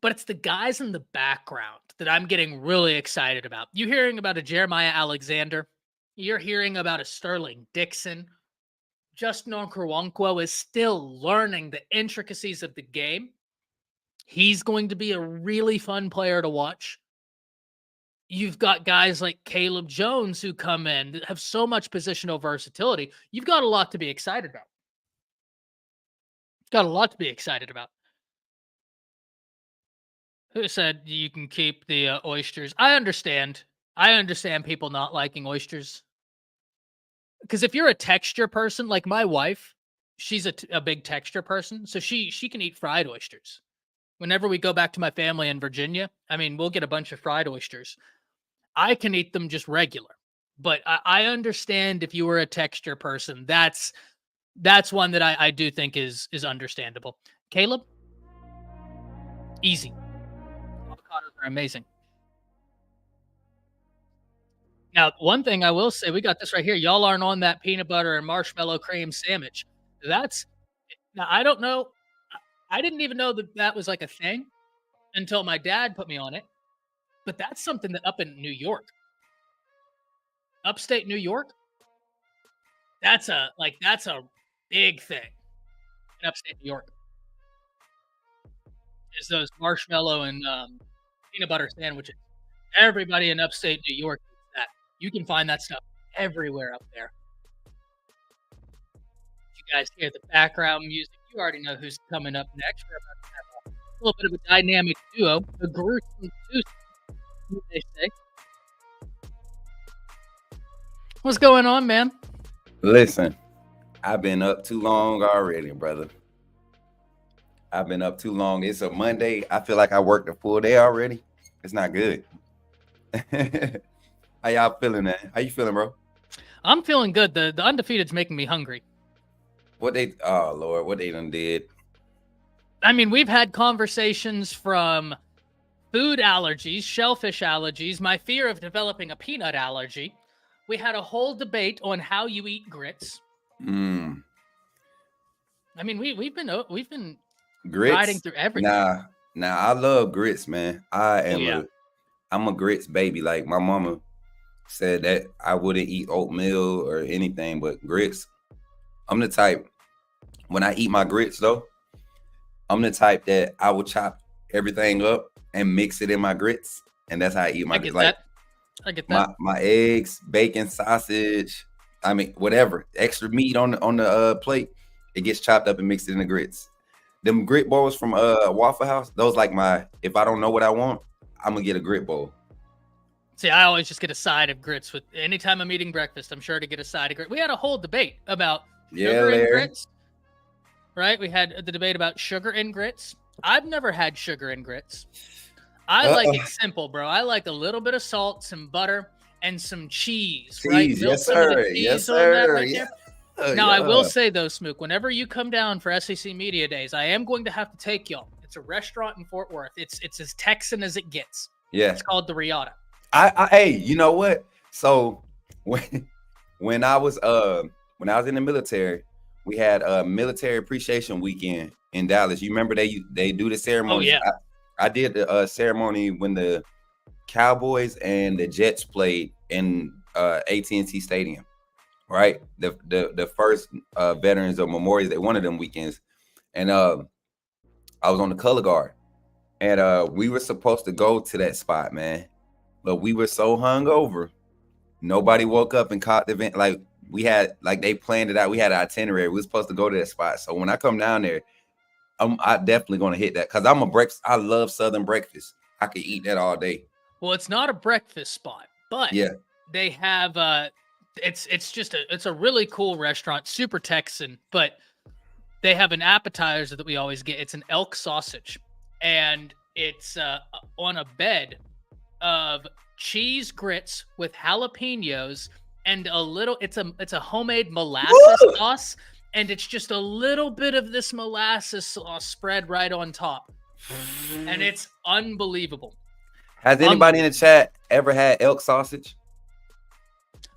But it's the guys in the background that I'm getting really excited about. You're hearing about a Jeremiah Alexander. You're hearing about a Sterling Dixon. Justin Okoronkwo is still learning the intricacies of the game. He's going to be a really fun player to watch. You've got guys like Caleb Jones who come in that have so much positional versatility. You've got a lot to be excited about. Got a lot to be excited about. Who said you can keep the oysters? I understand. I understand people not liking oysters. Because if you're a texture person, like my wife, she's a big texture person, so she can eat fried oysters. Whenever we go back to my family in Virginia, I mean, we'll get a bunch of fried oysters. I can eat them just regular, but I understand if you were a texture person, that's one that I do think is understandable. Caleb, easy. Avocados are amazing. Now, one thing I will say, we got this right here. Y'all aren't on that peanut butter and marshmallow cream sandwich. Now, I don't know. I didn't even know that was like a thing until my dad put me on it. But that's something that up in New York, upstate New York, that's a big thing in upstate New York. Is those marshmallow and peanut butter sandwiches. Everybody in upstate New York eats that. You can find that stuff everywhere up there. You guys hear the background music. You already know who's coming up next. We're about to have a little bit of a dynamic duo, the gruesome twosome, they say. What's going on, man? Listen, I've been up too long already, brother. I've been up too long. It's a Monday. I feel like I worked a full day already. It's not good. How y'all feeling, man? How you feeling, bro? I'm feeling good. The undefeated's making me hungry. Oh Lord, what they done did. I mean, we've had conversations from food allergies, shellfish allergies, my fear of developing a peanut allergy. We had a whole debate on how you eat grits. I mean, we've been grits riding through everything. Nah, I love grits, man. I'm a grits baby. Like my mama said that I wouldn't eat oatmeal or anything but grits. I'm the type, when I eat my grits though, I'm the type that I will chop everything up and mix it in my grits. And that's how I eat my grits. Like, I get that. My eggs, bacon, sausage, I mean, whatever, extra meat on the plate, it gets chopped up and mixed in the grits. Them grit bowls from Waffle House, those like if I don't know what I want, I'm gonna get a grit bowl. See, I always just get a side of grits with anytime I'm eating breakfast. I'm sure to get a side of grits. We had a whole debate about sugar in grits, right? We had the debate about sugar in grits. I've never had sugar in grits. I like it simple, bro. I like a little bit of salt, some butter, and some cheese, right? Yes, sir. Yes, sir. Now, I will say, though, Smook, whenever you come down for SEC Media Days, I am going to have to take y'all. It's a restaurant in Fort Worth. It's as Texan as it gets. Yeah. It's called the Riata. Hey, you know what? So when I was in the military, we had a military appreciation weekend in Dallas. You remember they do the ceremony? Oh, yeah. I did the ceremony when the Cowboys and the Jets played in AT&T Stadium, right? The first Veterans of Memorial Day, one of them weekends, and I was on the color guard, and we were supposed to go to that spot, man, but we were so hungover, nobody woke up and caught the event. Like we had, like they planned it out. We had an itinerary. We were supposed to go to that spot. So when I come down there, I definitely gonna hit that because I'm a breakfast. I love Southern breakfast. I could eat that all day. Well, it's not a breakfast spot, but Yeah, they have it's a really cool restaurant, super Texan, but they have an appetizer that we always get. It's an elk sausage, and it's on a bed of cheese grits with jalapenos and a little. It's a homemade molasses sauce, and it's just a little bit of this molasses sauce spread right on top, and it's unbelievable. Has anybody in the chat ever had elk sausage?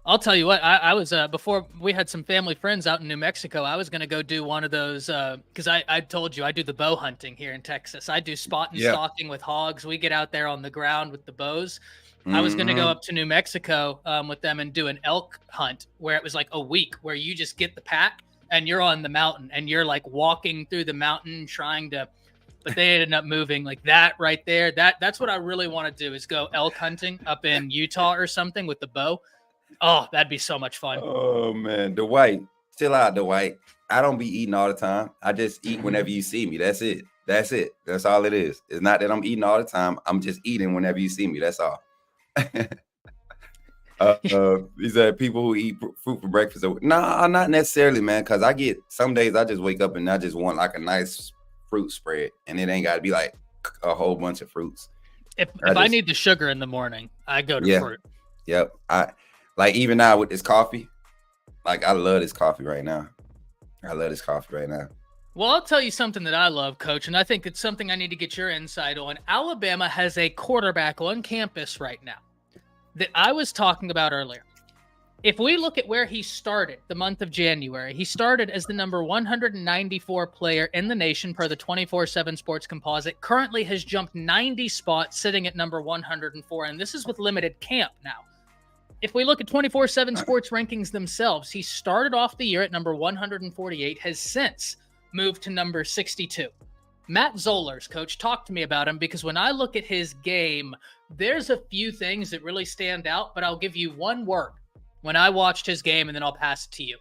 I'll tell you what, I was before we had some family friends out in New Mexico. I was going to go do one of those because I told you I do the bow hunting here in Texas. I do spot and stalking with hogs. We get out there on the ground with the bows. I was going to go up to New Mexico with them and do an elk hunt where it was like a week where you just get the pack and you're on the mountain and you're like walking through the mountain trying to. But they ended up moving like that right there. That's what I really want to do is go elk hunting up in Utah or something with the bow. Oh, that'd be so much fun. Oh man, Dwight, chill out, Dwight. I don't be eating all the time. I just eat whenever you see me. That's it. That's all it is. It's not that I'm eating all the time. I'm just eating whenever you see me. That's all. These are people who eat fruit for breakfast. Nah, not necessarily, man. Because I get some days I just wake up and I just want like a nice fruit spread, and it ain't got to be like a whole bunch of fruits. If I need the sugar in the morning, I go to fruit. Yep. Like even now with this coffee, like I love this coffee right now. Well, I'll tell you something that I love, Coach, and I think it's something I need to get your insight on. Alabama has a quarterback on campus right now that I was talking about earlier. If we look at where he started the month of January, he started as the number 194 player in the nation per the 24/7 Sports Composite, currently has jumped 90 spots, sitting at number 104, and this is with limited camp now. If we look at 24/7 Sports rankings themselves, he started off the year at number 148, has since moved to number 62. Matt Zollers, Coach, talk to me about him, because when I look at his game, there's a few things that really stand out, but I'll give you one word when I watched his game, and then I'll pass it to you.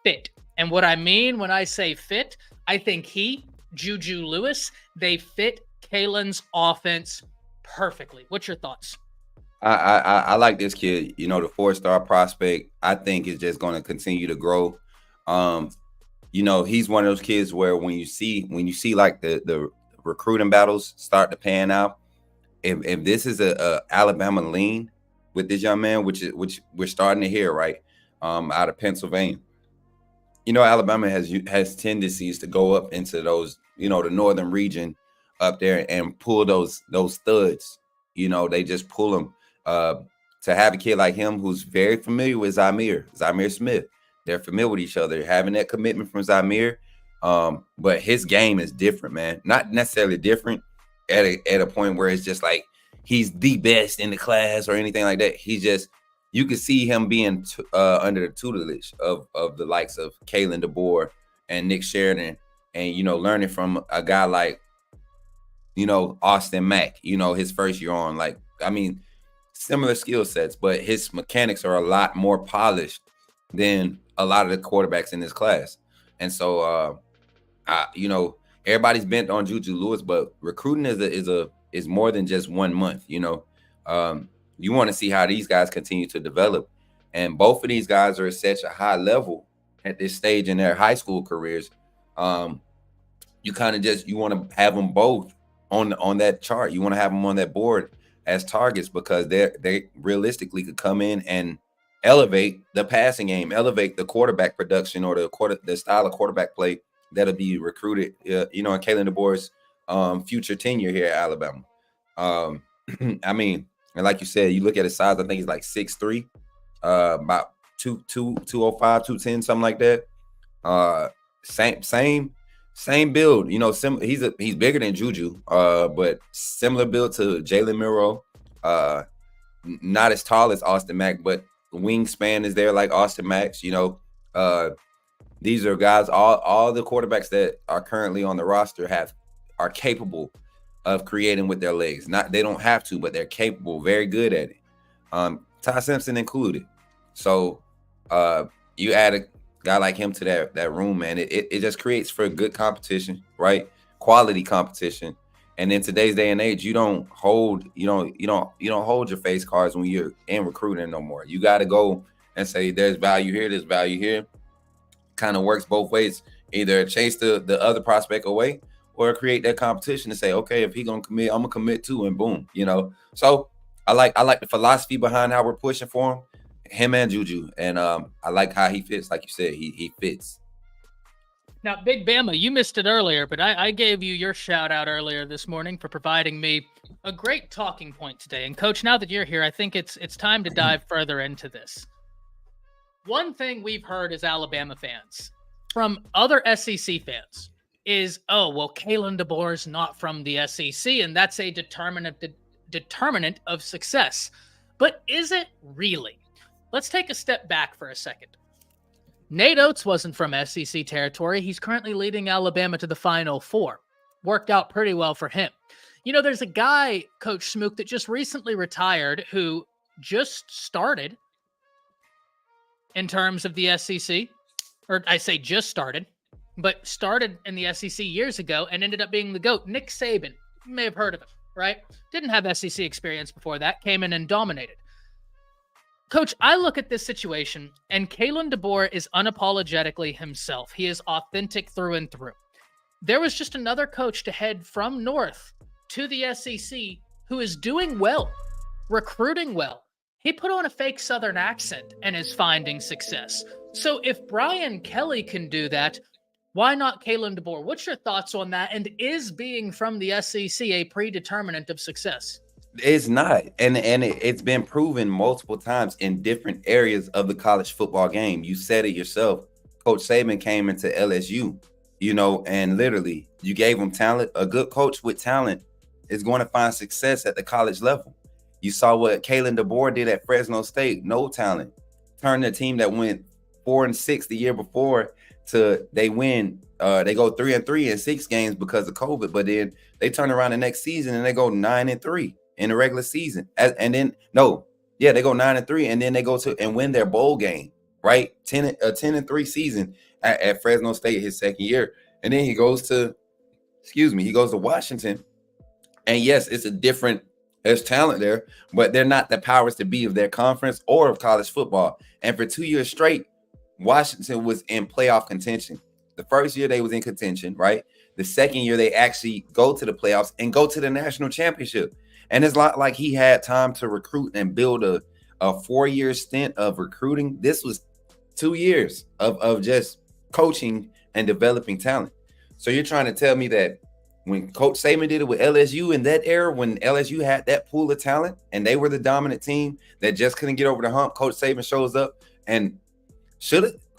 Fit. And what I mean when I say fit, I think Juju Lewis, they fit Kalen's offense perfectly. What's your thoughts? I like this kid. You know, the 4-star prospect, I think is just going to continue to grow. You know, he's one of those kids where when you see like the recruiting battles start to pan out, if this is a Alabama lean with this young man, which we're starting to hear, right, out of Pennsylvania. You know, Alabama has tendencies to go up into those, you know, the northern region up there and pull those studs. You know, they just pull them. To have a kid like him who's very familiar with Zamir Smith, they're familiar with each other, having that commitment from Zamir. But his game is different, man. Not necessarily different at a point where it's just like he's the best in the class or anything like that. He's just, you can see him being under the tutelage of the likes of Kalen DeBoer and Nick Sheridan, and, you know, learning from a guy like, you know, Austin Mack, you know, his first year on, like, I mean, similar skill sets, but his mechanics are a lot more polished than a lot of the quarterbacks in this class. And so, you know, everybody's bent on Juju Lewis, but recruiting is more than just 1 month. You know, you want to see how these guys continue to develop, and both of these guys are at such a high level at this stage in their high school careers. You kind of you want to have them both on that chart. You want to have them on that board as targets, because they realistically could come in and elevate the passing game, elevate the quarterback production, or the style of quarterback play that'll be recruited, you know, in Kalen DeBoer's future tenure here at Alabama. I mean, and like you said, you look at his size, I think he's like 6'3", about 205, 210, something like that. Same Same build, you know. He's bigger than Juju, but similar build to Jalen Miro. Not as tall as Austin Mack, but the wingspan is there like Austin Mack's. You know, these are guys. All the quarterbacks that are currently on the roster are capable of creating with their legs. They don't have to, but they're capable, very good at it. Ty Simpson included. So you add a guy like him to that room, man. It just creates for good competition, right? Quality competition. And in today's day and age, you don't hold your face cards when you're in recruiting no more. You got to go and say there's value here, there's value here. Kind of works both ways. Either chase the other prospect away or create that competition and say, okay, if he gonna commit, I'm gonna commit too, and boom, you know. So I like the philosophy behind how we're pushing for him and Juju, and I like how he fits. Like you said, he fits. Now, Big Bama, you missed it earlier, but I gave you your shout out earlier this morning for providing me a great talking point today. And Coach, now that you're here, I think it's time to dive further into this. One thing we've heard as Alabama fans from other SEC fans is, oh, well, Kalen DeBoer's not from the SEC, and that's a determinant of success. But is it really? Let's take a step back for a second. Nate Oates wasn't from SEC territory. He's currently leading Alabama to the Final Four. Worked out pretty well for him. You know, there's a guy, Coach Smook, that just recently retired who just started in terms of the SEC. Or I say just started, but started in the SEC years ago and ended up being the GOAT. Nick Saban. You may have heard of him, right? Didn't have SEC experience before that. Came in and dominated. Coach, I look at this situation, and Kalen DeBoer is unapologetically himself. He is authentic through and through. There was just another coach to head from North to the SEC who is doing well, recruiting well. He put on a fake Southern accent and is finding success. So if Brian Kelly can do that, why not Kalen DeBoer? What's your thoughts on that? And is being from the SEC a predeterminant of success? It's not, and it's been proven multiple times in different areas of the college football game. You said it yourself. Coach Saban came into LSU, you know, and literally you gave him talent. A good coach with talent is going to find success at the college level. You saw what Kalen DeBoer did at Fresno State. No talent, turned a team that went 4-6 the year before to they win. They go 3-3 in 6 games because of COVID, but then they turn around the next season and they go 9-3. In the regular season, and then they go 9-3, and then they go to and win their bowl game, right? 10-3 season at Fresno State his second year, and then he goes to Washington, and yes, there's talent there, but they're not the powers to be of their conference or of college football. And for 2 years straight, Washington was in playoff contention. The first year they was in contention, right? The second year they actually go to the playoffs and go to the national championship. And it's not like he had time to recruit and build a 4-year stint of recruiting. This was 2 years of just coaching and developing talent. So you're trying to tell me that when Coach Saban did it with LSU in that era, when LSU had that pool of talent and they were the dominant team that just couldn't get over the hump, Coach Saban shows up and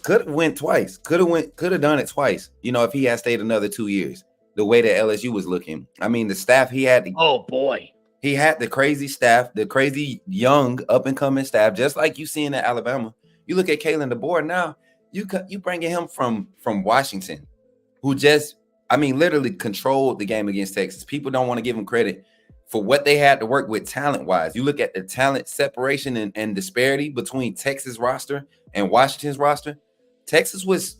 could have went twice, could have done it twice, you know, if he had stayed another 2 years, the way that LSU was looking. I mean, the staff he had. Oh, boy. He had the crazy staff, the crazy young up-and-coming staff, just like you see in Alabama. You look at Kalen DeBoer now, you bringing him from Washington, who just, I mean, literally controlled the game against Texas. People don't want to give him credit for what they had to work with talent-wise. You look at the talent separation and disparity between Texas roster and Washington's roster. Texas was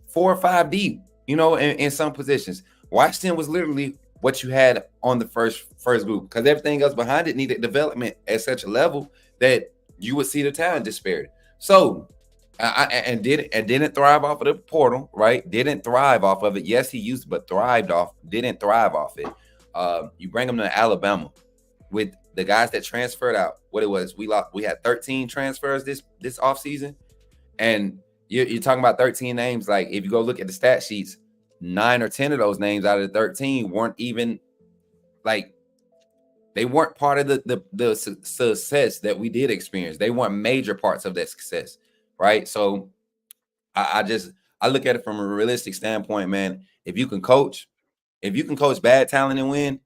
4 or 5 deep, you know, in some positions. Washington was literally what you had on the first group, because everything else behind it needed development at such a level that you would see the talent disparity. So, didn't thrive off of the portal, right? Didn't thrive off of it. Yes, he used, but didn't thrive off it. You bring him to Alabama with the guys that transferred out. What it was, we had 13 transfers this offseason, and you're talking about 13 names. Like if you go look at the stat sheets, 9 or 10 of those names out of the 13 weren't even like they weren't part of the success that we did experience. They weren't major parts of that success, right? So I I look at it from a realistic standpoint, man. If you can coach bad talent and win,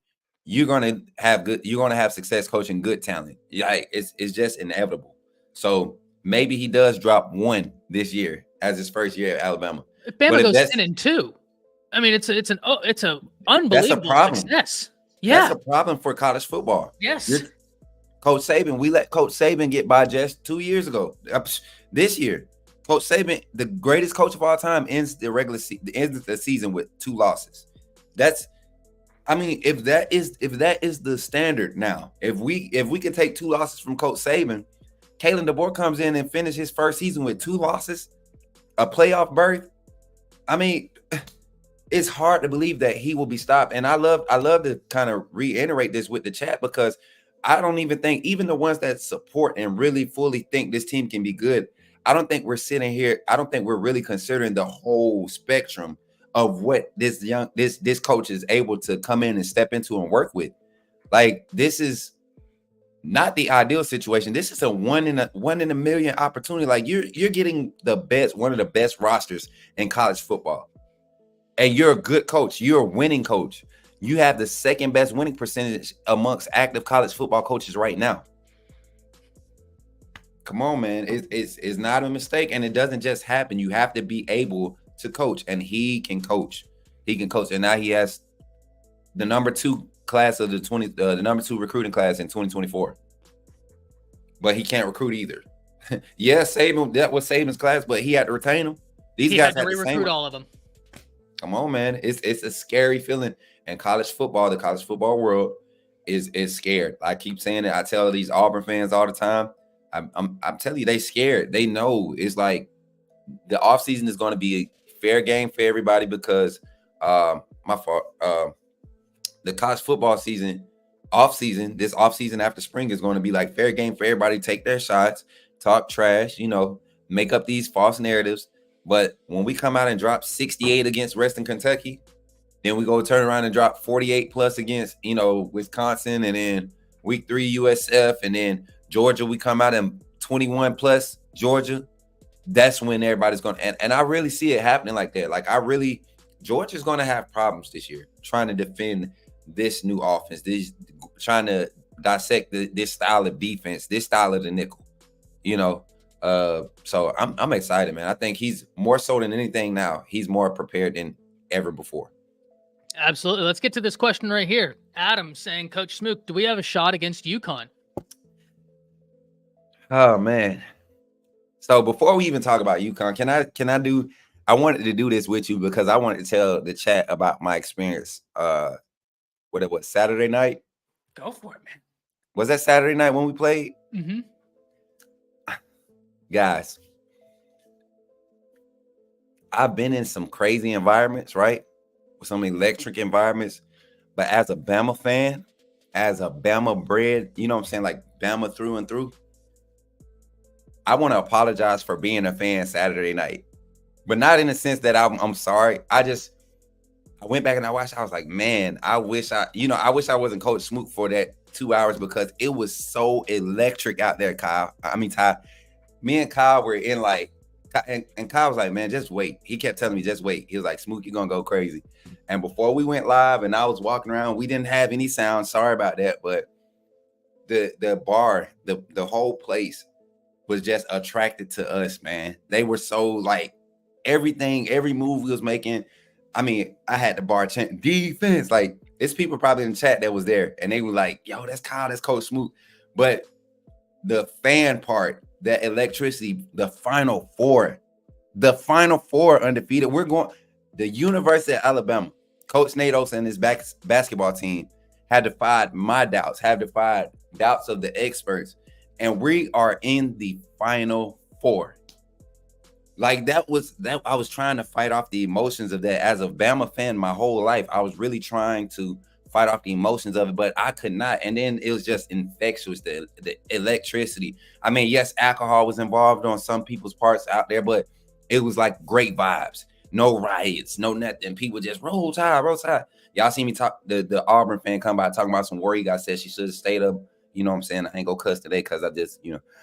you're gonna have success coaching good talent. Like it's just inevitable. So maybe he does drop one this year as his first year at Alabama. If Bama goes 10-2, I mean, it's an unbelievable success. Yeah, that's a problem for college football. Yes, Coach Saban, we let Coach Saban get by just 2 years ago. This year, Coach Saban, the greatest coach of all time, ends the season with 2 losses. If that is the standard now, if we can take 2 losses from Coach Saban, Kalen DeBoer comes in and finishes his first season with 2 losses, a playoff berth. I mean, it's hard to believe that he will be stopped. And I love to kind of reiterate this with the chat, because I don't even think, even the ones that support and really fully think this team can be good, I don't think we're sitting here. I don't think we're really considering the whole spectrum of what this coach is able to come in and step into and work with. Like, this is not the ideal situation. This is a one in a million opportunity. Like, you're getting one of the best rosters in college football. And you're a good coach. You're a winning coach. You have the second best winning percentage amongst active college football coaches right now. Come on, man. It's not a mistake, and it doesn't just happen. You have to be able to coach, and he can coach. He can coach, and now he has the number 2 class of the number 2 recruiting class in 2024. But he can't recruit either. Yes, Saban, that was Saban's class, but he had to retain them. These guys had to re-recruit all of them. Come on, man. It's a scary feeling. And college football, the college football world is scared. I keep saying it. I tell these Auburn fans all the time. I'm telling you, they scared. They know it's like the offseason is going to be a fair game for everybody, because the college football season, this offseason after spring is going to be like fair game for everybody. Take their shots, talk trash, make up these false narratives. But when we come out and drop 68 against Western Kentucky, then we go turn around and drop 48 plus against, Wisconsin, and then week 3 USF, and then Georgia, we come out and 21 plus Georgia. That's when everybody's going to, and I really see it happening like that. Like, Georgia's going to have problems this year trying to defend this new offense, trying to dissect this style of defense, this style of the nickel, So I'm excited, man. I think he's more so than anything now. He's more prepared than ever before. Absolutely. Let's get to this question right here. Adam saying, Coach Smook, do we have a shot against UConn? Oh, man. So before we even talk about UConn, I wanted to do this with you because I wanted to tell the chat about my experience. Saturday night? Go for it, man. Was that Saturday night when we played? Mm-hmm. Guys, I've been in some crazy environments, right? Some electric environments. But as a Bama fan, as a Bama bred, you know what I'm saying? Like Bama through and through. I want to apologize for being a fan Saturday night. But not in the sense that I'm sorry. I went back and I watched. I was like, man, I wish I wasn't Coach Smook for that 2 hours, because it was so electric out there, Kyle. Ty. Me and Kyle were in and Kyle was like, man, just wait. He kept telling me, just wait. He was like, Smook, you're going to go crazy. And before we went live and I was walking around, we didn't have any sound. Sorry about that. But the bar, the whole place was just attracted to us, man. They were so everything, every move we was making. I had the bar chant defense. Like, it's people probably in the chat that was there, and they were like, yo, that's Kyle, that's Coach Smook. But the fan part, that electricity, the Final Four undefeated. We're going, the University of Alabama, Coach Nate Oates and his basketball team had defied my doubts, have defied doubts of the experts, and we are in the Final Four. Like, I was trying to fight off the emotions of that. As a Bama fan my whole life, I was really trying to fight off the emotions of it, but I could not. And then it was just infectious, the electricity. Yes, alcohol was involved on some people's parts out there, but it was like great vibes. No riots, no nothing. People just roll tide, roll tide. Y'all see me talk, the Auburn fan come by talking about some worry. God said she should have stayed up. You know what I'm saying? I ain't go cuss today because I just,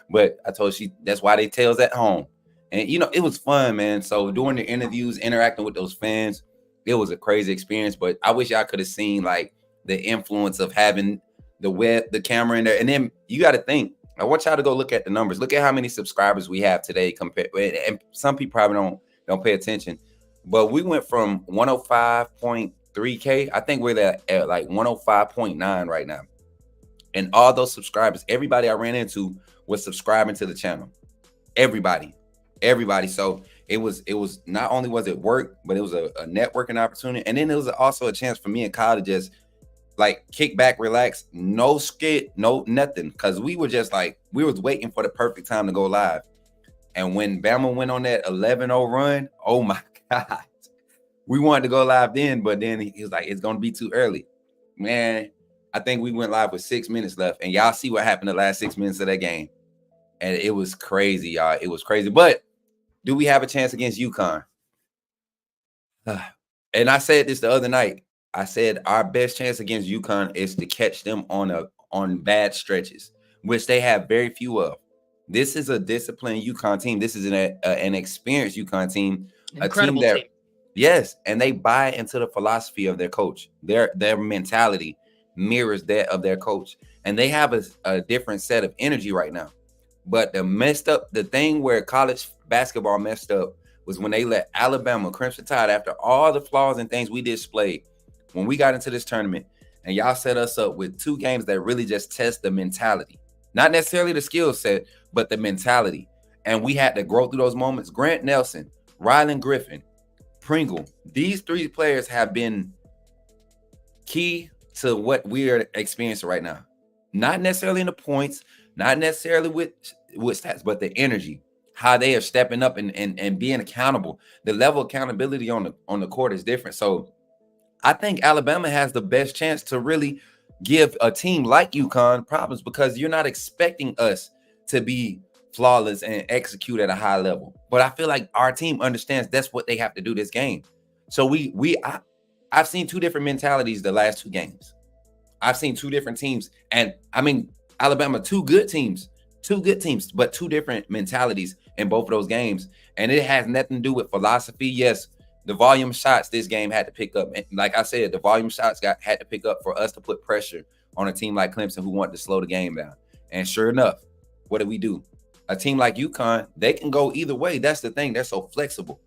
but I told that's why they tails at home. And it was fun, man. So doing the interviews, interacting with those fans, it was a crazy experience. But I wish y'all could have seen like the influence of having the camera in there. And then you got to think. I want y'all to go look at the numbers. Look at how many subscribers we have today compared. And some people probably don't pay attention, but we went from 105.3K. I think we're at like 105.9 right now. And all those subscribers, everybody I ran into was subscribing to the channel. Everybody. So it was not only was it work, but it was a networking opportunity. And then it was also a chance for me and Kyle to just like kick back, relax, no skit, no nothing. Cause we were just like, we was waiting for the perfect time to go live. And when Bama went on that 11-0 run, oh my God, we wanted to go live then, but then he was like, it's going to be too early. Man, I think we went live with 6 minutes left, and y'all see what happened the last 6 minutes of that game. And it was crazy, y'all. It was crazy. But do we have a chance against UConn? And I said this the other night. I said our best chance against UConn is to catch them on bad stretches, which they have very few of. This is a disciplined UConn team. This is an experienced UConn team. Incredible a team that, team. yes, and they buy into the philosophy of their coach. Their mentality mirrors that of their coach, and they have a different set of energy right now. But the thing where college basketball messed up was when they let Alabama Crimson Tide, after all the flaws and things we displayed when we got into this tournament, and y'all set us up with 2 games that really just test the mentality, not necessarily the skill set, but the mentality. And we had to grow through those moments. Grant Nelson, Rylan Griffin, Pringle, these 3 players have been key to what we are experiencing right now. Not necessarily in the points, not necessarily with stats, but the energy, how they are stepping up and being accountable. The level of accountability on the court is different. So I think Alabama has the best chance to really give a team like UConn problems, because you're not expecting us to be flawless and execute at a high level. But I feel like our team understands that's what they have to do this game. So I've seen 2 different mentalities the last 2 games. I've seen 2 different teams. And I mean, Alabama, 2 good teams, but 2 different mentalities in both of those games. And it has nothing to do with philosophy. Yes, the volume shots this game had to pick up. And like I said, the volume shots had to pick up for us to put pressure on a team like Clemson who wanted to slow the game down. And sure enough, what did we do? A team like UConn, they can go either way. That's the thing. They're so flexible.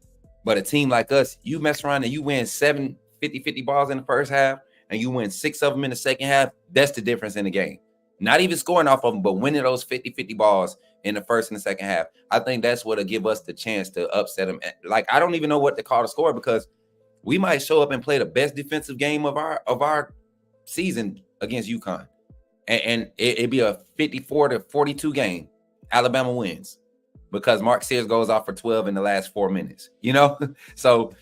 But a team like us, you mess around and you win 7 50-50 balls in the first half, and you win 6 of them in the second half. That's the difference in the game. Not even scoring off of them, but winning those 50-50 balls in the first and the second half. I think that's what'll give us the chance to upset them. Like, I don't even know what to call the score, because we might show up and play the best defensive game of our season against UConn. And it'd be a 54-42 game. Alabama wins because Mark Sears goes off for 12 in the last 4 minutes, So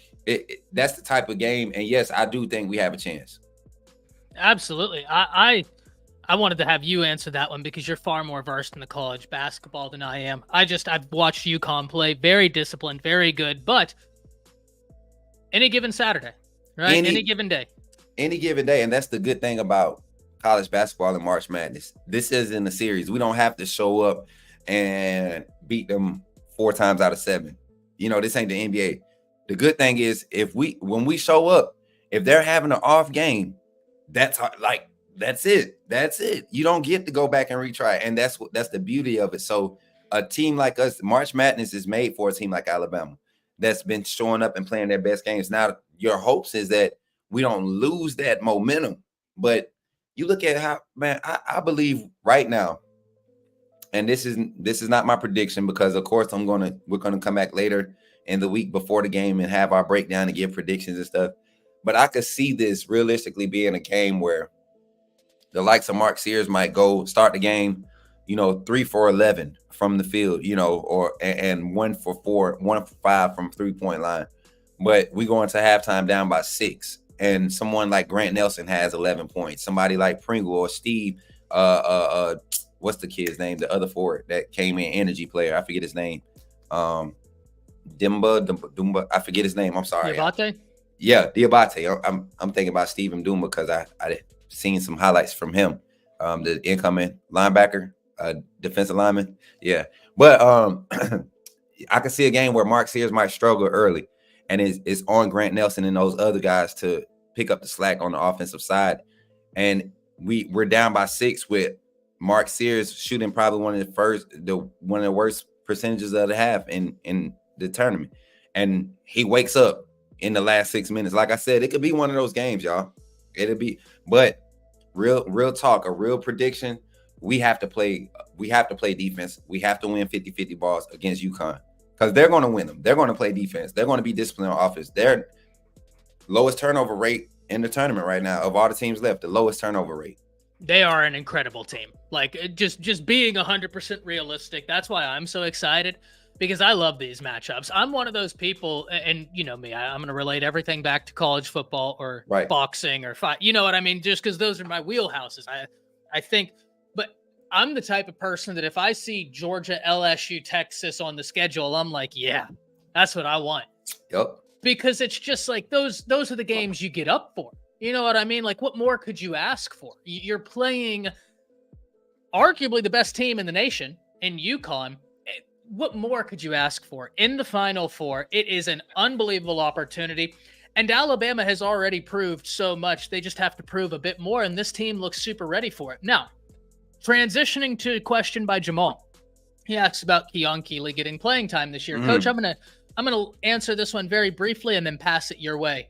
that's the type of game. And yes, I do think we have a chance. Absolutely. I wanted to have you answer that one because you're far more versed in the college basketball than I am. I've watched UConn play, very disciplined, very good, but any given Saturday, right? Any given day. Any given day. And that's the good thing about college basketball and March Madness. This isn't a series. We don't have to show up and beat them 4 times out of 7. This ain't the NBA. The good thing is when we show up, if they're having an off game, that's it. You don't get to go back and retry. And that's the beauty of it. So a team like us, March Madness is made for a team like Alabama that's been showing up and playing their best games. Now, your hopes is that we don't lose that momentum. But you look at how, man, I believe right now, and this is not my prediction, because of course we're gonna come back later in the week before the game and have our breakdown and give predictions and stuff. But I could see this realistically being a game where the likes of Mark Sears might go start the game, 3 for 11 from the field, and 1 for 5 from 3-point line. But we go into halftime down by 6, and someone like Grant Nelson has 11 points. Somebody like Pringle or Steve, what's the kid's name? The other forward that came in, energy player. I forget his name. Dumba. I forget his name. I'm sorry. Diabate? Yeah, Diabate. I'm thinking about Stephen Dumba because I seen some highlights from him. The incoming linebacker, defensive lineman. Yeah. But I can see a game where Mark Sears might struggle early, and it's on Grant Nelson and those other guys to pick up the slack on the offensive side. And we're down by 6 with Mark Sears shooting probably one of the worst percentages of the half in the tournament. And he wakes up in the last 6 minutes. Like I said, it could be one of those games, y'all. It'll be, but real talk, a real prediction. We have to play defense. We have to win 50-50 balls against UConn because they're going to win them. They're going to play defense. They're going to be disciplined on offense. Their lowest turnover rate in the tournament right now of all the teams left, the lowest turnover rate. They are an incredible team. Like just being 100% realistic. That's why I'm so excited, because I love these matchups. I'm one of those people, and you know me, I'm going to relate everything back to college football or boxing or fight. You know what I mean? Just because those are my wheelhouses. I think, but I'm the type of person that if I see Georgia, LSU, Texas on the schedule, I'm like, yeah, that's what I want. Yep. Because it's just like those are the games you get up for. You know what I mean? Like, what more could you ask for? You're playing arguably the best team in the nation in UConn. What more could you ask for in the Final Four? It is an unbelievable opportunity. And Alabama has already proved so much. They just have to prove a bit more. And this team looks super ready for it. Now, transitioning to a question by Jamal. He asks about Keon Keeley getting playing time this year. Coach, I'm gonna answer this one very briefly and then pass it your way.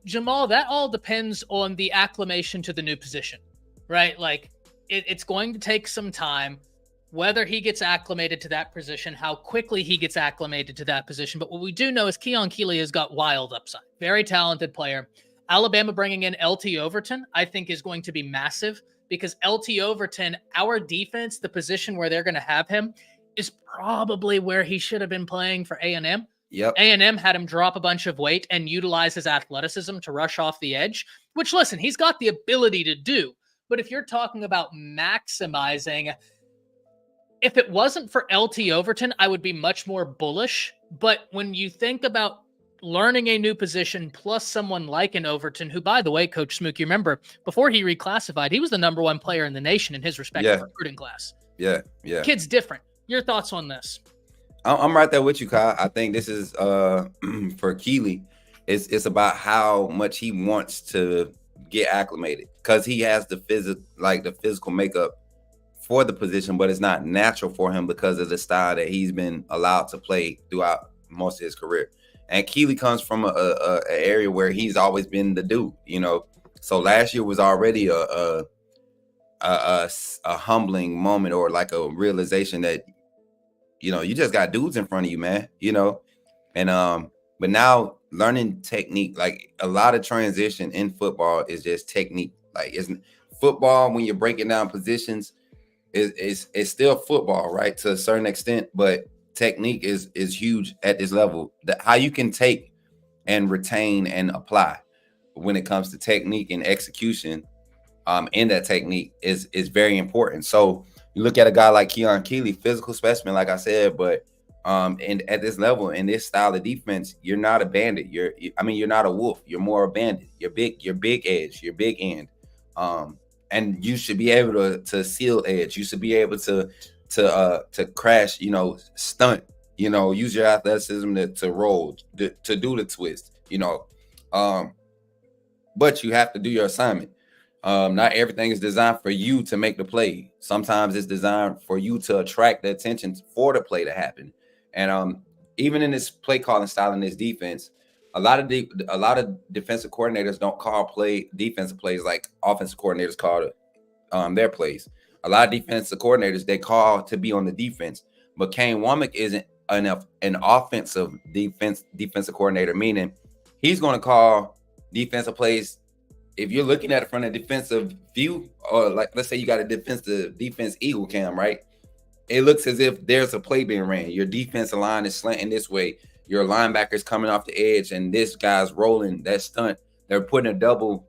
Jamal, that all depends on the acclimation to the new position, right? Like it's going to take some time, whether he gets acclimated to that position, how quickly he gets acclimated to that position. But what we do know is Keon Keeley has got wild upside, very talented player. Alabama bringing in LT Overton, I think is going to be massive because LT Overton, our defense, the position where they're going to have him is probably where he should have been playing for A&M. Yep. A&M had him drop a bunch of weight and utilize his athleticism to rush off the edge, which, listen, he's got the ability to do. But if you're talking about maximizing, if it wasn't for LT Overton, I would be much more bullish. But when you think about learning a new position plus someone like an Overton, who, by the way, Coach Smook, you remember, before he reclassified, he was the #1 player in the nation in his respective recruiting class. Yeah. Kid's different. Your thoughts on this? I'm right there with you, Kyle. I think this is for Keeley. It's about how much he wants to get acclimated because he has the physical makeup for the position, but it's not natural for him because of the style that he's been allowed to play throughout most of his career. And Keeley comes from a area where he's always been the dude, you know. So last year was already a humbling moment or like a realization that, you know, you just got dudes in front of you, man, you know. And but now learning technique, like a lot of transition in football is just technique. Like it's football when you're breaking down positions is still football, right, to a certain extent, but technique is huge at this level. How you can take and retain and apply when it comes to technique and execution in that technique is very important. So you look at a guy like Keon Keeley, physical specimen, like I said, but and at this level, in this style of defense, you're not a bandit. You're not a wolf. You're more a bandit. You're big edge. You're big end. And you should be able to seal edge. You should be able to crash, you know, stunt, you know, use your athleticism to roll, to do the twist, you know. But you have to do your assignment. Not everything is designed for you to make the play. Sometimes it's designed for you to attract the attention for the play to happen. And even in this play calling style in this defense, a lot of defensive coordinators don't call defensive plays like offensive coordinators call their plays. A lot of defensive coordinators, they call to be on the defense, but Kane Womack isn't an offensive defensive coordinator, meaning he's going to call defensive plays. If you're looking at it from a defensive view, or like let's say you got a defense eagle cam, right? It looks as if there's a play being ran. Your defensive line is slanting this way. Your linebacker's coming off the edge, and this guy's rolling that stunt. They're putting a double.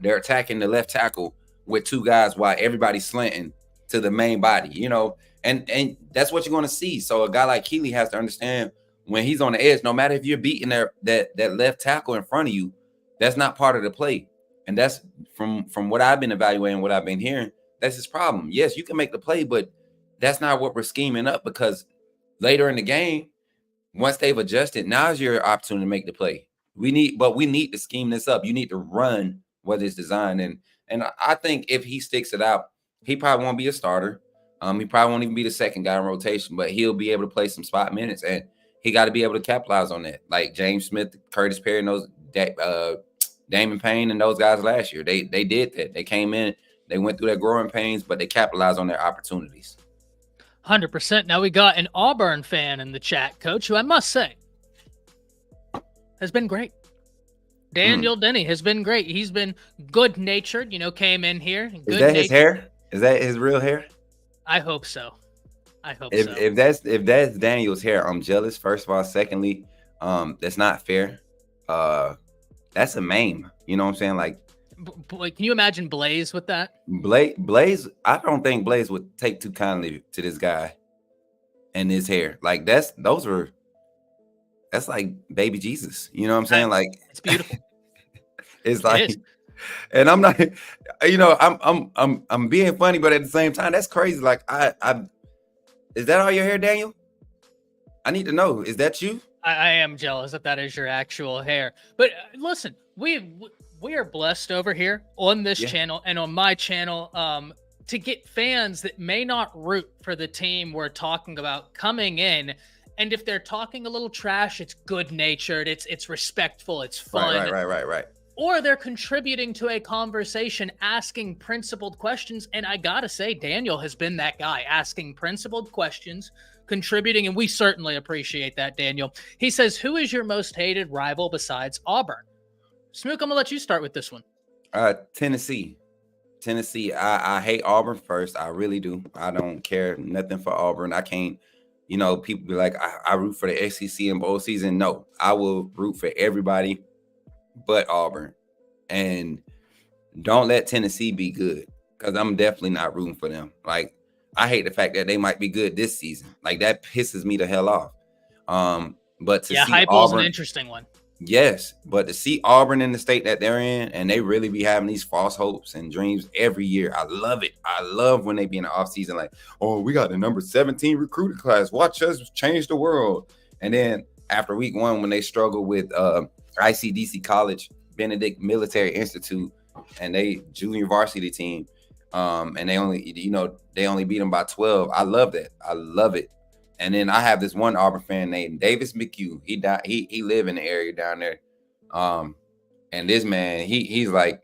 They're attacking the left tackle with two guys while everybody's slanting to the main body, you know, and that's what you're going to see. So a guy like Keeley has to understand when he's on the edge, no matter if you're beating that left tackle in front of you, that's not part of the play. And that's from what I've been evaluating, what I've been hearing, that's his problem. Yes, you can make the play, but that's not what we're scheming up because later in the game, once they've adjusted, now's your opportunity to make the play. We need to scheme this up. You need to run what is designed. And I think if he sticks it out, he probably won't be a starter. He probably won't even be the second guy in rotation, but he'll be able to play some spot minutes, and he got to be able to capitalize on that. Like James Smith, Curtis Perry, and those Damon Payne and those guys last year. They did that. They came in, they went through their growing pains, but they capitalized on their opportunities. 100%. Now we got an Auburn fan in the chat, Coach, who I must say has been great. Daniel Denny has been great. He's been good-natured, came in here. Is that his hair? Is that his real hair? I hope so. So. If that's Daniel's hair, I'm jealous. First of all, secondly, that's not fair. That's a meme. You know what I'm saying? Like, can you imagine Blaze with that? Blaze, I don't think Blaze would take too kindly to this guy and his hair. Like that's like baby Jesus. You know what I'm saying? Like it's beautiful. It's like, and I'm not, I'm being funny, but at the same time, that's crazy. Like is that all your hair, Daniel? I need to know. Is that you? I am jealous if that is your actual hair. But listen, we are blessed over here on this channel and on my channel to get fans that may not root for the team we're talking about coming in. And if they're talking a little trash, it's good-natured, it's respectful, it's fun. Right. Or they're contributing to a conversation, asking principled questions. And I gotta say, Daniel has been that guy, asking principled questions, contributing, and we certainly appreciate that, Daniel. He says, who is your most hated rival besides Auburn? Smook, I'm gonna let you start with this one. Tennessee. I hate Auburn first. I really do. I don't care nothing for Auburn. I can't, people be like, I root for the SEC in bowl season. No, I will root for everybody but Auburn. And don't let Tennessee be good, because I'm definitely not rooting for them. Like, I hate the fact that they might be good this season. Like, that pisses me the hell off. But to see Heupel's Auburn, an interesting one. Yes, but to see Auburn in the state that they're in, and they really be having these false hopes and dreams every year. I love it. I love when they be in the offseason like, oh, we got the number 17 recruiting class. Watch us change the world. And then after week one, when they struggle with ICDC College, Benedict Military Institute, and they junior varsity team, and they only beat them by 12. I love that. I love it. And then I have this one Auburn fan named Davis McHugh. He live in the area down there. And this man, he's like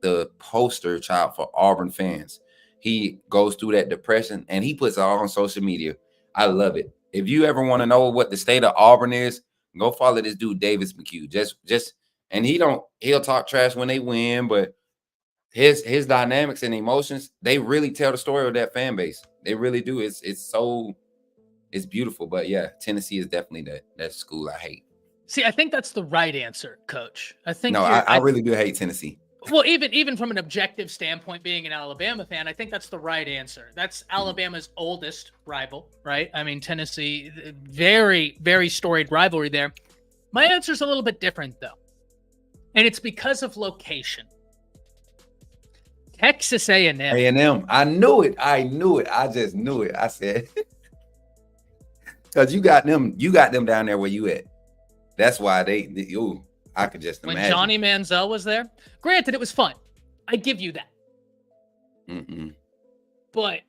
the poster child for Auburn fans. He goes through that depression and he puts it all on social media. I love it. If you ever want to know what the state of Auburn is, go follow this dude, Davis McHugh. And he'll talk trash when they win, but his dynamics and emotions, they really tell the story of that fan base. They really do. It's beautiful. But yeah, Tennessee is definitely that school I hate. See, I think that's the right answer, Coach. I really do hate Tennessee. Well, even from an objective standpoint, being an Alabama fan, I think that's the right answer. That's Alabama's oldest rival, right? I mean, Tennessee, very, very storied rivalry there. My answer's a little bit different, though. And it's because of location. Texas A&M. A&M. I knew it. I just knew it. I said, because you got them down there where you at. That's why I could just imagine. When Johnny Manziel was there, granted, it was fun. I give you that. But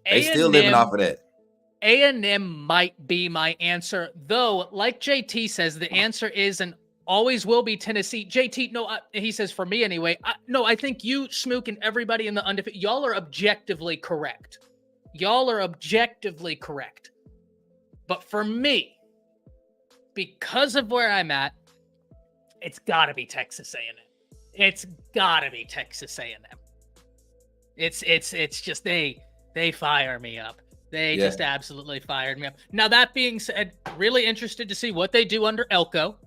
they still living off of that. A&M might be my answer, though. Like JT says, the answer is and always will be Tennessee. JT, he says for me anyway. I think you, Smook, and everybody in the undefeated, y'all are objectively correct. But for me, because of where I'm at, it's got to be Texas A&M. It's just they fire me up. They just absolutely fired me up. Now, that being said, really interested to see what they do under Elko.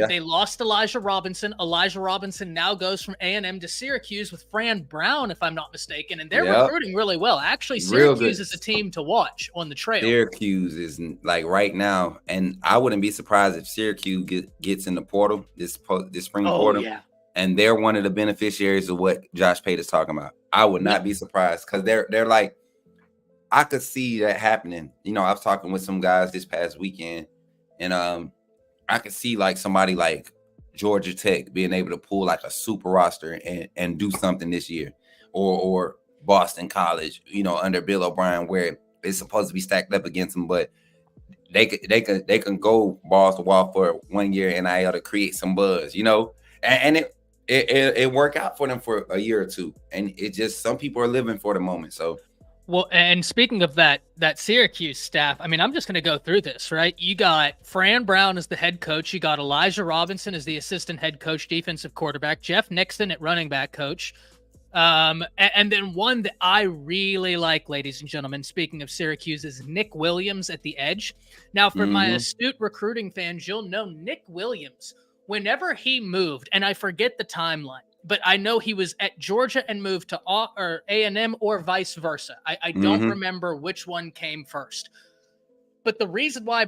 They lost Elijah Robinson. Elijah Robinson now goes from A&M to Syracuse with Fran Brown, if I'm not mistaken, and they're recruiting really well. Actually, Syracuse is a team to watch on the trail. Syracuse is like right now, and I wouldn't be surprised if Syracuse gets in the portal this spring portal, and they're one of the beneficiaries of what Josh Pate is talking about. I would not be surprised because they're like, I could see that happening. You know, I was talking with some guys this past weekend, and I could see like somebody like Georgia Tech being able to pull like a super roster and do something this year, or Boston College, you know, under Bill O'Brien, where it's supposed to be stacked up against them, but they can go balls to wall for 1 year NIL to create some buzz, you know, and it work out for them for a year or two, and it just, some people are living for the moment. So, well, and speaking of that Syracuse staff, I mean, I'm just going to go through this, right? You got Fran Brown as the head coach. You got Elijah Robinson as the assistant head coach, defensive quarterback, Jeff Nixon at running back coach. And then one that I really like, ladies and gentlemen, speaking of Syracuse, is Nick Williams at the edge. Now, for my astute recruiting fans, you'll know Nick Williams, whenever he moved, and I forget the timeline, but I know he was at Georgia and moved to A&M or vice versa. I don't remember which one came first. But the reason why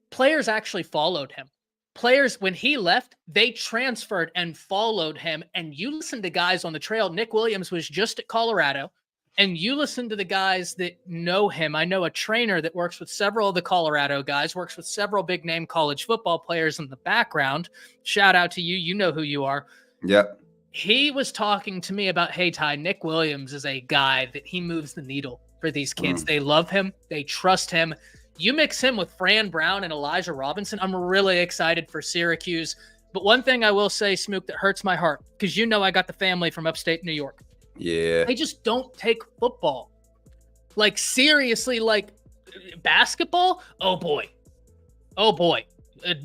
players actually followed him. Players, when he left, they transferred and followed him. And you listen to guys on the trail. Nick Williams was just at Colorado. And you listen to the guys that know him. I know a trainer that works with several of the Colorado guys, works with several big name college football players in the background. Shout out to you. You know who you are. Yep. He was talking to me about, hey, Ty, Nick Williams is a guy that he moves the needle for these kids. They love him. They trust him. You mix him with Fran Brown and Elijah Robinson, I'm really excited for Syracuse. But one thing I will say, Smook, that hurts my heart, because you know I got the family from upstate New York. Yeah. They just don't take football. Like, seriously, like, basketball? Oh, boy. Oh, boy.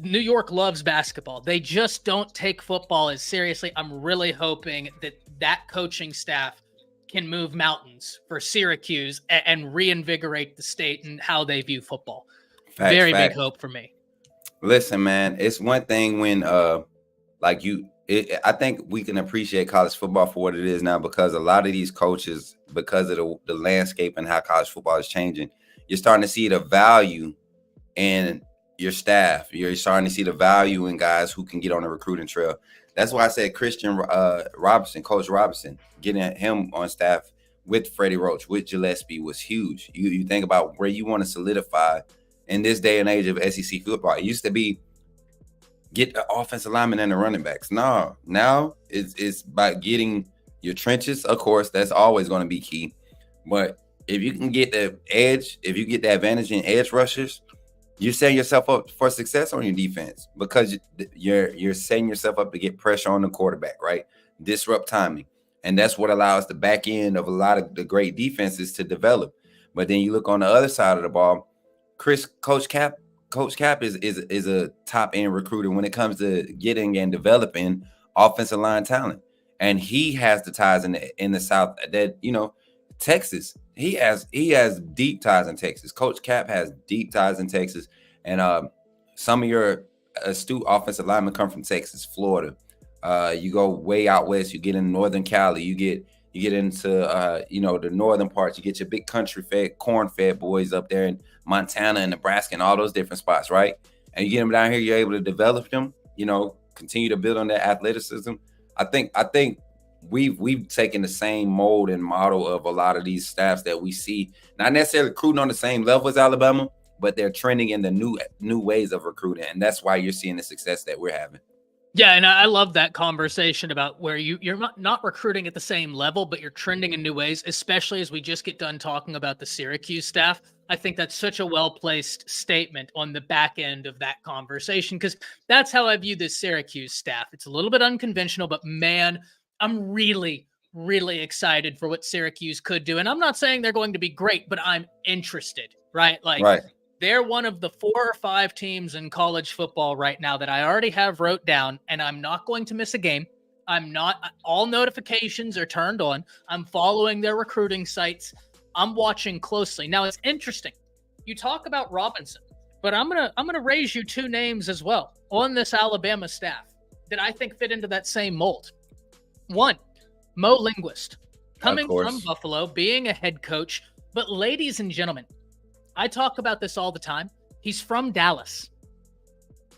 New York loves basketball. They just don't take football as seriously. I'm really hoping that coaching staff can move mountains for Syracuse and reinvigorate the state and how they view football. Very big hope for me. Listen, man, it's one thing when I think we can appreciate college football for what it is now, because a lot of these coaches, because of the landscape and how college football is changing, you're starting to see the value in your staff. You're starting to see the value in guys who can get on the recruiting trail. That's why I said Christian Robinson, Coach Robinson, getting him on staff with Freddie Roach, with Gillespie was huge. You think about where you want to solidify in this day and age of SEC football. It used to be get the offensive linemen and the running backs. No, now it's about getting your trenches. Of course, that's always going to be key. But if you can get the edge, if you get the advantage in edge rushers, you're setting yourself up for success on your defense, because you're setting yourself up to get pressure on the quarterback, right? Disrupt timing. And that's what allows the back end of a lot of the great defenses to develop. But then you look on the other side of the ball, Coach Cap is a top end recruiter when it comes to getting and developing offensive line talent. And he has the ties in the South that, you know, Texas, he has deep ties in Texas. Coach Cap has deep ties in Texas. And some of your astute offensive linemen come from Texas, Florida. You go way out west, you get in Northern Cali, you get into the northern parts, you get your big country fed, corn fed boys up there in Montana and Nebraska and all those different spots, right? And you get them down here, you're able to develop them, you know, continue to build on that athleticism. I think we've taken the same mold and model of a lot of these staffs that we see, not necessarily recruiting on the same level as Alabama, but they're trending in the new ways of recruiting. And that's why you're seeing the success that we're having. Yeah, and I love that conversation about where you're not recruiting at the same level, but you're trending in new ways, especially as we just get done talking about the Syracuse staff. I think that's such a well-placed statement on the back end of that conversation, because that's how I view this Syracuse staff. It's a little bit unconventional, but man, I'm really, really excited for what Syracuse could do. And I'm not saying they're going to be great, but I'm interested, right? Right. They're one of the 4 or 5 teams in college football right now that I already have wrote down, and I'm not going to miss a game. All notifications are turned on. I'm following their recruiting sites. I'm watching closely. Now, it's interesting. You talk about Robinson, but I'm gonna raise you 2 names as well on this Alabama staff that I think fit into that same mold. One, Mo Linguist, coming from Buffalo, being a head coach. But ladies and gentlemen, I talk about this all the time. He's from Dallas.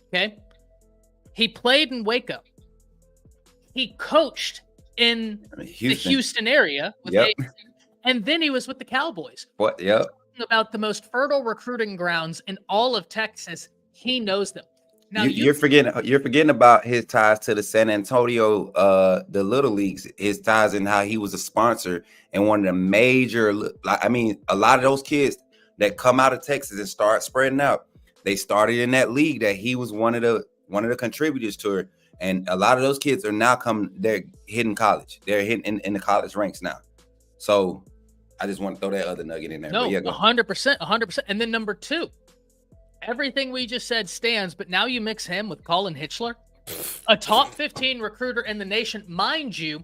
Okay. He played in Waco. He coached in the Houston area. And then he was with the Cowboys. What? Yep. about the most fertile recruiting grounds in all of Texas. He knows them. Now you're forgetting about his ties to the San Antonio, the Little Leagues, his ties and how he was a sponsor and one of the major. I mean, a lot of those kids that come out of Texas and start spreading out, they started in that league that he was one of the contributors to it. And a lot of those kids are now they're hitting college. They're hitting in the college ranks now. So I just want to throw that other nugget in there. No, yeah, 100%. And then number 2. Everything we just said stands, but now you mix him with Colin Hitchler, a top 15 recruiter in the nation. Mind you,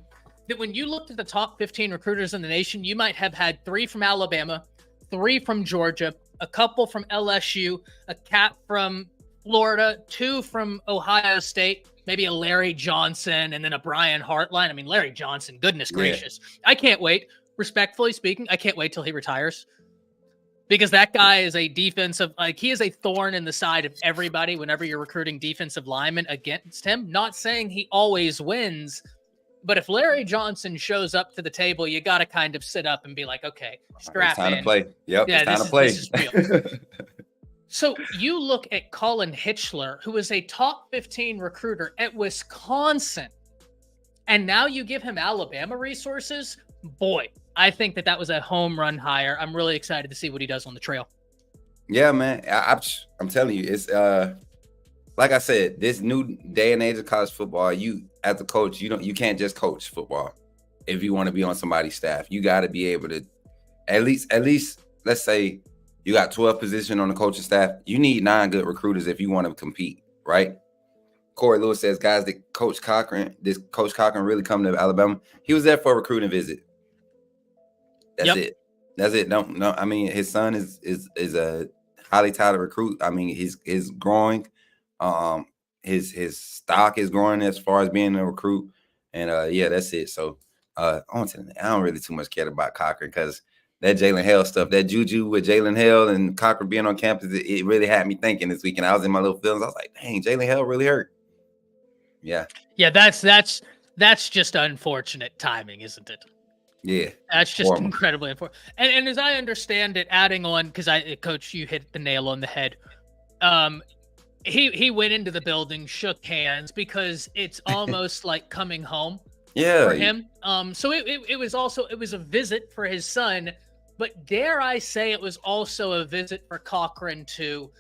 that when you looked at the top 15 recruiters in the nation, you might have had 3 from Alabama, 3 from Georgia, a couple from LSU, a cat from Florida, 2 from Ohio State, maybe a Larry Johnson, and then a Brian Hartline. I mean, Larry Johnson, goodness gracious. I can't wait. Respectfully speaking, I can't wait till he retires. Because that guy is a defensive, he is a thorn in the side of everybody whenever you're recruiting defensive linemen against him. Not saying he always wins, but if Larry Johnson shows up to the table, you got to kind of sit up and be like, okay, strap in. It's time to play. Yep, yeah, it's time to play. So you look at Colin Hitchler, who is a top 15 recruiter at Wisconsin, and now you give him Alabama resources. Boy, I think that was a home run hire. I'm really excited to see what he does on the trail. Yeah, man. I'm telling you, it's like I said, this new day and age of college football, you as a coach, you can't just coach football. If you want to be on somebody's staff, you got to be able to at least let's say you got 12 positions on the coaching staff. You need 9 good recruiters if you want to compete, right? Corey Lewis says, guys, did Coach Cochran really come to Alabama? He was there for a recruiting visit. That's it. That's it. No. I mean, his son is a highly talented recruit. I mean, he's growing. His stock is growing as far as being a recruit. And yeah, that's it. So I don't really too much care about Cochran because that Jalen Hale stuff, that juju with Jalen Hale and Cochran being on campus, it really had me thinking this weekend. I was in my little feelings. I was like, dang, Jalen Hale really hurt. Yeah. Yeah, that's just unfortunate timing, isn't it? Yeah. That's just incredibly unfortunate. And as I understand it, adding on, because Coach, you hit the nail on the head. He went into the building, shook hands because it's almost like coming home for him. So it was a visit for his son, but dare I say it was also a visit for Cochran to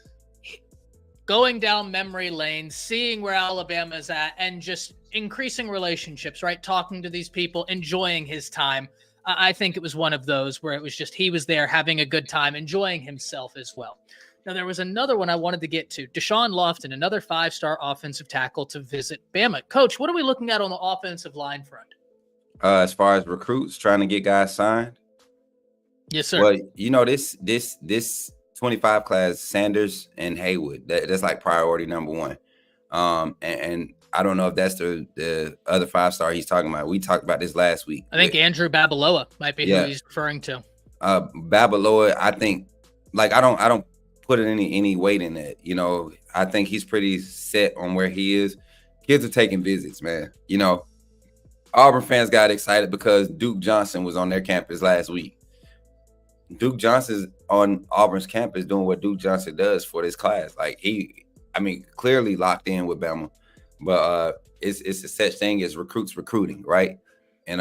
going down memory lane, seeing where Alabama's at, and just increasing relationships, right? Talking to these people, enjoying his time. I think it was one of those where it was just he was there having a good time, enjoying himself as well. Now, there was another one I wanted to get to. Deshaun Lofton, another 5-star offensive tackle to visit Bama. Coach, what are we looking at on the offensive line front? As far as recruits trying to get guys signed? Yes, sir. Well, this 25 class, Sanders and Haywood, that's like priority number 1. And I don't know if that's the other 5-star he's talking about. We talked about this last week. I think Andrew Babaloa might be who he's referring to. Babaloa, I think, like I don't put any weight in that. I think he's pretty set on where he is. Kids are taking visits, man. Auburn fans got excited because Duke Johnson was on their campus last week. Duke Johnson's on Auburn's campus doing what Duke Johnson does for this class. Like clearly locked in with Bama, but it's a such thing as recruits recruiting, right? And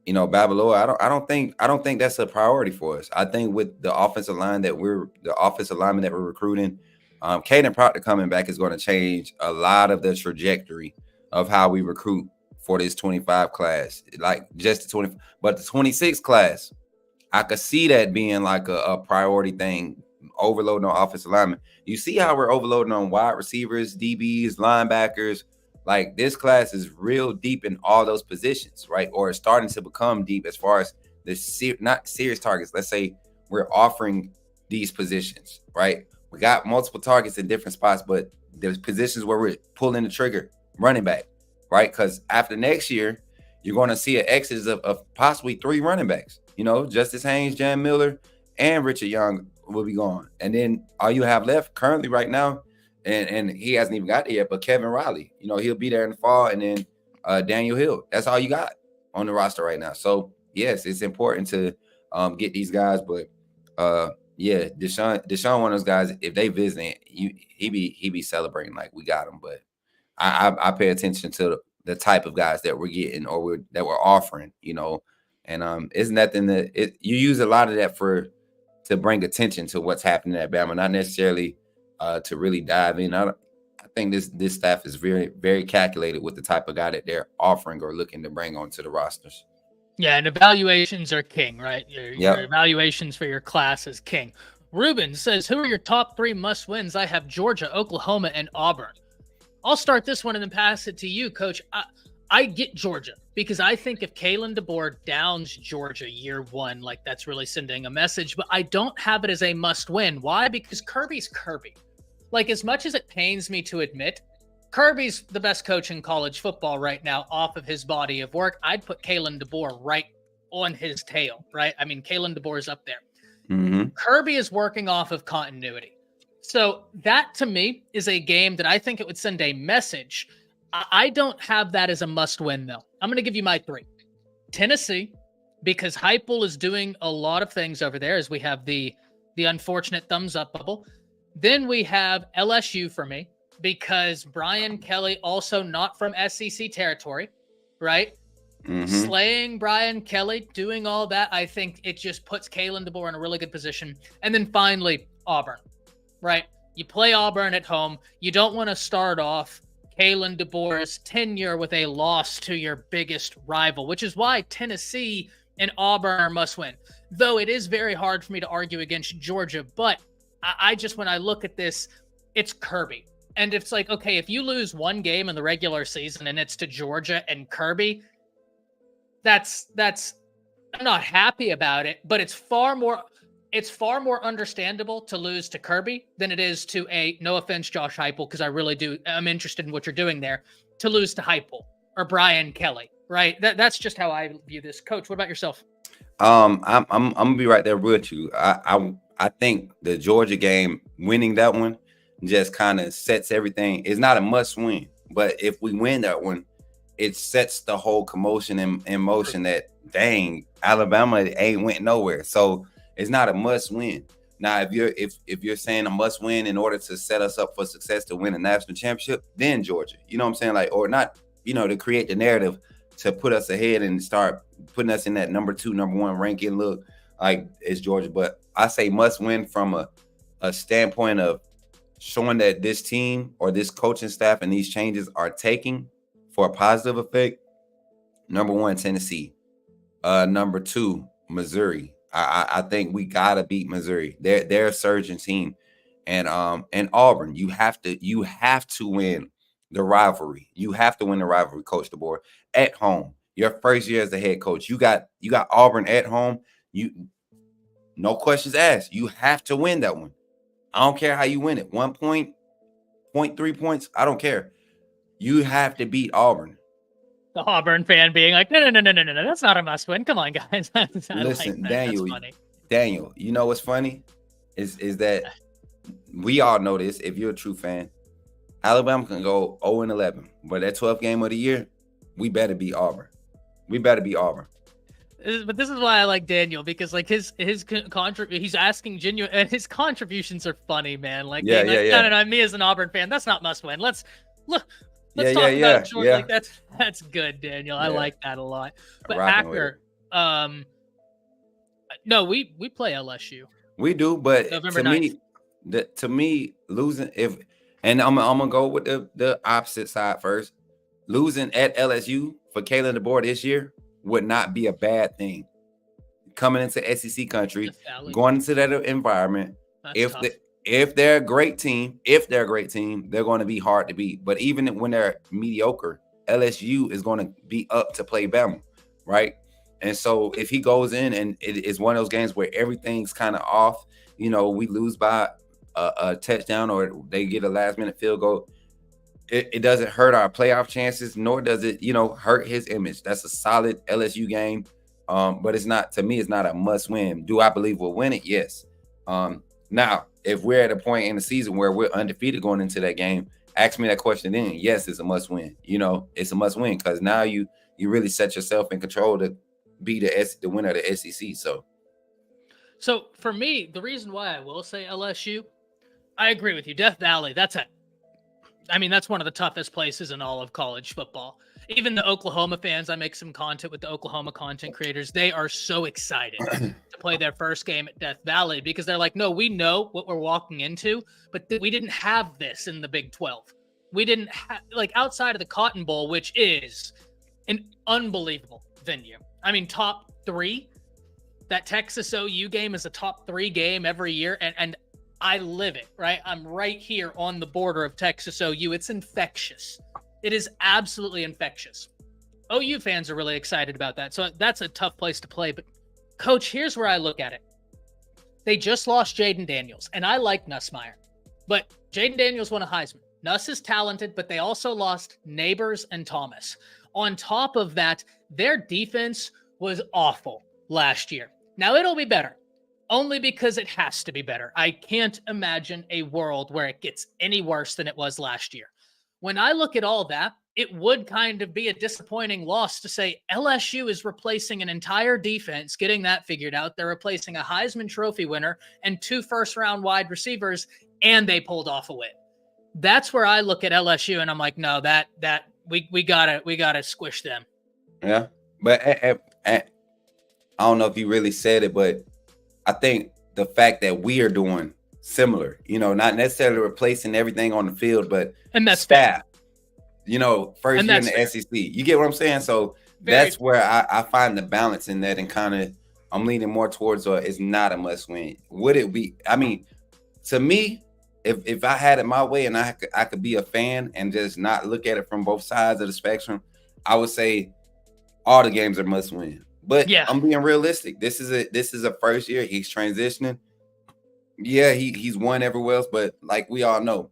Babaloa, I don't think that's a priority for us. I think with the offensive lineman that we're recruiting, Caden Proctor coming back is going to change a lot of the trajectory of how we recruit for this 25 class. Like just the 20, but the 26 class, I could see that being like a priority thing, overloading on offensive linemen. You see how we're overloading on wide receivers, DBs, linebackers. Like this class is real deep in all those positions, right? Or it's starting to become deep as far as not serious targets. Let's say we're offering these positions, right? We got multiple targets in different spots, but there's positions where we're pulling the trigger, running back, right? Because after next year, you're going to see an exodus of possibly 3 running backs. Justice Haynes, Jan Miller, and Richard Young will be gone. And then all you have left currently right now, and he hasn't even got there yet, but Kevin Riley, he'll be there in the fall, and then Daniel Hill. That's all you got on the roster right now. So, yes, it's important to get these guys, but Yeah, Deshaun, one of those guys. If they visit, he be celebrating like we got him. But I pay attention to the type of guys that we're getting or that we're offering. And it's nothing that you use a lot of that to bring attention to what's happening at Bama, not necessarily to really dive in. I think this staff is very, very calculated with the type of guy that they're offering or looking to bring onto the rosters. Yeah, and evaluations are king, right? Your evaluations for your class is king. Ruben says, who are your top 3 must-wins? I have Georgia, Oklahoma, and Auburn. I'll start this one and then pass it to you, Coach. I get Georgia because I think if Kalen DeBoer downs Georgia year 1, like that's really sending a message, but I don't have it as a must-win. Why? Because Kirby's Kirby. Like, as much as it pains me to admit, Kirby's the best coach in college football right now off of his body of work. I'd put Kalen DeBoer right on his tail, right? I mean, Kalen DeBoer is up there. Mm-hmm. Kirby is working off of continuity. So that, to me, is a game that I think it would send a message. I don't have that as a must-win, though. I'm going to give you my 3. Tennessee, because Heupel is doing a lot of things over there, as we have the unfortunate thumbs-up bubble. Then we have LSU for me, because Brian Kelly, also not from SEC territory, right? Mm-hmm. Slaying Brian Kelly, doing all that, I think it just puts Kalen DeBoer in a really good position. And then finally, Auburn, right? You play Auburn at home. You don't want to start off Kalen DeBoer's tenure with a loss to your biggest rival, which is why Tennessee and Auburn are must-win. Though it is very hard for me to argue against Georgia, but I just, when I look at this, it's Kirby. And it's like, okay, if you lose one game in the regular season and it's to Georgia and Kirby, that's I'm not happy about it, but it's far more understandable to lose to Kirby than it is to no offense, Josh Heupel, because I'm interested in what you're doing there, to lose to Heupel or Brian Kelly, right? That's just how I view this. Coach, what about yourself? I'm gonna be right there with you. I think the Georgia game, winning that one, just kind of sets everything. It's not a must win, but if we win that one, it sets the whole commotion in motion that, dang, Alabama ain't went nowhere. So it's not a must win. Now, if you're saying a must win in order to set us up for success to win a national championship, then Georgia, you know what I'm saying? Like, or not, to create the narrative to put us ahead and start putting us in that number 2, number 1 ranking look like it's Georgia. But I say must win from a standpoint of showing that this team or this coaching staff and these changes are taking for a positive effect. Number 1, Tennessee. Number 2, Missouri. I think we gotta beat Missouri. They're a surging team, and Auburn. You have to win the rivalry. You have to win the rivalry, Coach DeBoer, at home. Your first year as the head coach. You got Auburn at home. No questions asked. You have to win that one. I don't care how you win it. 1 point, 0.3 points. I don't care. You have to beat Auburn. The Auburn fan being like, no, that's not a must win. Come on, guys. Listen, Daniel, you know what's funny? Is that we all know this. If you're a true fan, Alabama can go 0-11, but that 12th game of the year, we better beat Auburn. But this is why I like Daniel, because like his he's asking genuine, and his contributions are funny, man. Like, no, me as an Auburn fan, that's not must win. Let's talk about it short. Like that's good, Daniel. I like that a lot. But Hacker, no, we play LSU. We do, but November to me, losing and I'm gonna go with the opposite side first. Losing at LSU for Kalen DeBoer this year would not be a bad thing. Coming into SEC country, going into that environment, if they're a great team, they're going to be hard to beat. But even when they're mediocre, LSU is going to be up to play Bama, right? And so if he goes in and it is one of those games where everything's kind of off, we lose by a touchdown or they get a last-minute field goal, it doesn't hurt our playoff chances, nor does it, hurt his image. That's a solid LSU game. But it's not a must win. Do I believe we'll win it? Yes. Now, if we're at a point in the season where we're undefeated going into that game, ask me that question then. Yes, it's a must win. It's a must win because now you really set yourself in control to be the winner of the SEC. So So for me, the reason why I will say LSU, I agree with you. Death Valley, that's one of the toughest places in all of college football. Even the Oklahoma fans, I make some content with the Oklahoma content creators. They are so excited to play their first game at Death Valley because they're like, no, we know what we're walking into, but we didn't have this in the Big 12. We didn't have, like, outside of the Cotton Bowl, which is an unbelievable venue. I mean, top 3. That Texas OU game is a top 3 game every year, and I live it, right? I'm right here on the border of Texas OU. It's infectious. It is absolutely infectious. OU fans are really excited about that. So that's a tough place to play. But, Coach, here's where I look at it. They just lost Jaden Daniels, and I like Nussmeier. But Jaden Daniels won a Heisman. Nuss is talented, but they also lost Neighbors and Thomas. On top of that, their defense was awful last year. Now, it'll be better, only because it has to be better. I can't imagine a world where it gets any worse than it was last year. When I look at all that, it would kind of be a disappointing loss to say LSU is replacing an entire defense, getting that figured out. They're replacing a Heisman Trophy winner and 2 first-round wide receivers, and they pulled off a win. That's where I look at LSU, and I'm like, no, that we gotta squish them. Yeah, but I don't know if you really said it, but I think the fact that we are doing similar, not necessarily replacing everything on the field, but and that's staff, fair. First year in the SEC. You get what I'm saying? So that's where I find the balance in that, and kind of I'm leaning more towards it's not a must win. Would it be? I mean, to me, if I had it my way and I could be a fan and just not look at it from both sides of the spectrum, I would say all the games are must win. But yeah, I'm being realistic. This is a first year. He's transitioning. Yeah, he's won everywhere else, but like we all know,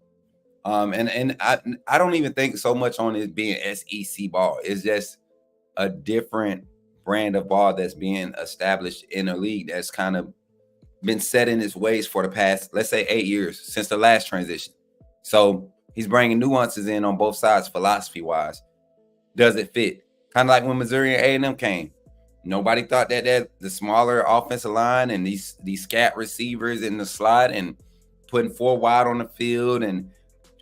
and I don't even think so much on it being SEC ball. It's just a different brand of ball that's being established in a league that's kind of been set in its ways for the past, let's say, 8 years since the last transition. So he's bringing nuances in on both sides, philosophy-wise. Does it fit? Kind of like when Missouri and A&M came. Nobody thought that the smaller offensive line and these scat receivers in the slot and putting 4 wide on the field and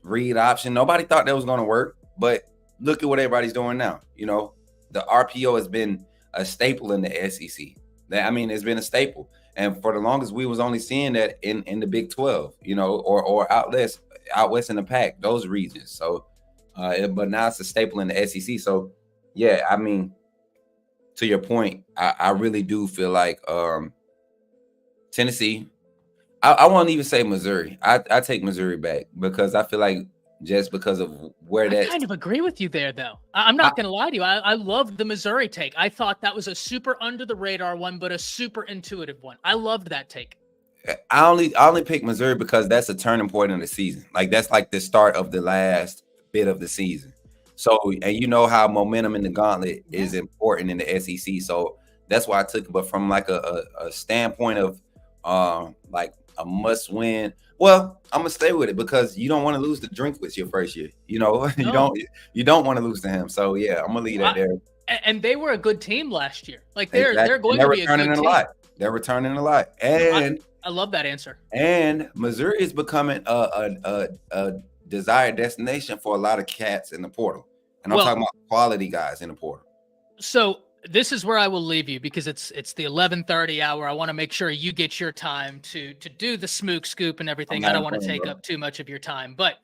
read option. Nobody thought that was going to work. But look at what everybody's doing now. The RPO has been a staple in the SEC. It's been a staple. And for the longest, we was only seeing that in the Big 12, or out west in the pack, those regions. So, but now it's a staple in the SEC. So, yeah, to your point, I really do feel like Tennessee. I won't even say Missouri. I take Missouri back because I feel like just because of where that. I kind of agree with you there, though. I'm not going to lie to you. I love the Missouri take. I thought that was a super under the radar one, but a super intuitive one. I loved that take. I only pick Missouri because that's a turning point in the season. Like that's like the start of the last bit of the season. So, and you know how momentum in the gauntlet is important in the SEC. So that's why I took it. But from like a standpoint of like a must win, well, I'm gonna stay with it because you don't want to lose to Drinkwitz your first year. No. you don't want to lose to him. So yeah, I'm gonna leave that there. And they were a good team last year. Like they're going to be a good team. They're returning a lot. And I love that answer. And Missouri is becoming a desired destination for a lot of cats in the portal. And I'm talking about quality guys in the portal. So this is where I will leave you because it's the 11:30 hour. I want to make sure you get your time to do the Smook scoop and everything. I don't want to take up too much of your time. But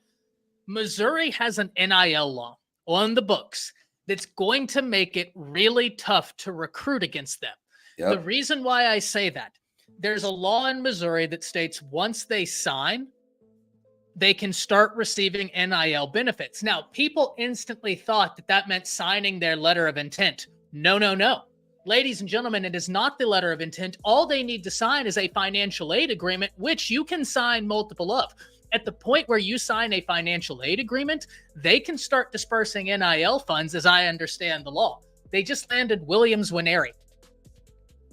Missouri has an NIL law on the books that's going to make it really tough to recruit against them. Yep. The reason why I say that, there's a law in Missouri that states once they sign, they can start receiving NIL benefits. Now, people instantly thought that meant signing their letter of intent. No. Ladies and gentlemen, it is not the letter of intent. All they need to sign is a financial aid agreement, which you can sign multiple of. At the point where you sign a financial aid agreement, they can start dispersing NIL funds, as I understand the law. They just landed Williams Winery,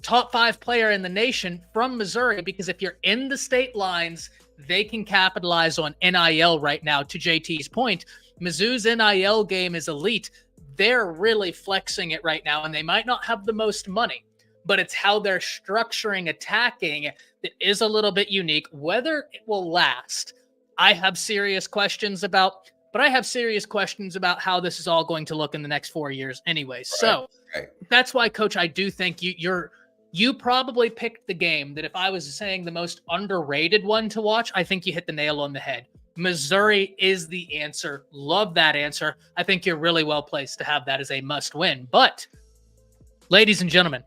top 5 player in the nation from Missouri, because if you're in the state lines, they can capitalize on NIL right now. To JT's point, Mizzou's NIL game is elite. They're really flexing it right now, and they might not have the most money, but it's how they're structuring attacking that is a little bit unique. Whether it will last, I have serious questions about, but I have serious questions about how this is all going to look in the next 4 years anyway. So that's why, Coach, I do think you probably picked the game that if I was saying the most underrated one to watch, I think you hit the nail on the head. Missouri is the answer. Love that answer. I think you're really well placed to have that as a must win. But, ladies and gentlemen,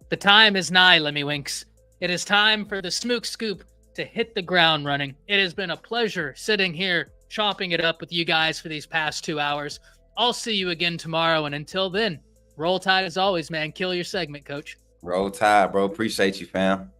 the time is nigh, Lemmy Winks. It is time for the Smook Scoop to hit the ground running. It has been a pleasure sitting here, chopping it up with you guys for these past 2 hours. I'll see you again tomorrow. And until then, roll tide as always, man. Kill your segment, Coach. Roll tide, bro. Appreciate you, fam.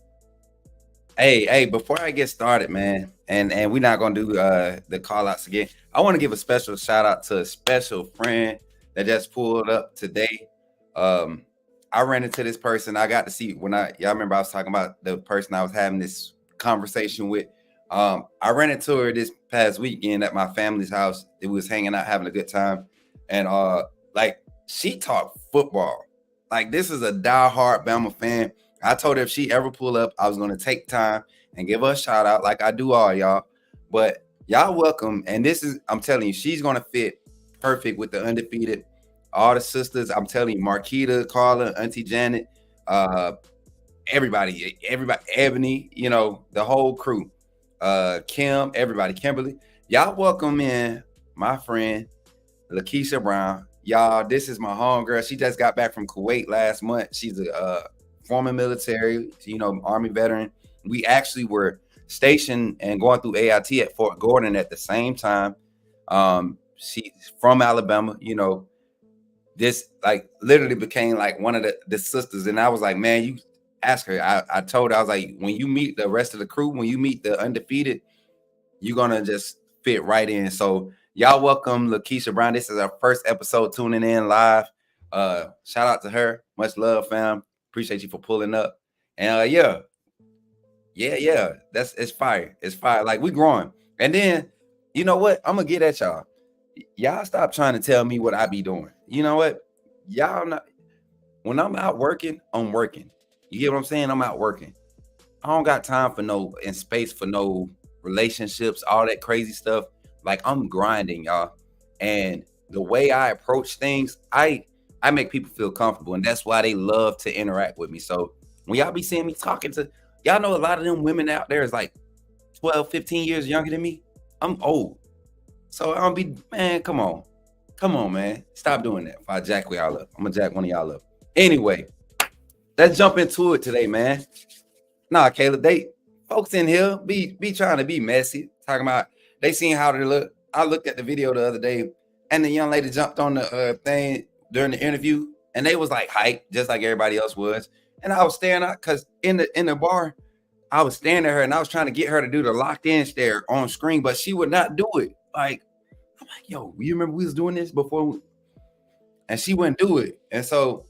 Hey, before I get started, man, and we're not going to do the call-outs again, I want to give a special shout-out to a special friend that just pulled up today. I ran into this person. I got to see y'all remember I was talking about the person I was having this conversation with. I ran into her this past weekend at my family's house. It was hanging out, having a good time. And she talked football. Like, this is a diehard Bama fan. I told her if she ever pull up, I was going to take time and give her a shout out like I do all y'all. But y'all welcome. And I'm telling you, she's going to fit perfect with the undefeated. All the sisters, I'm telling you, Marquita, Carla, Auntie Janet, everybody, Ebony, the whole crew, Kim, everybody, Kimberly. Y'all welcome in my friend, Lakeisha Brown. Y'all, this is my homegirl. She just got back from Kuwait last month. She's a former military, Army veteran. We actually were stationed and going through AIT at Fort Gordon at the same time. She's from Alabama, this literally became like one of the sisters. And I was like, man, you ask her. I told her, I was like, when you meet the rest of the crew, when you meet the undefeated, you're going to just fit right in. So y'all welcome Lakeisha Brown. This is our first episode tuning in live. Shout out to her. Much love, fam. Appreciate you for pulling up. And yeah, it's fire. It's fire. Like, we growing. And then, you know what? I'm gonna get at y'all. Y'all stop trying to tell me what I be doing. You know what? Y'all not. When I'm out working, I'm working. You get what I'm saying? I'm out working. I don't got time for space for no relationships, all that crazy stuff. Like, I'm grinding, y'all. And the way I approach things, I make people feel comfortable, and that's why they love to interact with me. So when y'all be seeing me talking to, y'all know a lot of them women out there is like 12, 15 years younger than me. I'm old. So I don't be, man, come on, man. Stop doing that. If I jack y'all up, I'm gonna jack one of y'all up. Anyway, let's jump into it today, man. Nah, Caleb, folks in here be trying to be messy, talking about they seen how they look. I looked at the video the other day, and the young lady jumped on the thing during the interview, and they was like hyped, just like everybody else was. And I was staring out because in the bar, I was staring at her, and I was trying to get her to do the locked in stare on screen, but she would not do it. Like, I'm like, yo, you remember we was doing this before? And she wouldn't do it. And so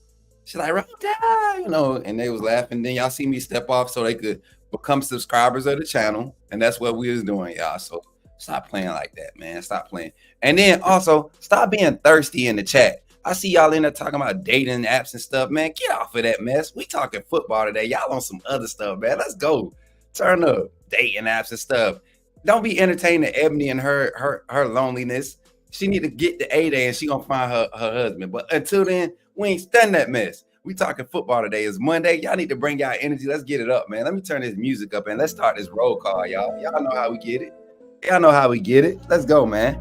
she's like, and they was laughing. Then y'all see me step off so they could become subscribers of the channel. And that's what we was doing, y'all. So stop playing like that, man. Stop playing. And then also stop being thirsty in the chat. I see y'all in there talking about dating apps and stuff, man. Get off of that mess. We talking football today. Y'all on some other stuff, man. Let's go. Turn up. Dating apps and stuff. Don't be entertaining Ebony and her loneliness. She need to get the A-Day and she gonna find her husband. But until then, we ain't studying that mess. We talking football today. It's Monday. Y'all need to bring y'all energy. Let's get it up, man. Let me turn this music up and let's start this roll call, y'all. Y'all know how we get it. Y'all know how we get it. Let's go, man.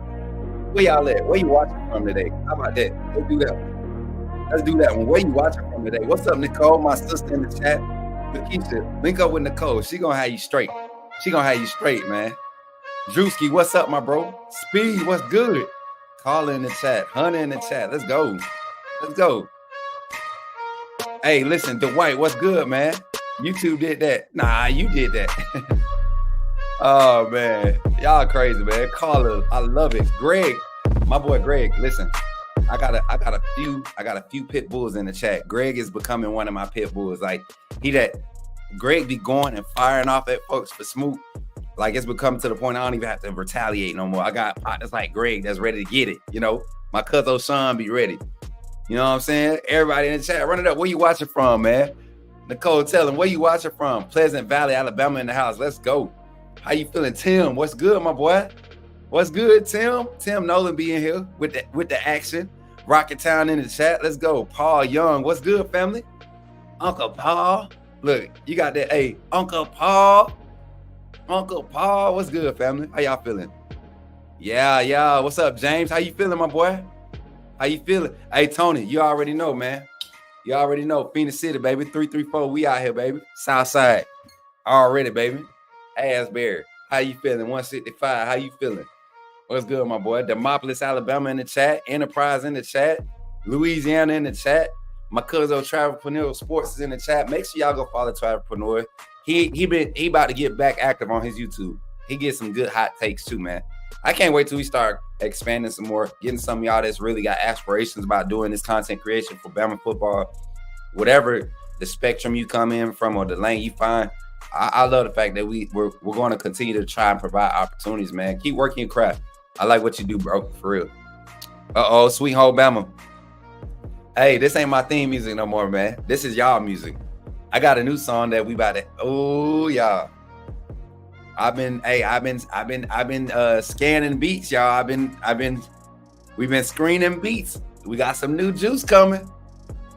Where y'all at? Where you watching from today? How about that? Let's do that one. Let's do that one. Where you watching from today? What's up, Nicole? My sister in the chat. Lakeisha, link up with Nicole. She gonna have you straight. Man. Drewski, what's up, my bro? Speed, what's good? Carla in the chat. Hunter in the chat. Let's go. Hey, listen, Dwight, what's good, man? YouTube did that. Nah, you did that. Oh, man. Y'all crazy, man. Carla, I love it. Greg, my boy Greg, listen. I got a few pit bulls in the chat. Greg is becoming one of my pit bulls. Like, Greg be going and firing off at folks for Smook. Like, it's become to the point I don't even have to retaliate no more. I got partners like Greg that's ready to get it. My cousin Sean be ready. You know what I'm saying? Everybody in the chat, run it up. Where you watching from, man? Nicole, tell him where you watching from. Pleasant Valley, Alabama in the house. Let's go. How you feeling, Tim? What's good, my boy? What's good, Tim? Tim Nolan being here with the action. Rocket Town in the chat. Let's go. Paul Young. What's good, family? Uncle Paul. Look, you got that. Hey, Uncle Paul. Uncle Paul. What's good, family? How y'all feeling? Yeah. What's up, James? How you feeling, my boy? How you feeling? Hey, Tony, you already know, man. You already know. Phoenix City, baby. 334. We out here, baby. Southside. Already, baby. Asbury. How you feeling? 165. How you feeling? What's good, my boy? Demopolis, Alabama in the chat. Enterprise in the chat. Louisiana in the chat. My cousin Travelpreneur Sports is in the chat. Make sure y'all go follow Travelpreneur. He about to get back active on his YouTube. He gets some good hot takes too, man. I can't wait till we start expanding some more, getting some of y'all that's really got aspirations about doing this content creation for Bama football, whatever the spectrum you come in from or the lane you find. I love the fact that we're going to continue to try and provide opportunities, man. Keep working your craft. I like what you do, bro, for real. Uh-oh, Sweet Home Bama. Hey, this ain't my theme music no more, man. This is y'all music. I got a new song that we about to. Oh, y'all. I've been scanning beats, y'all. We've been screening beats. We got some new juice coming.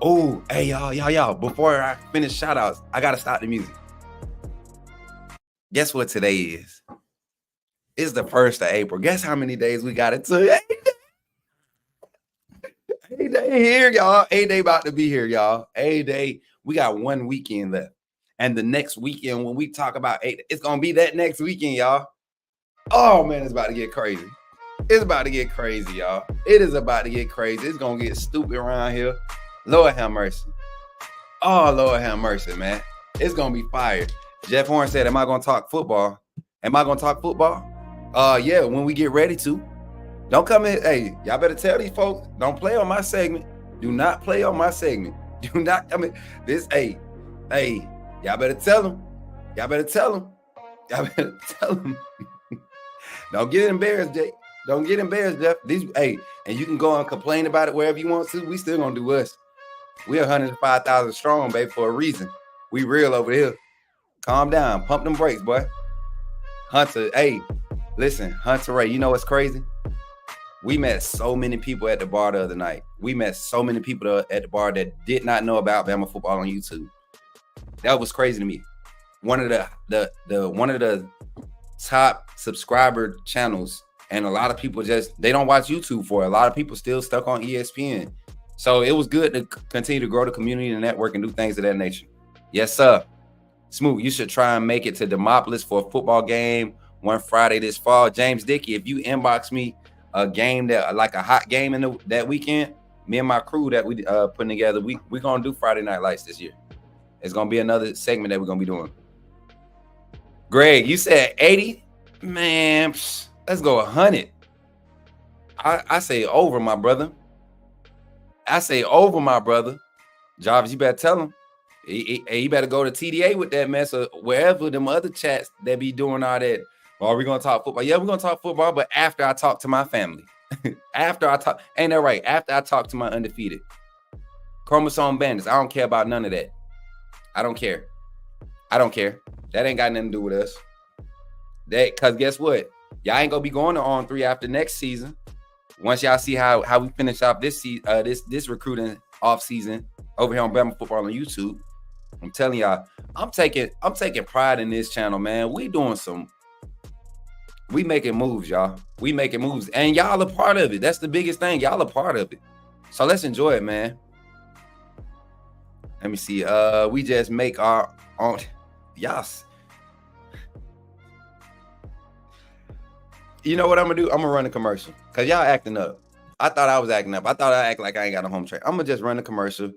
Oh, hey, y'all. Before I finish shout outs, I gotta stop the music. Guess what today is? It's the 1st of April. Guess how many days we got it to? 8 day here, y'all. 8 day about to be here, y'all. 8 day. We got 1 weekend left. And the next weekend, when we talk about 8, it's going to be that next weekend, y'all. Oh, man, it's about to get crazy. It's about to get crazy, y'all. It is about to get crazy. It's going to get stupid around here. Lord have mercy. Oh, Lord have mercy, man. It's going to be fire. Jeff Horn said, am I going to talk football? Am I going to talk football? Yeah, when we get ready to. Don't come in. Hey, y'all better tell these folks, don't play on my segment. Do not play on my segment. Do not come in. This, hey, y'all better tell them. Y'all better tell them. Y'all better tell them. Don't get embarrassed, Jake. Don't get embarrassed, Jeff. And you can go and complain about it wherever you want to. We still gonna do us. We're 105,000 strong, baby, for a reason. We real over here. Calm down. Pump them brakes, boy. Hunter, hey, listen, Hunter Ray, you know what's crazy? We met so many people at the bar the other night. We met so many people at the bar that did not know about Bama football on YouTube. That was crazy to me. One of the top subscriber channels, and a lot of people they don't watch YouTube for it. A lot of people still stuck on ESPN. So it was good to continue to grow the community and network and do things of that nature. Yes, sir. Smook, you should try and make it to Demopolis for a football game one Friday this fall. James Dickey, if you inbox me a game that like a hot game that weekend, me and my crew that we putting together, we're gonna do Friday Night Lights this year. It's gonna be another segment that we're gonna be doing. Greg, you said 80? Man, let's go 100. I say over, my brother. I say over, my brother. Jarvis, you better tell him. You better go to TDA with that mess or wherever them other chats that be doing all that. Well, are we gonna talk football? Yeah, we're gonna talk football, but after I talk to my family. After I talk, ain't that right? After I talk to my undefeated. Chromosome bandits. I don't care about none of that. I don't care. That ain't got nothing to do with us. Cause guess what? Y'all ain't gonna be going to on 3 after next season. Once y'all see how we finish off this recruiting off season over here on Bama Football on YouTube. I'm telling y'all, I'm taking pride in this channel, man. We making moves, y'all. We making moves, and y'all a part of it. That's the biggest thing. Y'all a part of it. So let's enjoy it, man. Let me see. We just make our own. Yes. You know what I'm gonna do? I'm gonna run a commercial because y'all acting up. I thought I was acting up. I thought I act like I ain't got a home train. I'm gonna just run a commercial.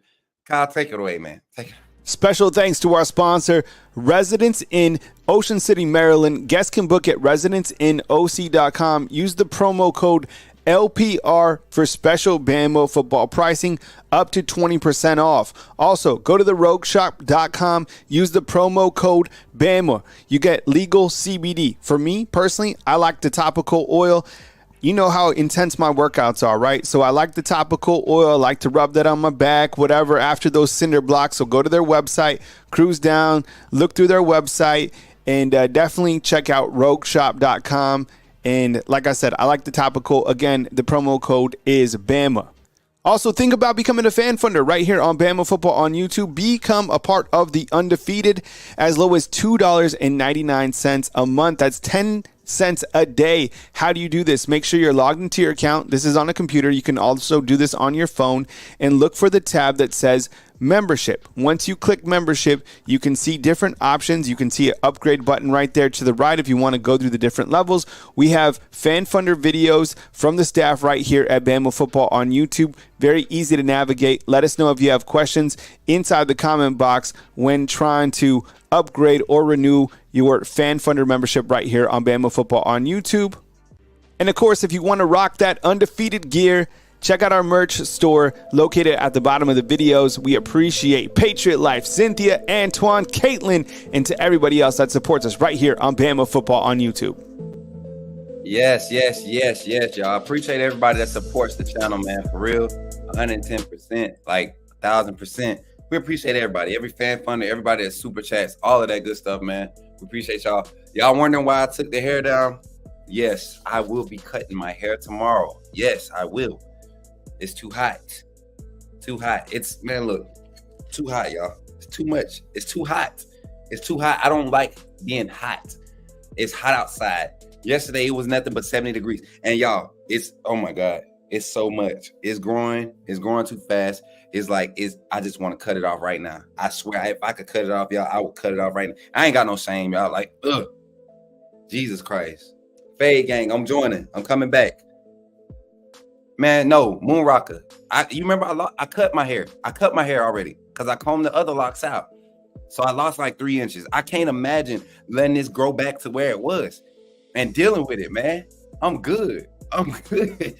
Kyle, take it away, man. Take it. Special thanks to our sponsor, Residence in Ocean City, Maryland. Guests can book at residenceinOC.com. Use the promo code LPR for special Bama football pricing up to 20% off. Also, go to therogueshop.com. Use the promo code BAMA. You get legal CBD. For me, personally, I like the topical oil. you know how intense my workouts are, right? So I like the topical oil. I like to rub that on my back, whatever, after those cinder blocks. So go to their website, cruise down, look through their website, and definitely check out rogueshop.com. And like I said, I like the topical. Again, the promo code is BAMA. Also, think about becoming a fan funder right here on Bama Football on YouTube. Become a part of the Undefeated as low as $2.99 a month. That's 10 cents a day. How do you do this? Make sure you're logged into your account. This is on a computer. You can also do this on your phone and look for the tab that says membership. Once you click membership, you can see different options. You can see an upgrade button right there to the right if you want to go through the different levels. We have fan funder videos from the staff right here at Bama Football on YouTube. Very easy to navigate. Let us know if you have questions inside the comment box when trying to upgrade or renew your fan funder membership right here on Bama Football on YouTube. And of course, if you want to rock that undefeated gear, check out our merch store located at the bottom of the videos. We appreciate Patriot Life, Cynthia, Antoine, Caitlin, and to everybody else that supports us right here on Bama Football on YouTube. Yes, y'all. I appreciate everybody that supports the channel, man. For real, 110%, like 1,000%. We appreciate everybody, every fan funder, everybody that super chats, all of that good stuff, man. We appreciate y'all. Y'all wondering why I took the hair down? Yes, I will be cutting my hair tomorrow. Yes, I will. It's too hot. Too hot. It's, man, look, too hot, y'all. It's too much. It's too hot. It's too hot. I don't like being hot. It's hot outside. Yesterday, it was nothing but 70 degrees. And y'all, it's, oh my God, it's so much. It's growing too fast. It's like, I just want to cut it off right now. I swear, if I could cut it off, y'all, I would cut it off right now. I ain't got no shame, y'all. Like, ugh, Jesus Christ. Fade gang, I'm joining. I'm coming back. Man, no, Moon Rocker. You remember I cut my hair. I cut my hair already because I combed the other locks out. So I lost like 3 inches. I can't imagine letting this grow back to where it was and dealing with it, man. I'm good. I ain't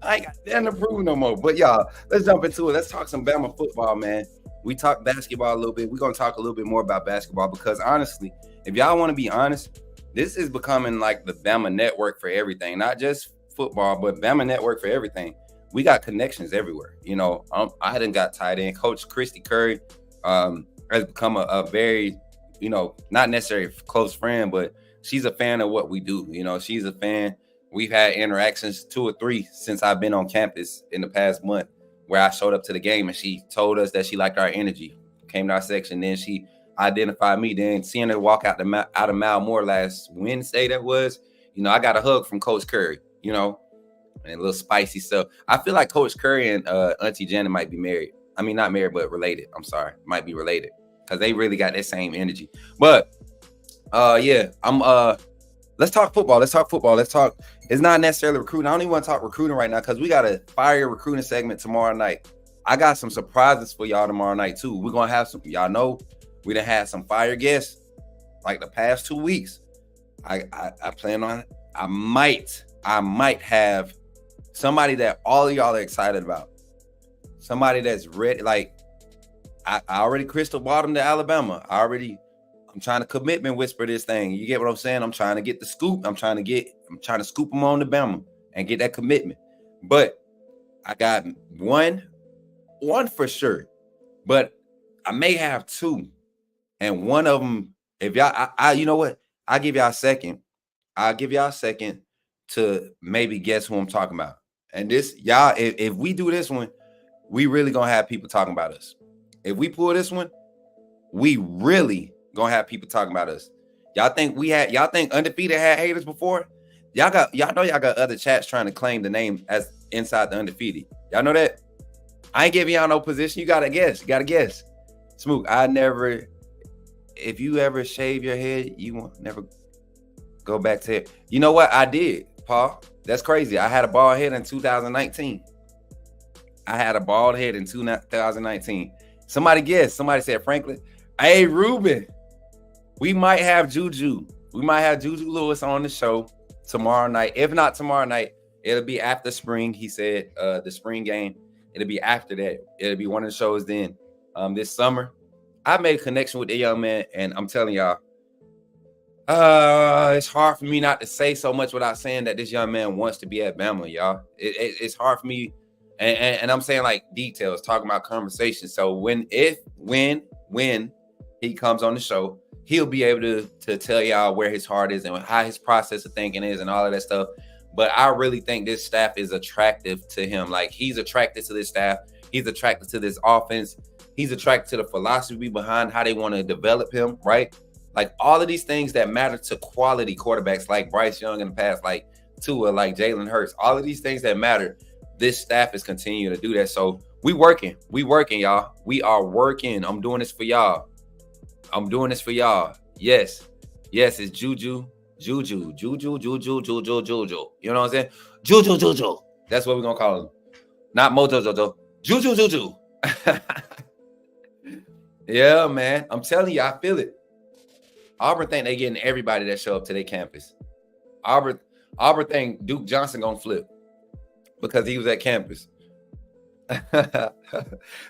got nothing to prove no more. But y'all, let's jump into it. Let's talk some Bama football, man. We talked basketball a little bit. We're going to talk a little bit more about basketball because honestly, if y'all want to be honest, this is becoming like the Bama network for everything, not just football, but Bama network for everything. We got connections everywhere. You know, I done got tied in. Coach Christy Curry has become a very, you know, not necessarily close friend, but she's a fan of what we do. You know, she's a fan. We've had interactions 2 or 3 since I've been on campus in the past month where I showed up to the game and she told us that she liked our energy, came to our section. Then she identified me. Then seeing her walk out of Malmore last Wednesday, that was, you know, I got a hug from Coach Curry, you know, and a little spicy stuff. I feel like Coach Curry and Auntie Janet might be married. I mean, not married, but related. I'm sorry. Might be related because they really got that same energy. But yeah, let's talk football. It's not necessarily recruiting. I don't even want to talk recruiting right now because we got a fire recruiting segment tomorrow night. I got some surprises for y'all tomorrow night too. We're going to have some, y'all know, we done had some fire guests like the past 2 weeks. I plan on it. I might have somebody that all of y'all are excited about. Somebody that's ready. Like I already crystal balled them to Alabama. I'm trying to commitment whisper this thing. You get what I'm saying? I'm trying to get the scoop. I'm trying to scoop them on the Bama and get that commitment. But I got one for sure. But I may have 2. And one of them, if y'all, you know what? I'll give y'all a second to maybe guess who I'm talking about. And this, y'all, if we do this one, we really gonna have people talking about us. If we pull this one, we really gonna have people talking about us. Y'all think Undefeated had haters before? Y'all know y'all got other chats trying to claim the name as inside the Undefeated. Y'all know that? I ain't giving y'all no position. You gotta guess. Smook, if you ever shave your head, you won't never go back to it. You know what? I did, Paul. That's crazy. I had a bald head in 2019. Somebody guessed. Somebody said Franklin. Hey, Ruben. We might have Juju. Lewis on the show tomorrow night. If not tomorrow night, it'll be after spring. He said the spring game. It'll be after that. It'll be one of the shows then this summer. I made a connection with the young man, and I'm telling y'all, It's hard for me not to say so much without saying that this young man wants to be at Bama, y'all. It's hard for me, and I'm saying like details, talking about conversations. So when he comes on the show, he'll be able to tell y'all where his heart is and how his process of thinking is and all of that stuff. But I really think this staff is attractive to him. Like, he's attracted to this staff. He's attracted to this offense. He's attracted to the philosophy behind how they want to develop him, right? Like, all of these things that matter to quality quarterbacks like Bryce Young in the past, like Tua, like Jalen Hurts, all of these things that matter, this staff is continuing to do that. So we working, y'all. We are working. I'm doing this for y'all. Yes, it's Juju. You know what I'm saying? Juju. That's what we're going to call him. Not Mojo Jojo. Juju. Yeah, man. I'm telling you, I feel it. Auburn think they getting everybody that show up to their campus. Auburn think Duke Johnson gonna flip because he was at campus.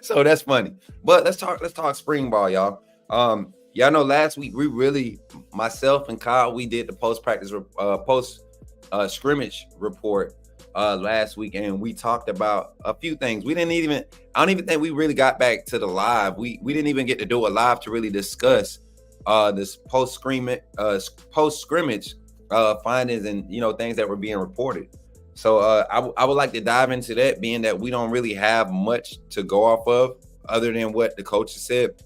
So that's funny. But let's talk spring ball, y'all. Y'all know last week myself and Kyle, we did the post-practice scrimmage report last week, and we talked about a few things. I don't even think we really got back to the live. We didn't even get to do a live to really discuss this post-scrimmage findings and, you know, things that were being reported. So I would like to dive into that, being that we don't really have much to go off of other than what the coaches said.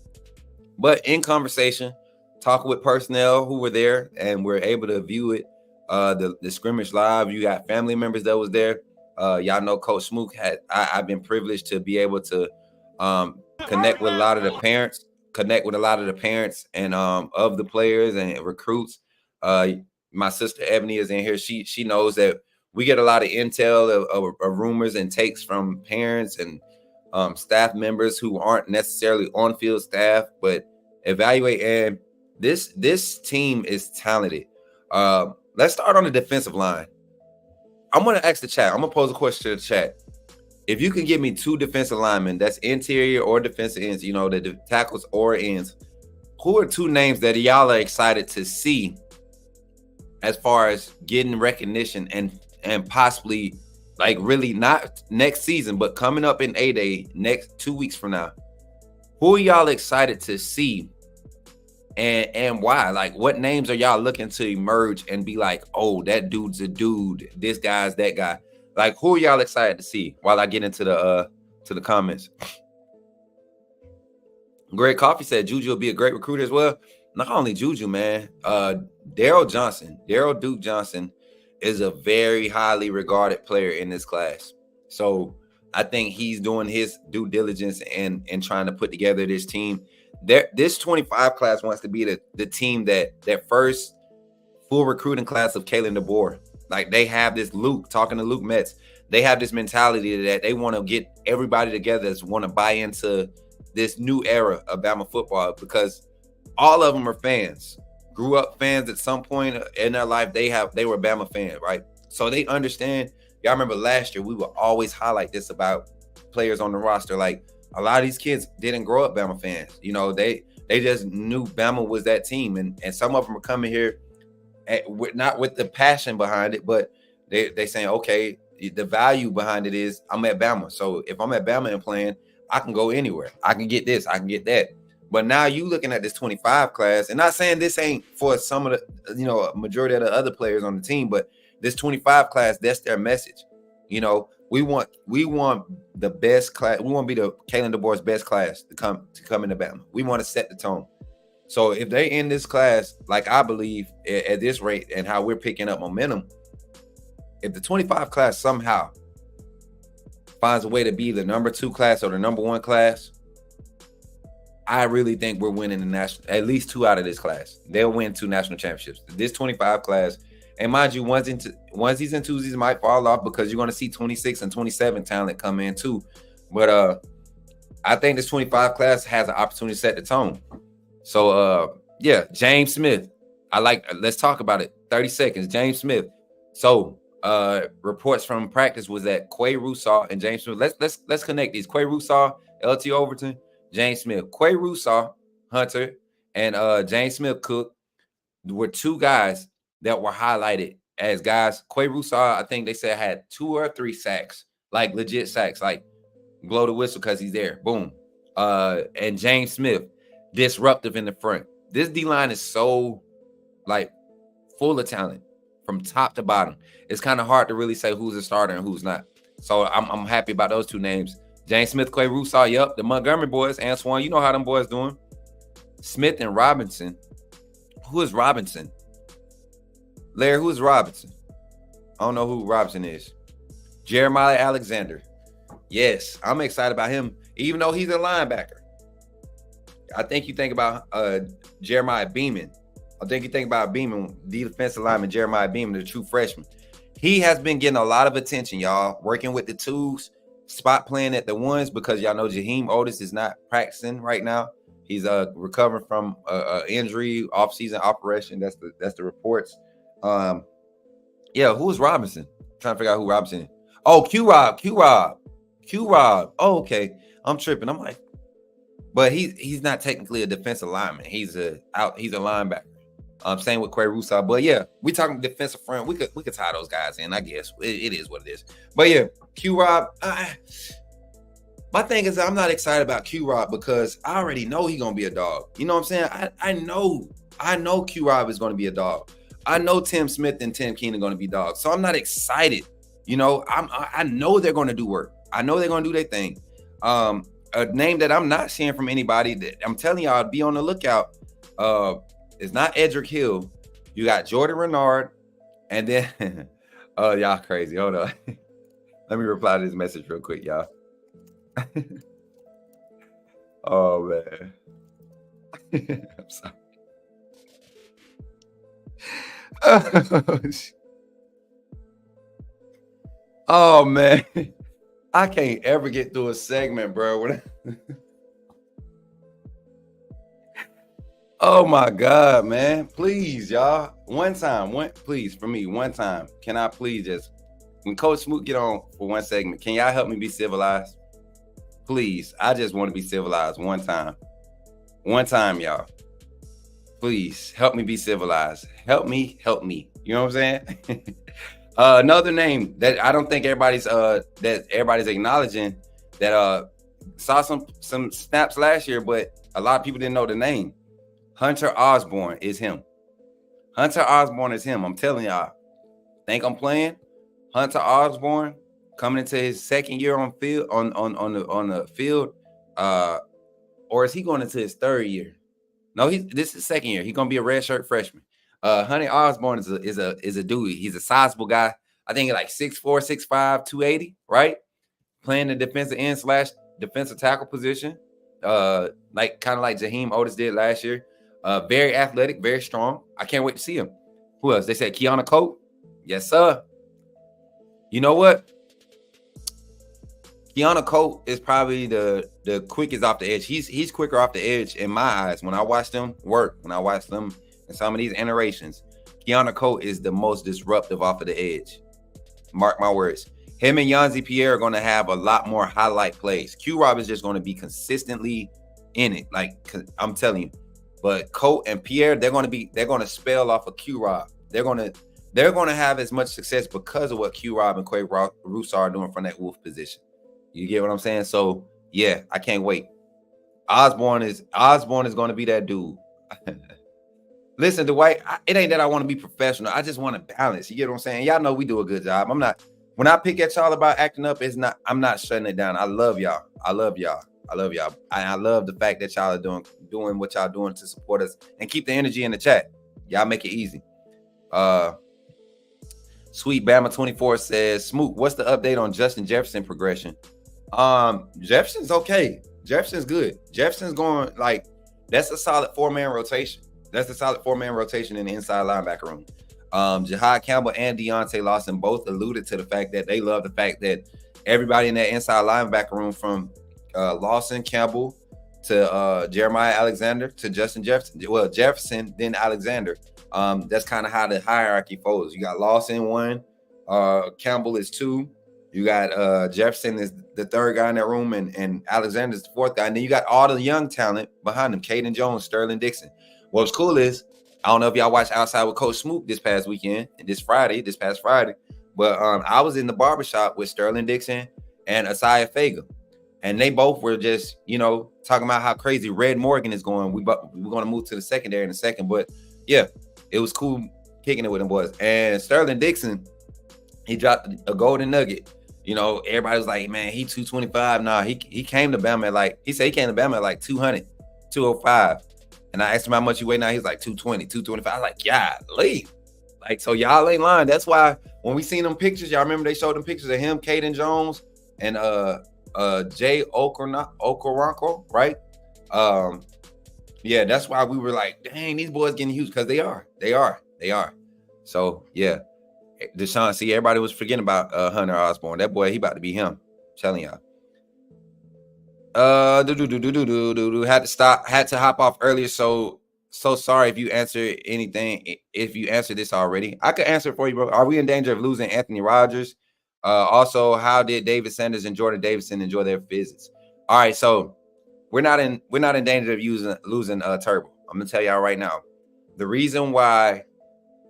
But in conversation, talking with personnel who were there and were able to view it, the scrimmage live, you got family members that was there. Y'all know Coach Smook I've been privileged to be able to connect with a lot of the parents and of the players and recruits. My sister Ebony is in here. She knows that we get a lot of intel of rumors and takes from parents and staff members who aren't necessarily on-field staff, but evaluate. And this team is talented. Let's start on the defensive line. I'm going to ask the chat. I'm going to pose a question to the chat. If you can give me two defensive linemen, that's interior or defensive ends, you know, the tackles or ends, who are two names that y'all are excited to see as far as getting recognition and possibly, like, really not next season, but coming up in A-Day next 2 weeks from now? Who are y'all excited to see and why? Like, what names are y'all looking to emerge and be like, oh, that dude's a dude, this guy's that guy? Like, who are y'all excited to see? While I get into the comments. Greg Coffee said Juju will be a great recruiter as well. Not only Juju, man. Darryl Duke Johnson is a very highly regarded player in this class. So I think he's doing his due diligence and trying to put together this team. This 25 class wants to be the team that first full recruiting class of Kalen DeBoer. Like, they have this talking to Luke Metz, they have this mentality that they want to get everybody together, want to buy into this new era of Bama football, because all of them are fans, grew up fans at some point in their life. They were Bama fans, right? So they understand. Y'all remember last year, we would always highlight this about players on the roster. Like, a lot of these kids didn't grow up Bama fans. You know, they just knew Bama was that team. And some of them are coming here not with the passion behind it, but they saying, okay, the value behind it is I'm at Bama. So if I'm at Bama and playing, I can go anywhere. I can get this, I can get that. But now you looking at this 25 class, and not saying this ain't for some of the, you know, majority of the other players on the team, but this 25 class, that's their message. You know, we want the best class. We want to be the Kalen DeBoer's best class to come into Bama. We want to set the tone. So if they in this class, like I believe at this rate and how we're picking up momentum, if the 25 class somehow finds a way to be the number 2 class or the number 1 class, I really think we're winning the national, at least 2 out of this class. They'll win 2 national championships. This 25 class, and mind you, onesies and twosies might fall off because you're going to see 26 and 27 talent come in too. But I think this 25 class has an opportunity to set the tone. So, yeah, James Smith. Let's talk about it. 30 seconds. James Smith. So, reports from practice was that Quay Russaw and James Smith. Let's connect these. Quay Russaw, LT Overton, James Smith. Quay Russaw, Hunter, and James Smith Cook were two guys that were highlighted as guys. Quay Roussard, I think they said had 2 or 3 sacks, like legit sacks, like blow the whistle because he's there. Boom. And James Smith, disruptive in the front. This D-line is so like full of talent from top to bottom. It's kind of hard to really say who's a starter and who's not. So I'm happy about those two names. James Smith, Quay Roussard, yep. The Montgomery boys, Antoine, you know how them boys doing. Smith and Robinson. Who is Robinson? Larry, who is Robinson? I don't know who Robinson is. Jeremiah Alexander. Yes, I'm excited about him, even though he's a linebacker. I think you think about Jeremiah Beeman. I think you think about Beeman, the defensive lineman, Jeremiah Beeman, the true freshman. He has been getting a lot of attention, y'all, working with the twos, spot playing at the ones, because y'all know Jaheim Otis is not practicing right now. He's recovering from injury, off-season operation. That's the reports. Yeah, who's Robinson? I'm trying to figure out who Robinson is. Oh, Q-Rob. Oh, okay. I'm tripping. I'm like, but he's not technically a defensive lineman. He's a linebacker. Same with Quay Roussard. But yeah, we talking defensive front. We could tie those guys in, I guess. It is what it is. But yeah, Q-Rob, my thing is I'm not excited about Q-Rob because I already know he's gonna be a dog. You know what I'm saying? I know Q-Rob is gonna be a dog. I know Tim Smith and Tim Keene are gonna be dogs. So I'm not excited. You know, I know they're gonna do work. I know they're gonna do their thing. A name that I'm not seeing from anybody that I'm telling y'all, be on the lookout. It's not Edric Hill. You got Jordan Renard, and then oh, y'all crazy. Hold on. Let me reply to this message real quick, y'all. Oh man. I'm sorry. Oh man. I can't ever get through a segment, bro. Oh my God, man. Please, y'all. One time. Can I please just, when Coach Smook get on for one segment, can y'all help me be civilized? Please. I just want to be civilized one time. One time, y'all. Please help me be civilized. Help me. You know what I'm saying? Another name that I don't think everybody's acknowledging, that saw some snaps last year, but a lot of people didn't know the name. Hunter Osborne is him. I'm telling y'all. Think I'm playing? Hunter Osborne coming into his second year on the field, or is he going into his third year? No, this is second year. He's gonna be a redshirt freshman. Hunter Osborne is a dude. He's a sizable guy. I think like 6'4", 6'5", 280, right? Playing the defensive end / defensive tackle position, like kind of like Jaheim Otis did last year. Very athletic, very strong. I can't wait to see him. Who else? They said Keanu Coate. Yes, sir. You know what? Keanu Coate is probably the quickest off the edge. He's quicker off the edge in my eyes. When I watch them work, when I watch them in some of these iterations, Keanu Coate is the most disruptive off of the edge. Mark my words. Him and Yanzi Pierre are going to have a lot more highlight plays. Q-Rob is just going to be consistently in it. Like, I'm telling you. But Coate and Pierre, they're going to spell off of Q-Rob. They're going to have as much success because of what Q-Rob and Quay Roussard are doing from that wolf position. You get what I'm saying? So yeah, I can't wait. Osborne is going to be that dude. Listen, Dwight, it ain't that I want to be professional. I just want to balance. You get what I'm saying? Y'all know we do a good job. When I pick at y'all about acting up, I'm not shutting it down. I love y'all. I love the fact that y'all are doing what y'all doing to support us and keep the energy in the chat. Y'all make it easy. Sweet Bama 24 says, Smook, what's the update on Justin Jefferson progression? Jefferson's okay. Jefferson's good. Jefferson's going, like, that's a solid four-man rotation. In the inside linebacker room. Jahad Campbell and Deontay Lawson both alluded to the fact that they love the fact that everybody in that inside linebacker room, from Lawson, Campbell to Jeremiah Alexander to Justin Jefferson. Well, Jefferson, then Alexander. That's kind of how the hierarchy folds. You got Lawson 1, Campbell is 2. You got Jefferson is the third guy in that room, and Alexander's the fourth guy. And then you got all the young talent behind him: Caden Jones, Sterling Dixon. What's cool is I don't know if y'all watched Outside with Coach Smook this past Friday. But I was in the barbershop with Sterling Dixon and Asaya Faga. And they both were just, talking about how crazy Red Morgan is going. We're going to move to the secondary in a second. But, yeah, it was cool kicking it with them boys. And Sterling Dixon, he dropped a golden nugget. Everybody was like, man, he 225. Nah, he came to Bama at like 200, 205. And I asked him how much he weighed now. He's like 220, 225. I was like, yeah, leave. Like, so y'all ain't lying. That's why when we seen them pictures, y'all remember they showed them pictures of him, Caden Jones, and Jay Okoronkwo, right? Yeah, that's why we were like, dang, these boys getting huge, because they are. So yeah, Deshaun, see, everybody was forgetting about Hunter Osborne. That boy, he about to be him. I'm telling y'all. Had to hop off earlier. So sorry if you answered anything. If you answered this already, I could answer it for you, bro. Are we in danger of losing Anthony Rogers? Also, how did David Sanders and Jordan Davidson enjoy their visits? All right, so we're not in danger of losing Turbo. I'm gonna tell y'all right now. The reason why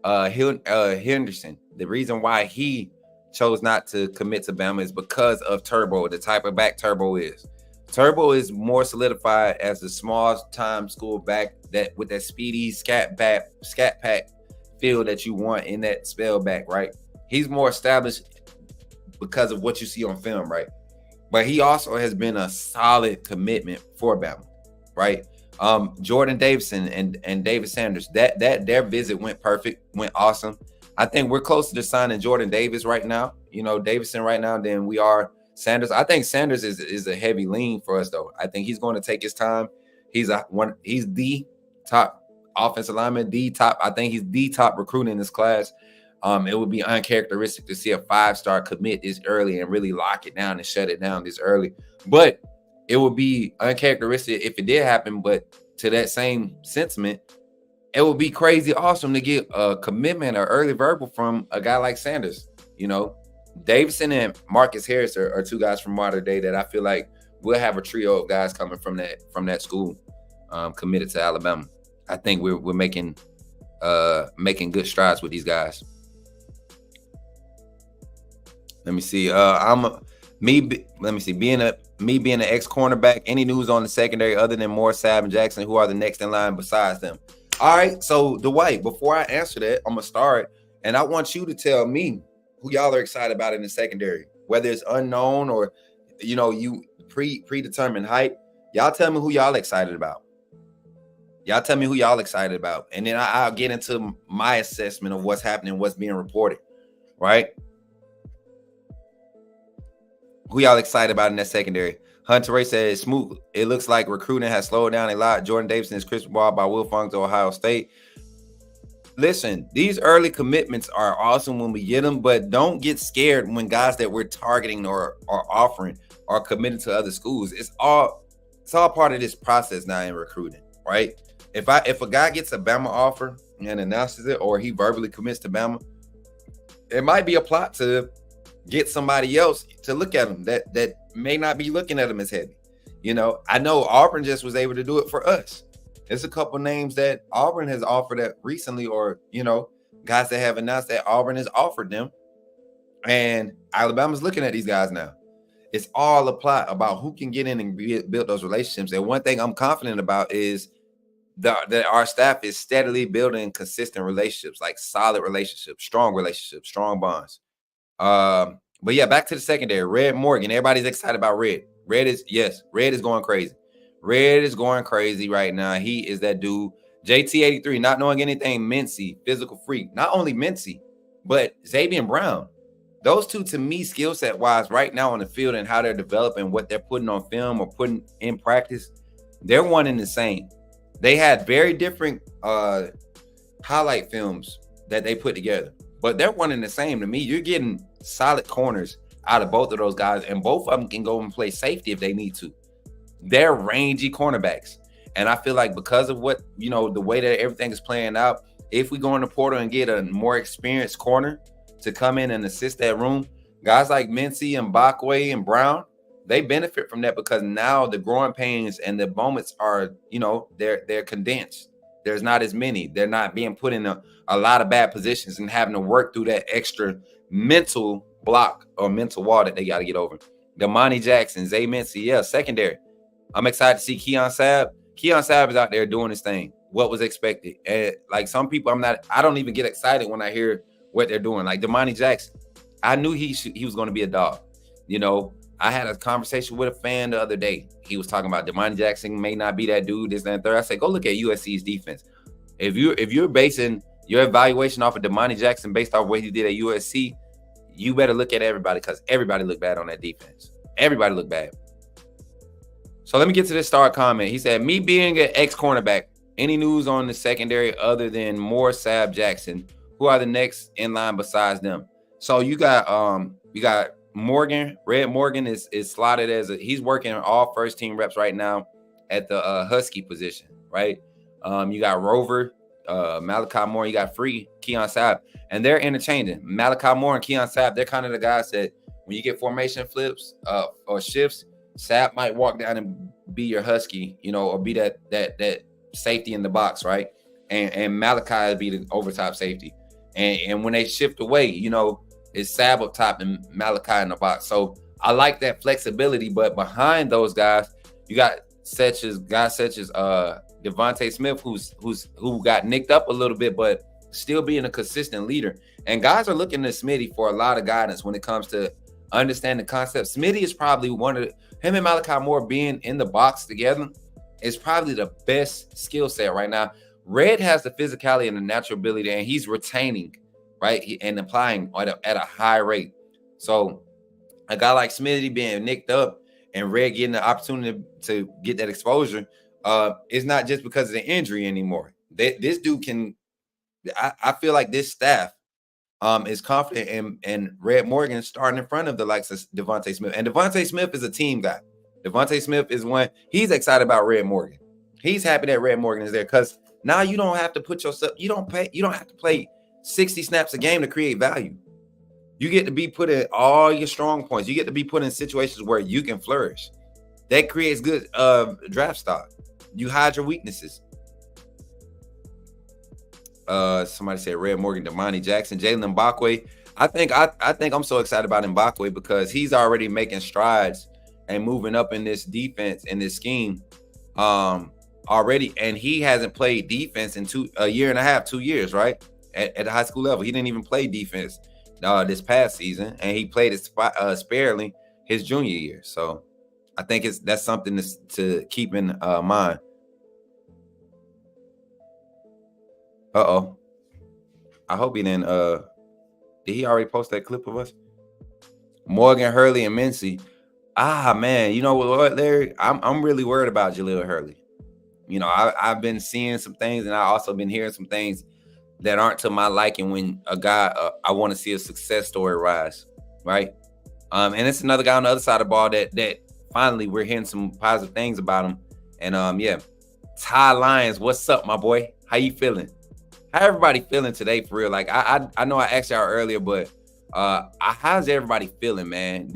Henderson, the reason why he chose not to commit to Bama is because of Turbo, the type of back Turbo is. Turbo is more solidified as a small-time school back that with that speedy scat pack feel that you want in that spell back, right? He's more established because of what you see on film, right? But he also has been a solid commitment for Bama, right? Jordan Davidson and David Sanders, that their visit went perfect, went awesome. I think we're closer to signing Jordan Davis right now, Davidson right now, than we are Sanders. I think Sanders is a heavy lean for us, though. I think he's going to take his time. He's the top offensive lineman, I think he's the top recruit in this class. It would be uncharacteristic to see a 5-star commit this early and really lock it down and shut it down this early. But it would be uncharacteristic if it did happen. But to that same sentiment, it would be crazy awesome to get a commitment or early verbal from a guy like Sanders. Davidson and Marcus Harris are two guys from modern day that I feel like we'll have a trio of guys coming from that school committed to Alabama. I think we're making good strides with these guys. Let me see. Being an ex-cornerback, any news on the secondary other than Moore, Sabb, and Jackson, who are the next in line besides them? All right, so Dwight, before I answer that, I'm gonna start, and I want you to tell me who y'all are excited about in the secondary, whether it's unknown or you predetermined hype. Y'all tell me who y'all excited about. And then I'll get into my assessment of what's happening, what's being reported, right? Who y'all excited about in that secondary? Hunter Ray says, Smook, it looks like recruiting has slowed down a lot. Jordan Davidson is crystal ball by Will Funk to Ohio State. Listen, these early commitments are awesome when we get them, but don't get scared when guys that we're targeting or offering are committed to other schools. It's all part of this process now in recruiting, right? If a guy gets a Bama offer and announces it, or he verbally commits to Bama, it might be a plot to get somebody else to look at him that may not be looking at him as heavy. I know Auburn just was able to do it for us. There's a couple names that Auburn has offered that recently, or, guys that have announced that Auburn has offered them. And Alabama's looking at these guys now. It's all a plot about who can get in and build those relationships. And one thing I'm confident about is that our staff is steadily building consistent relationships, like solid relationships, strong bonds. But yeah, back to the secondary. Red Morgan. Everybody's excited about Red. Red is going crazy. Red is going crazy right now. He is that dude. JT83, not knowing anything, Mincy, physical freak. Not only Mincy, but Xavier Brown. Those two, to me, skill set wise, right now on the field and how they're developing, what they're putting on film or putting in practice, they're one and the same. They had very different highlight films that they put together, but they're one and the same to me. You're getting solid corners out of both of those guys, and both of them can go and play safety if they need to. They're rangy cornerbacks. And I feel like because of what, the way that everything is playing out, if we go in the portal and get a more experienced corner to come in and assist that room, guys like Mincy and Bakwe and Brown, they benefit from that because now the growing pains and the moments are, they're condensed. there's not as many. They're not being put in a lot of bad positions and having to work through that extra mental block or mental wall that they got to get over. Damani Jackson, Zay Mincy, yeah, secondary. I'm excited to see Keon Sabb. Keon Sabb is out there doing his thing. What was expected. And like some people, I don't even get excited when I hear what they're doing. Like Damani Jackson, I knew he was going to be a dog. You know, I had a conversation with a fan the other day. He was talking about Damani Jackson may not be that dude, this, that, and third. I said, go look at USC's defense. If you're basing your evaluation off of Damani Jackson based off what he did at USC, you better look at everybody because everybody looked bad on that defense. Everybody looked bad. So let me get to this star comment. He said, me being an ex-cornerback, any news on the secondary other than Moore, Sabb, Jackson? Who are the next in line besides them? So you got Morgan. Red Morgan is slotted as he's working all first team reps right now at the Husky position, right? You got Rover, Malachi Moore, you got free Keon Sabb, and they're interchanging. Malachi Moore and Keon Sabb, they're kind of the guys that when you get formation flips or shifts, Sapp might walk down and be your Husky, you know, or be that safety in the box, right? And Malachi would be the overtop safety. And when they shift away, you know, it's Sabb up top and Malachi in the box. So I like that flexibility, but behind those guys, you got guys such as Devontae Smith, who got nicked up a little bit, but still being a consistent leader. And guys are looking to Smitty for a lot of guidance when it comes to understanding the concept. Smitty is probably him and Malachi Moore being in the box together is probably the best skill set right now. Red has the physicality and the natural ability, and he's retaining, right, and applying at a high rate. So a guy like Smitty being nicked up and Red getting the opportunity to get that exposure, it's not just because of the injury anymore. This dude can – I feel like this staff is confident in Red Morgan starting in front of the likes of Devontae Smith. And Devontae Smith is a team guy. Devontae Smith is one – he's excited about Red Morgan. He's happy that Red Morgan is there because now you don't have to put yourself – you don't have to play 60 snaps a game to create value. You get to be put in all your strong points. You get to be put in situations where you can flourish. That creates good draft stock. You hide your weaknesses. Somebody said Red Morgan, Damani Jackson, Jalen Mbakwe. I think I'm so excited about Mbakwe because he's already making strides and moving up in this defense in this scheme already. And he hasn't played defense in a year and a half, 2 years, right? At the high school level, he didn't even play defense this past season, and he played it sparingly his junior year. So I think that's something to keep in mind. I hope he didn't. Did he already post that clip of us? Morgan, Hurley, and Mincy. Man, you know what, Larry? I'm really worried about Jaleel Hurley. You know, I've been seeing some things, and I also been hearing some things that aren't to my liking when a guy I want to see a success story rise, right? And it's another guy on the other side of the ball that finally we're hearing some positive things about him. And yeah, Ty Lyons, what's up, my boy? How you feeling? How everybody feeling today for real? Like I know I asked y'all earlier, but how's everybody feeling, man?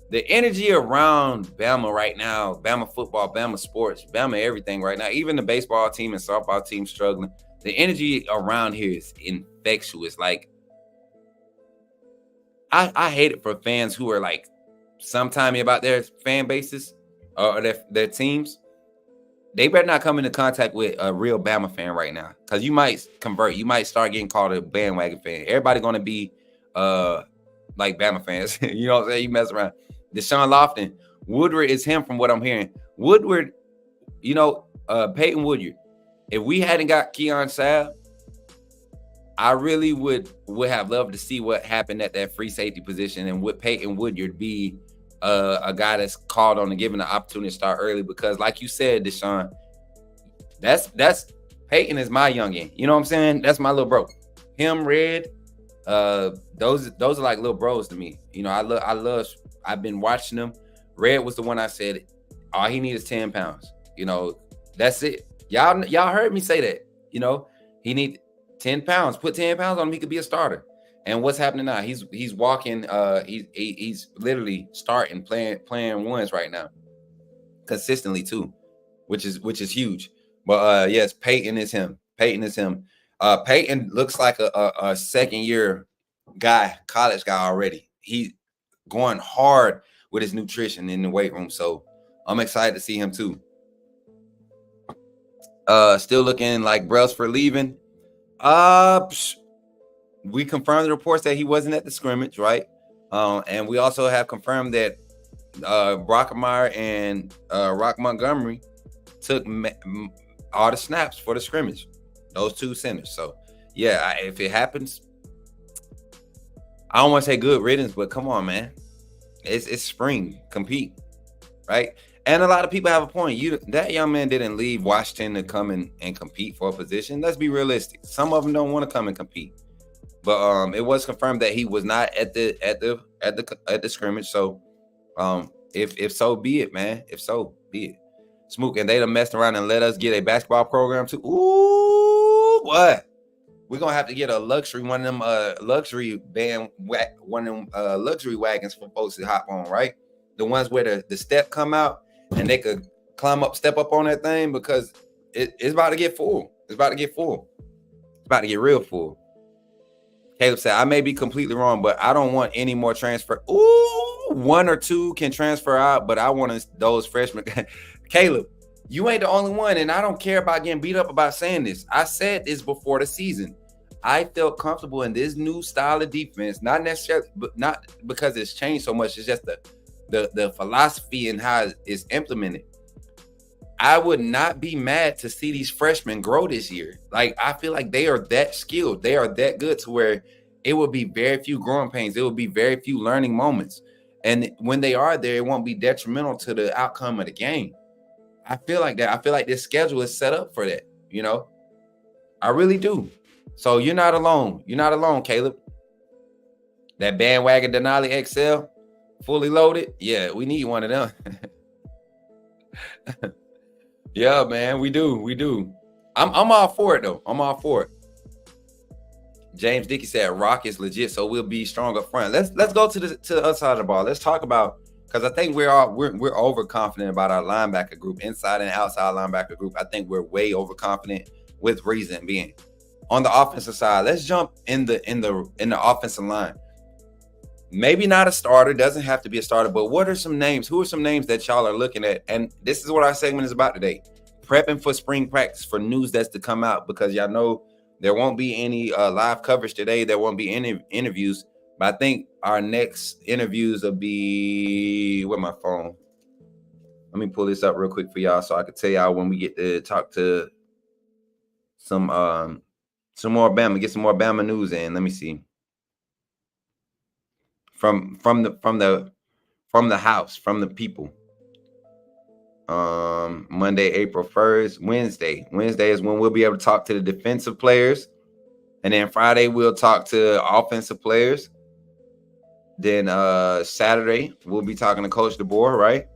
The energy around Bama right now, Bama football, Bama sports, Bama everything right now, even the baseball team and softball team struggling. The energy around here is infectious. Like, I hate it for fans who are like sometimey about their fan bases or their teams. They better not come into contact with a real Bama fan right now because you might convert. You might start getting called a bandwagon fan. Everybody going to be like Bama fans. You know what I'm saying? You mess around. Deshaun Lofton. Woodward is him from what I'm hearing. Woodward, you know, Peyton Woodyard. If we hadn't got Keon Sabb, I really would have loved to see what happened at that free safety position and would Peyton Woodyard be a guy that's called on and given the opportunity to start early because like you said, Deshaun, that's Peyton is my youngin. You know what I'm saying? That's my little bro. Him, Red, those are like little bros to me. You know, I've been watching them. Red was the one I said, all he needs is 10 pounds. You know, that's it. Y'all heard me say that. You know, he need 10 pounds. Put 10 pounds on him, he could be a starter. And what's happening now? He's walking. He's literally starting playing ones right now, consistently too, which is huge. But yes, Peyton is him. Peyton looks like a second year guy, college guy already. He's going hard with his nutrition in the weight room. So I'm excited to see him too. Still looking like Brailsford leaving. We confirmed the reports that he wasn't at the scrimmage, right? And we also have confirmed that Brockemeyer and Rock Montgomery took all the snaps for the scrimmage, those two centers. So yeah, if it happens, I don't want to say good riddance, but come on, man, it's spring, compete, right? And a lot of people have a point. That young man didn't leave Washington to come and compete for a position. Let's be realistic. Some of them don't want to come and compete, but it was confirmed that he was not at the scrimmage. So if so be it, man. If so be it. Smook, and they done messed around and let us get a basketball program too. Ooh, what? We're gonna have to get a luxury, one of them luxury wagons for folks to hop on, right? The ones where the step come out and they could step up on that thing, because it's about to get full. It's about to get real full. Caleb said, I may be completely wrong, but I don't want any more transfer. Ooh, one or two can transfer out, but I want those freshmen. Caleb, you ain't the only one, and I don't care about getting beat up about saying this. I said this before the season. I felt comfortable in this new style of defense, not necessarily, but not because it's changed so much. It's just the philosophy and how it's implemented. I would not be mad to see these freshmen grow this year. Like, I feel like they are that skilled. They are that good to where it will be very few growing pains. It will be very few learning moments. And when they are there, it won't be detrimental to the outcome of the game. I feel like that. I feel like this schedule is set up for that, you know? I really do. So you're not alone. You're not alone, Caleb. That bandwagon Denali XL, fully loaded. Yeah, we need one of them. Yeah, man, we do. I'm all for it, though. I'm all for it. James Dickey said Rock is legit, so we'll be strong up front. Let's go to the other side of the ball. Let's talk about, because I think we're overconfident about our linebacker group, inside and outside linebacker group. I think we're way overconfident, with reason being. On the offensive side, let's jump in the offensive line. Maybe not a starter, doesn't have to be a starter, but what are some names? Who are some names that y'all are looking at? And this is what our segment is about today. Prepping for spring practice, for news that's to come out, because y'all know there won't be any live coverage today. There won't be any interviews, but I think our next interviews will be with my phone. Let me pull this up real quick for y'all so I can tell y'all when we get to talk to some more Bama, get some more Bama news in. Let me see. From the house, from the people. Monday, April 1st, Wednesday is when we'll be able to talk to the defensive players, and then Friday we'll talk to offensive players. Then Saturday we'll be talking to Coach DeBoer, right?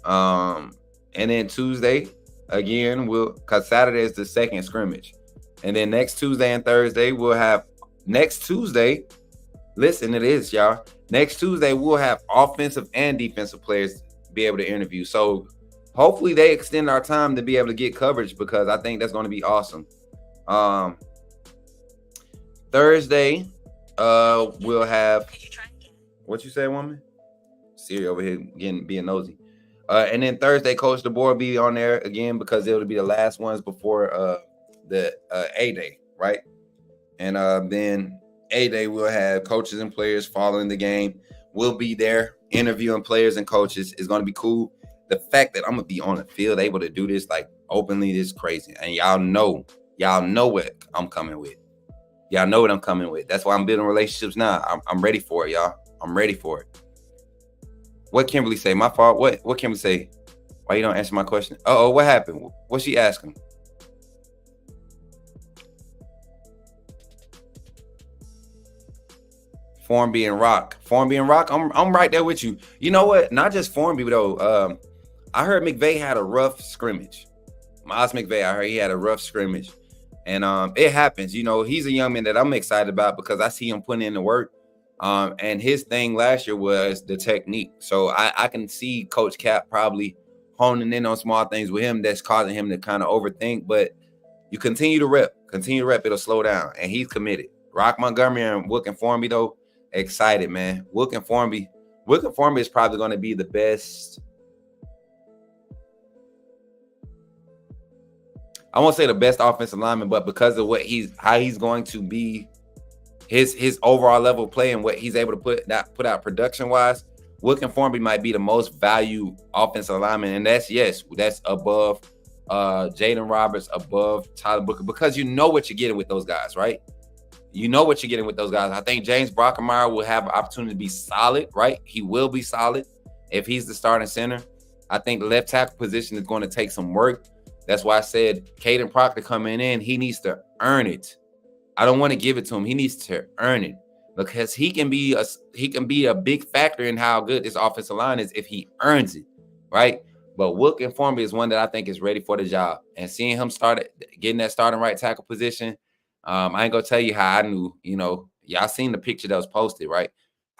And then Tuesday again, because Saturday is the second scrimmage, and then next Tuesday and Thursday we'll have Listen to this, y'all. Next Tuesday, we'll have offensive and defensive players be able to interview. So hopefully they extend our time to be able to get coverage, because I think that's going to be awesome. Thursday, we'll have, what you say, woman? Siri over here being nosy. And then Thursday, Coach DeBoer will be on there again, because it'll be the last ones before the A-Day, right? And then A-Day, we'll have coaches and players following the game. We'll be there interviewing players and coaches. It's going to be cool. The fact that I'm going to be on the field able to do this like openly is crazy. And y'all know what I'm coming with. Y'all know what I'm coming with. That's why I'm building relationships now. I'm ready for it, y'all. I'm ready for it. What Kimberly say? My fault. What Kimberly say? Why you don't answer my question? Uh-oh, what happened? What's she asking? Formby and Rock. I'm right there with you. You know what? Not just Formby, though. I heard McVay had a rough scrimmage. Miles McVay, I heard he had a rough scrimmage. And it happens. You know, he's a young man that I'm excited about, because I see him putting in the work. And his thing last year was the technique. So I can see Coach Cap probably honing in on small things with him that's causing him to kind of overthink. But you continue to rep, it'll slow down, and he's committed. Rock Montgomery and Wilkin Formby, though, excited, man. Wilkin Formby is probably going to be the best. I won't say the best offensive lineman, but because of how he's going to be, his overall level of play and what he's able to put out production wise, Wilkin Formby might be the most valued offensive lineman, and that's above Jaden Roberts, above Tyler Booker, because you know what you're getting with those guys, right? You know what you're getting with those guys. I think James Brockermeyer will have an opportunity to be solid, right? He will be solid if he's the starting center. I think the left tackle position is going to take some work. That's why I said Caden Proctor coming in, he needs to earn it. I don't want to give it to him. He needs to earn it, because he can be a big factor in how good this offensive line is if he earns it, right? But Wilkin Formby is one that I think is ready for the job. And seeing him getting that starting right tackle position, I ain't gonna tell you how I knew. Y'all seen the picture that was posted, right?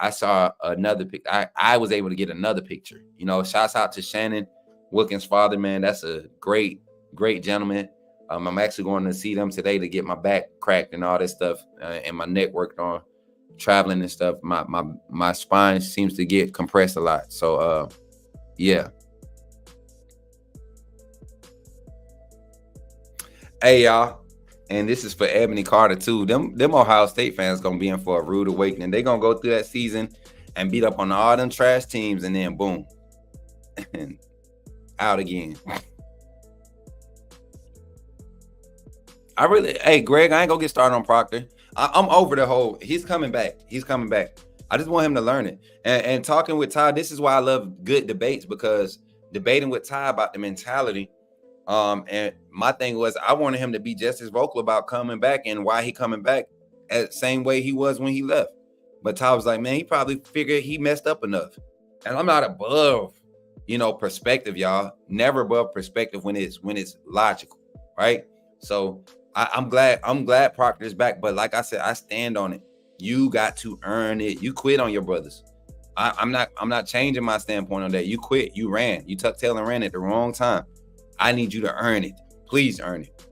I saw another picture. I was able to get another picture. Shouts out to Shannon, Wilkin's father, man. That's a great gentleman. I'm actually going to see them today to get my back cracked and all this stuff, and my neck worked on, traveling and stuff. My spine seems to get compressed a lot. So yeah. Hey y'all, and this is for Ebony Carter too. Them Ohio State fans gonna be in for a rude awakening. They gonna go through that season and beat up on all them trash teams, and then boom, and out again. Hey Greg, I ain't gonna get started on Proctor. I'm over the whole. He's coming back. I just want him to learn it. And talking with Ty, this is why I love good debates, because debating with Ty about the mentality. And my thing was, I wanted him to be just as vocal about coming back and why he coming back at the same way he was when he left. But Ty was like, man, he probably figured he messed up enough. And I'm not above, perspective, y'all. Never above perspective when it's logical, right? So I'm glad Proctor's back. But like I said, I stand on it. You got to earn it. You quit on your brothers. I'm not changing my standpoint on that. You quit. You ran. You tucked tail and ran at the wrong time. I need you to earn it. Please earn it.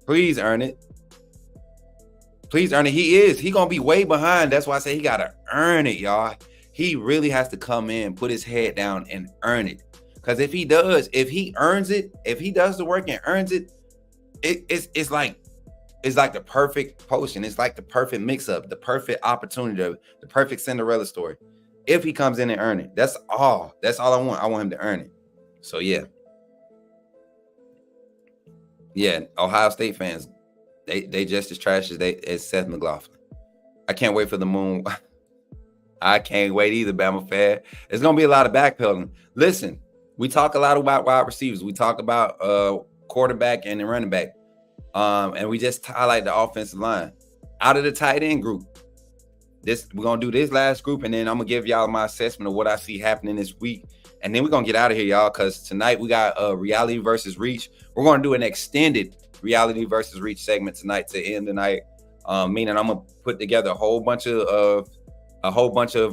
Please earn it. Please earn it. He gonna be way behind. That's why I say he gotta earn it, y'all. He really has to come in, put his head down, and earn it. Because if he does the work and earns it, it's like the perfect potion. It's like the perfect mix-up, the perfect opportunity, the perfect Cinderella story. If he comes in and earn it, that's all I want. I want him to earn it. So yeah. Yeah, Ohio State fans, they just as trash as Seth McLaughlin. I can't wait for the moon. I can't wait either, Bama fan. It's going to be a lot of backpedaling. Listen, we talk a lot about wide receivers. We talk about quarterback and the running back. And we just highlight the offensive line. Out of the tight end group, we're going to do this last group, and then I'm going to give y'all my assessment of what I see happening this week. And then we're going to get out of here, y'all, because tonight we got Reality versus Reach. We're going to do an extended Reality versus Reach segment tonight to end the night, meaning I'm going to put together a whole bunch of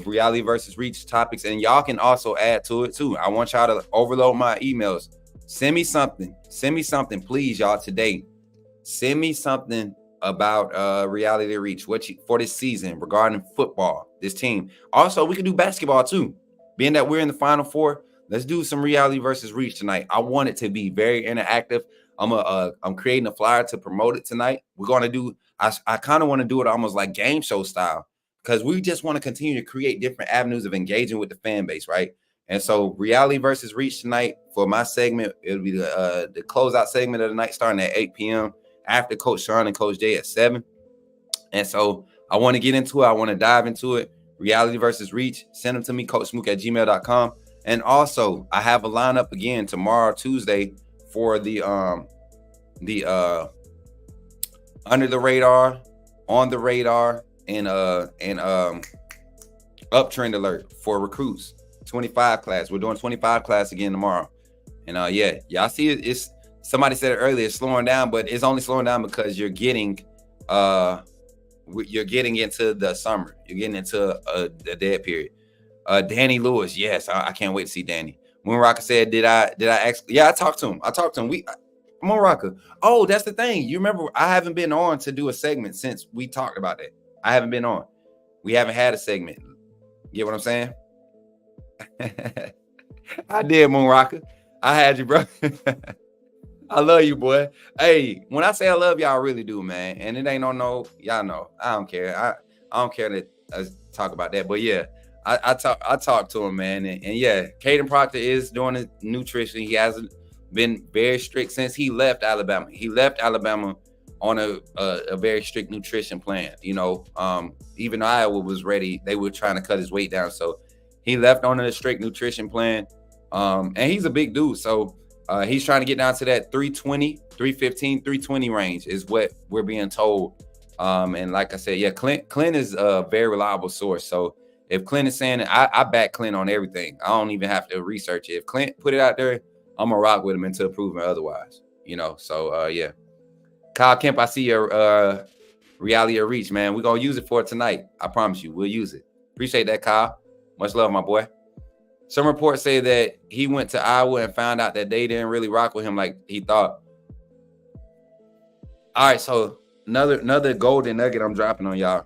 Reality versus Reach topics, and y'all can also add to it, too. I want y'all to overload my emails. Send me something, please, y'all, today. Send me something about Reality Reach for this season regarding football, this team. Also, we can do basketball, too. Being that we're in the Final Four, let's do some Reality versus Reach tonight. I want it to be very interactive. I'm creating a flyer to promote it tonight. We're going to do, I kind of want to do it almost like game show style, because we just want to continue to create different avenues of engaging with the fan base, right? And so Reality versus Reach tonight for my segment, it'll be the closeout segment of the night starting at 8 p.m. after Coach Sean and Coach Jay at 7. And so I want to get into it. I want to dive into it. Reality versus Reach, send them to me, coachsmook@gmail.com. And also, I have a lineup again tomorrow, Tuesday, for the under the radar, on the radar, and uptrend alert for recruits. 25 class. We're doing 25 class again tomorrow. And yeah, y'all see it. It's somebody said it earlier, it's slowing down, but it's only slowing down because you're getting into the summer. You're getting into the dead period. Danny Lewis, yes, I can't wait to see Danny. Moon Rocker said, did I actually? Yeah, I talked to him. Moon Rocker. Oh, that's the thing. You remember, I haven't been on to do a segment since we talked about that. I haven't been on. We haven't had a segment. Get what I'm saying? I did, Moon Rocker. I had you, bro. I love you, boy. Hey, when I say I love y'all, I really do, man. And it ain't no, y'all know. I don't care. I don't care to talk about that. But yeah, I talk to him, man. And yeah, Caden Proctor is doing his nutrition. He hasn't been very strict since he left Alabama. He left Alabama on a very strict nutrition plan. You know, even though Iowa was ready, they were trying to cut his weight down. So he left on a strict nutrition plan. And he's a big dude. So he's trying to get down to that 320, 315, 320 range is what we're being told. And like I said, yeah, Clint is a very reliable source. So if Clint is saying it, I back Clint on everything. I don't even have to research it. If Clint put it out there, I'm gonna rock with him until proven otherwise. You know, so yeah. Kyle Kemp, I see your reality of reach, man. We're gonna use it for tonight. I promise you, we'll use it. Appreciate that, Kyle. Much love, my boy. Some reports say that he went to Iowa and found out that they didn't really rock with him like he thought. All right, so another golden nugget I'm dropping on y'all.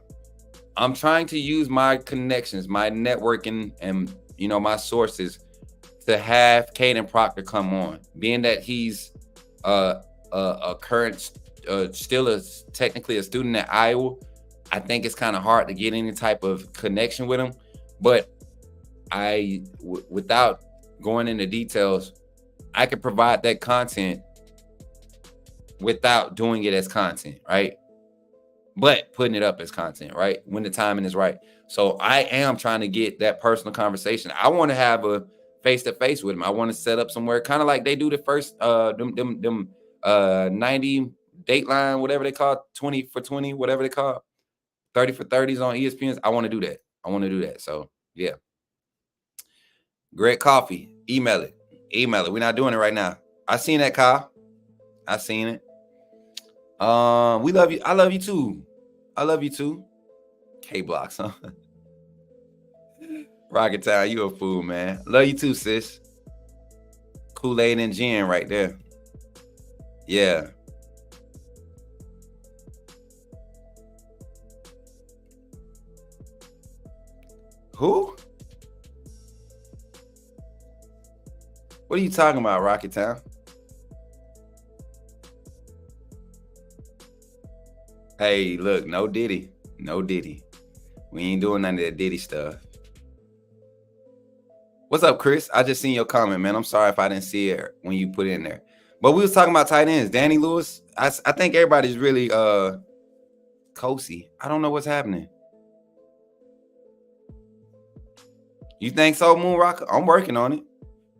I'm trying to use my connections, my networking, and my sources to have Caden Proctor come on. Being that he's a current, still technically a student at Iowa, I think it's kind of hard to get any type of connection with him. But without going into details, I could provide that content without doing it as content, right? But putting it up as content, right? When the timing is right. So I am trying to get that personal conversation. I want to have a face-to-face with him. I want to set up somewhere, kind of like they do the first 90 Dateline, whatever they call it, 20 for 20, whatever they call it, 30 for 30s on ESPN. I want to do that. So yeah. Greg Coffee, email it. We're not doing it right now. I seen that, Kyle. I seen it. We love you. I love you too. K-Blocks, huh? Rocket Town, you a fool, man. Love you too, sis. Kool-Aid and gin right there. Yeah. Who? What are you talking about, Rocket Town? Hey, look, no Diddy. We ain't doing none of that Diddy stuff. What's up, Chris? I just seen your comment, man. I'm sorry if I didn't see it when you put it in there. But we was talking about tight ends. Danny Lewis. I think everybody's really cozy. I don't know what's happening. You think so, Moon Rocker? I'm working on it.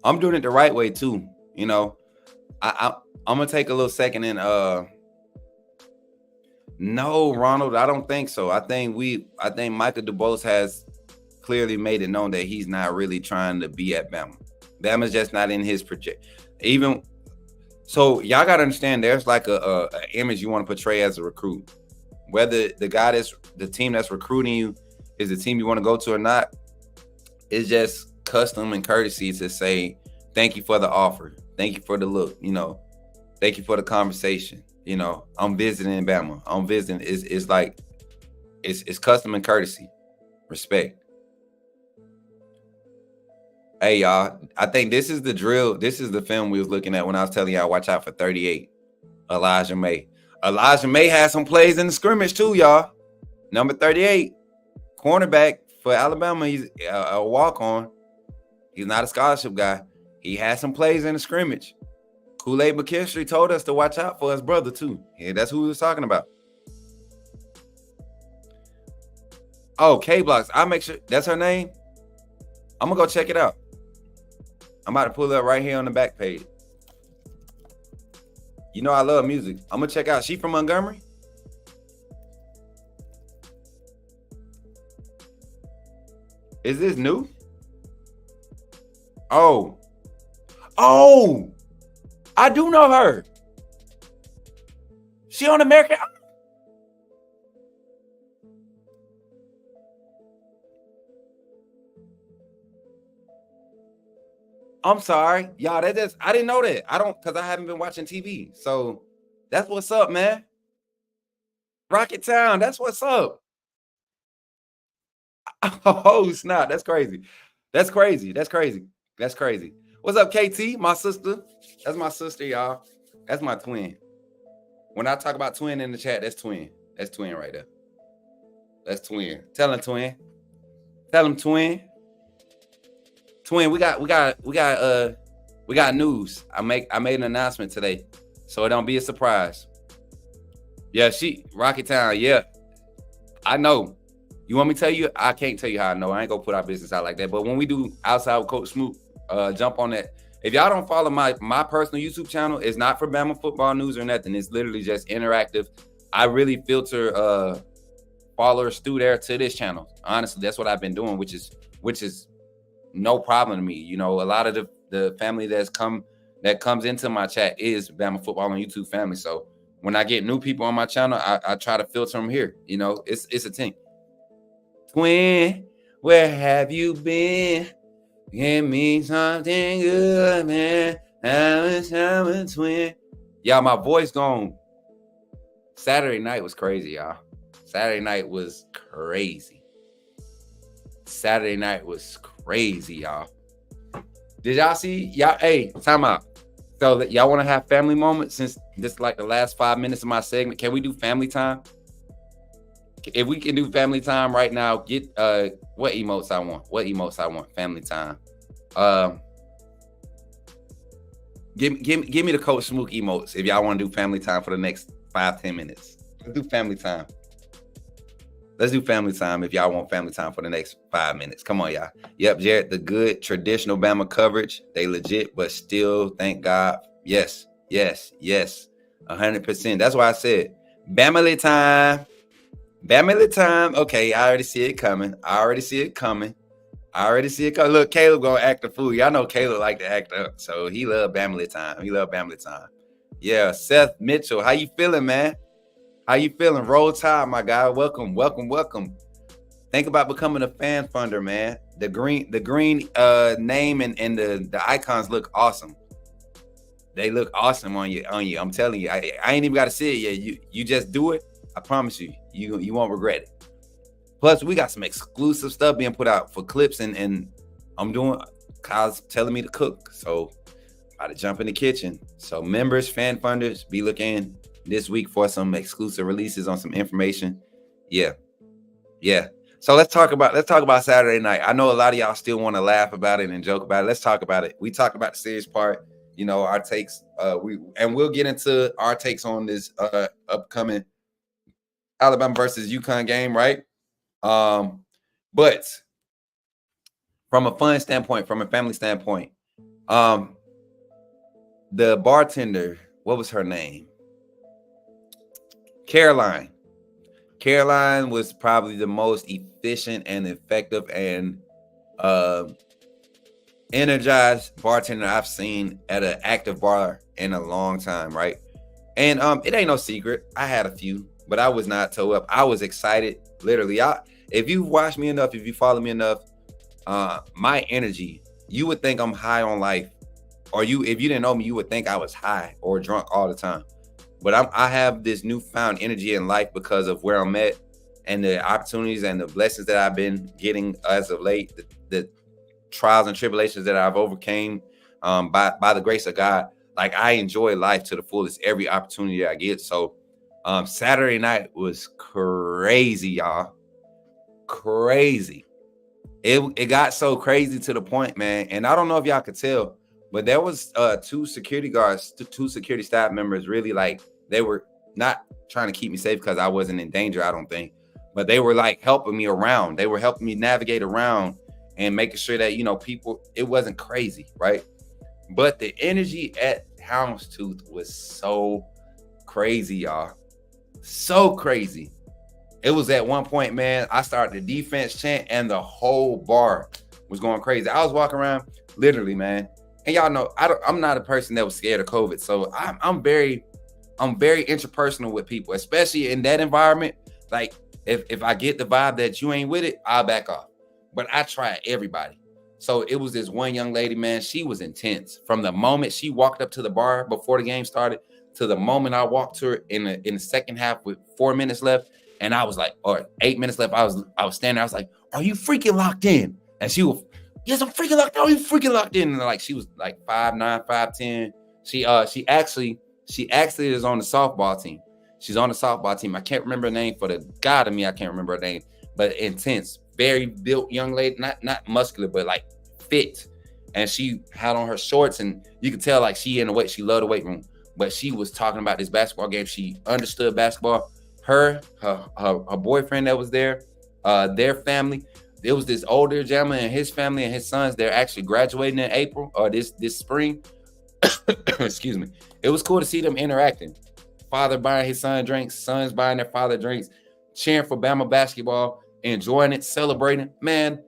I'm doing it the right way too. I'm gonna take a little second and no, Ronald, I don't think so. I think Michael DuBose has clearly made it known that he's not really trying to be at Bama. Bama's just not in his project. Even so, y'all gotta understand there's like a image you want to portray as a recruit. Whether the team that's recruiting you is the team you want to go to or not, it's just custom and courtesy to say thank you for the offer, thank you for the look, thank you for the conversation. I'm visiting Bama. I'm visiting. It's like it's custom and courtesy, respect. Hey y'all, I think this is the drill. This is the film we was looking at when I was telling y'all watch out for 38. Elijah May. Elijah May had some plays in the scrimmage too, y'all. Number 38, cornerback for Alabama. He's a walk-on. He's not a scholarship guy. He had some plays in the scrimmage. Kool-Aid McKinstry told us to watch out for his brother too. Yeah, that's who we was talking about. Oh, K-Blocks. I'll make sure that's her name. I'm gonna go check it out. I'm about to pull it up right here on the back page. I love music. I'm gonna check out. She from Montgomery? Is this new? Oh, I do know her. She on American. I'm sorry, y'all. I didn't know that. Because I haven't been watching TV. So that's what's up, man. Rocket Town, that's what's up. Oh snap, that's crazy. That's crazy. What's up, KT? My sister. That's my sister, y'all. That's my twin. When I talk about twin in the chat, that's twin. That's twin right there. That's twin. Tell him twin. Tell him twin. Twin, we got news. I made an announcement today, so it don't be a surprise. Yeah, Rocket Town. Yeah, I know. You want me to tell you? I can't tell you how I know. I ain't gonna put our business out like that. But when we do Outside with Coach Smook, jump on that. If y'all don't follow my personal YouTube channel, it's not for Bama football news or nothing. It's literally just interactive. I really filter followers through there to this channel. Honestly, that's what I've been doing, which is no problem to me. You know, a lot of the family that comes into my chat is Bama football on YouTube family. So when I get new people on my channel, I try to filter them here. You know, it's a thing. Twin, where have you been? Give me something good, man. I'm a twin. Y'all, my voice gone. Saturday night was crazy, y'all. Saturday night was crazy, y'all. Did y'all see? Y'all, hey, time out. So y'all want to have family moments since this is like the last 5 minutes of my segment? Can we do family time? If we can do family time right now, get what emotes I want. Family time. Give me the Coach Smook emotes if y'all want to do family time for the next 5-10 minutes. Let's do family time. Let's do family time if y'all want family time for the next 5 minutes. Come on, y'all. Yep, Jared, the good traditional Bama coverage. They legit, but still, thank God. Yes. 100%. That's why I said Bamily time. Okay, I already see it coming. Look, Caleb gonna act a fool. Y'all know Caleb like to act up, so he love Bamily time. Yeah, Seth Mitchell, how you feeling, man? Roll Tide, my guy. Welcome. Think about becoming a fan funder, man. The green name and the icons look awesome. They look awesome on you. I'm telling you, I ain't even got to see it yet. You just do it. I promise you, you won't regret it. Plus, we got some exclusive stuff being put out for clips, and Kyle's telling me to cook, so I'm about to jump in the kitchen. So members, fan funders, be looking this week for some exclusive releases on some information. Yeah. So let's talk about Saturday night. I know a lot of y'all still want to laugh about it and joke about it. Let's talk about it. We talked about the serious part, you know, our takes. We'll get into our takes on this upcoming Alabama versus UConn game, right? But from a fun standpoint, from a family standpoint, the bartender, what was her name? Caroline was probably the most efficient and effective and energized bartender I've seen at an active bar in a long time, right? And it ain't no secret. I had a few, but I was not toe up. I was excited, literally. If you watch me enough, if you follow me enough, my energy, you would think I'm high on life. Or if you didn't know me, you would think I was high or drunk all the time. But I have this newfound energy in life because of where I'm at and the opportunities and the blessings that I've been getting as of late, the trials and tribulations that I've overcame by the grace of God. Like, I enjoy life to the fullest every opportunity I get. So Saturday night was crazy, y'all. Crazy. It got so crazy to the point, man. And I don't know if y'all could tell, but there was two security staff members really, like, they were not trying to keep me safe because I wasn't in danger, I don't think. But they were like helping me around. They were helping me navigate around and making sure that, you know, it wasn't crazy, right? But the energy at Houndstooth was so crazy, y'all. So crazy. It was at one point, man, I started the defense chant and the whole bar was going crazy. I was walking around, literally, man. And y'all know, I'm not a person that was scared of COVID. So I'm very interpersonal with people, especially in that environment. Like, if I get the vibe that you ain't with it, I'll back off. But I try everybody. So it was this one young lady, man. She was intense from the moment she walked up to the bar before the game started to the moment I walked to her in the second half with 4 minutes left. And I was like, or 8 minutes left. I was standing there. I was like, "Are you freaking locked in?" And she was, "Yes, I'm freaking locked in. Are you freaking locked in?" And like she was like 5'9", 5'10". She actually is on the softball team. She's on the softball team. I can't remember her name for the God of me. I can't remember her name, but intense, very built young lady, not muscular, but like fit. And she had on her shorts, and you could tell like she loved the weight room. But she was talking about this basketball game. She understood basketball. Her boyfriend that was there, their family. There was this older gentleman and his family and his sons. They're actually graduating in April or this spring. Excuse me. It was cool to see them interacting. Father buying his son drinks, sons buying their father drinks, cheering for Bama basketball, enjoying it, celebrating. Man,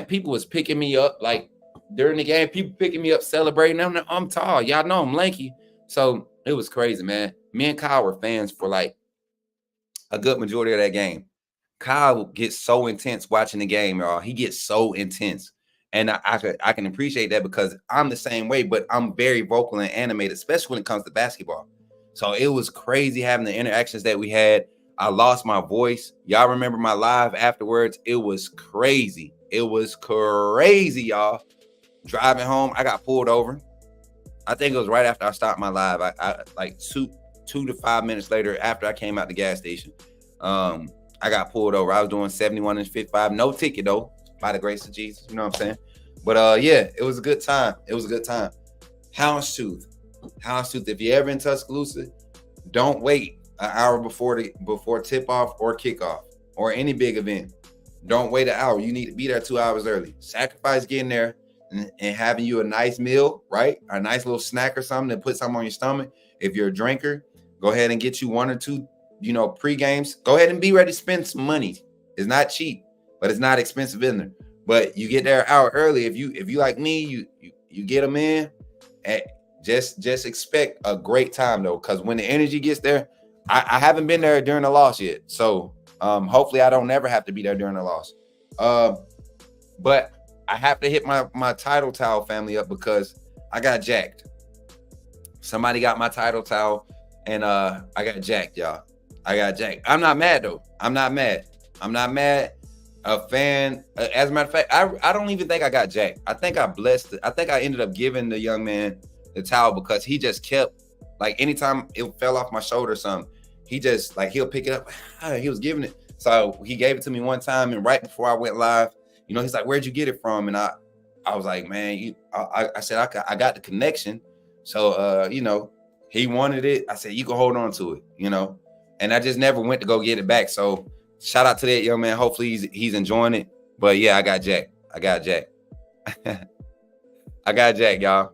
people was picking me up like during the game. People picking me up, celebrating. I'm tall. Y'all know I'm lanky. So it was crazy, man. Me and Kyle were fans for like a good majority of that game. Kyle gets so intense watching the game, y'all. He gets so intense. And I can appreciate that because I'm the same way, but I'm very vocal and animated, especially when it comes to basketball. So it was crazy having the interactions that we had. I lost my voice. Y'all remember my live afterwards? It was crazy. It was crazy, y'all. Driving home, I got pulled over. I think it was right after I stopped my live. I like 2 to 5 minutes later after I came out the gas station. I got pulled over. I was doing 71 and 55. No ticket though, by the grace of Jesus. You know what I'm saying? But yeah, it was a good time. It was a good time. Houndstooth. If you're ever in Tuscaloosa, don't wait an hour before tip-off or kickoff or any big event. Don't wait an hour. You need to be there 2 hours early. Sacrifice getting there and having you a nice meal, right? A nice little snack or something to put something on your stomach. If you're a drinker, go ahead and get you 1 or 2, pre-games. Go ahead and be ready to spend some money. It's not cheap, but it's not expensive in there. But you get there an hour early. If you like me, you get them in. And just expect a great time though, because when the energy gets there, I haven't been there during the loss yet. So hopefully I don't never have to be there during the loss. But I have to hit my title towel family up because I got jacked. Somebody got my title towel and I got jacked, y'all. I got jacked. I'm not mad though. I'm not mad. A fan, as a matter of fact, I don't even think I got jacked. I think I blessed it. I think I ended up giving the young man the towel because he just kept, like, anytime it fell off my shoulder or something, he just, like, he'll pick it up. He was giving it. So he gave it to me one time, and right before I went live, he's like, "Where'd you get it from?" And I was like, "Man, I said, I got the connection." So, he wanted it. I said, "You can hold on to it," and I just never went to go get it back. So shout out to that young man. Hopefully he's enjoying it. But yeah, I got jacked. I got jacked, y'all.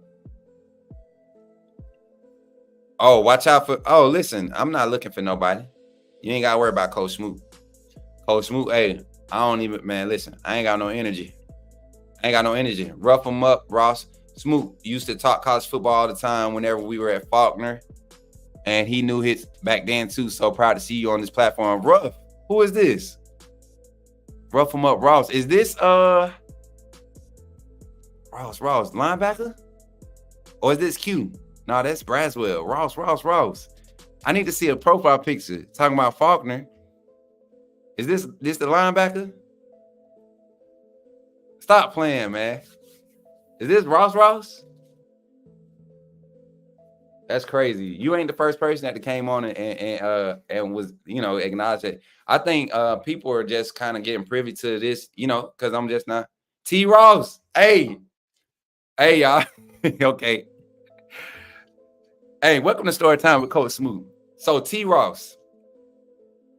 Oh, watch out for. Oh, listen, I'm not looking for nobody. You ain't got to worry about Coach Smook. Coach Smook, hey, I don't even, man, listen, I ain't got no energy. Rough them up, Ross. Smook used to talk college football all the time whenever we were at Faulkner. And he knew hits back then, too. So proud to see you on this platform. Rough, who is this? Rough them up, Ross. Is this, Ross, linebacker? Or is this Q? No, that's Braswell. Ross. I need to see a profile picture. Talking about Faulkner. Is this the linebacker? Stop playing, man. Is this Ross? That's crazy. You ain't the first person that came on and was, acknowledged it. I think people are just kind of getting privy to this, because I'm just not. T. Ross. Hey, y'all. Okay. Hey, welcome to Story Time with Coach Smook. So T. Ross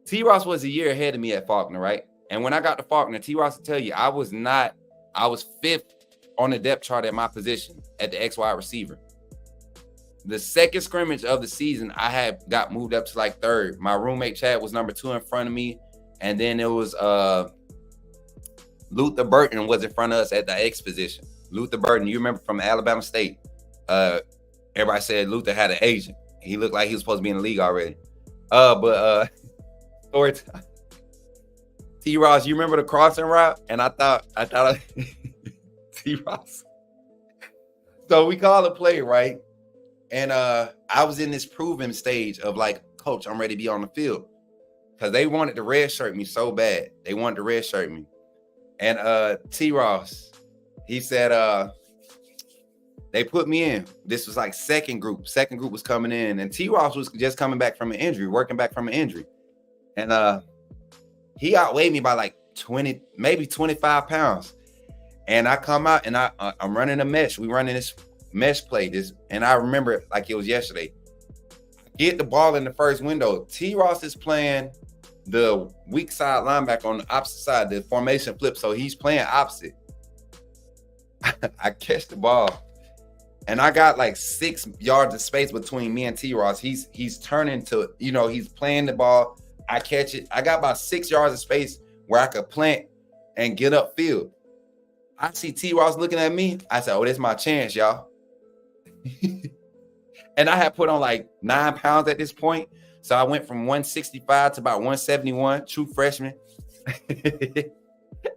was a year ahead of me at Faulkner, right? And when I got to Faulkner, T. Ross will tell you, I was 5th on the depth chart at my position at the XY receiver. The second scrimmage of the season, I had got moved up to like 3rd. My roommate Chad was number 2 in front of me. And then it was Luther Burton was in front of us at the X position. Luther Burton, you remember from Alabama State. Everybody said Luther had an agent. He looked like he was supposed to be in the league already. Story time. T. Ross, you remember the crossing route? And I thought T-Ross. So we call a play, right? And I was in this proving stage of like, coach, I'm ready to be on the field. Because they wanted to red shirt me so bad. They wanted to red shirt me. And T-Ross, he said, they put me in. This was like second group. Second group was coming in. And T-Ross was just coming back from an injury, working back from an injury. And he outweighed me by like 20, maybe 25 pounds. And I come out and I'm running a mesh. We running this mesh play. And I remember it like it was yesterday. Get the ball in the first window. T-Ross is playing the weak side linebacker on the opposite side. The formation flip. So he's playing opposite. I catch the ball. And I got like 6 yards of space between me and T-Ross. He's turning to, he's playing the ball. I catch it. I got about 6 yards of space where I could plant and get upfield. I see T-Ross looking at me. I said, oh, this is my chance, y'all. And I had put on like 9 pounds at this point. So I went from 165 to about 171, true freshman.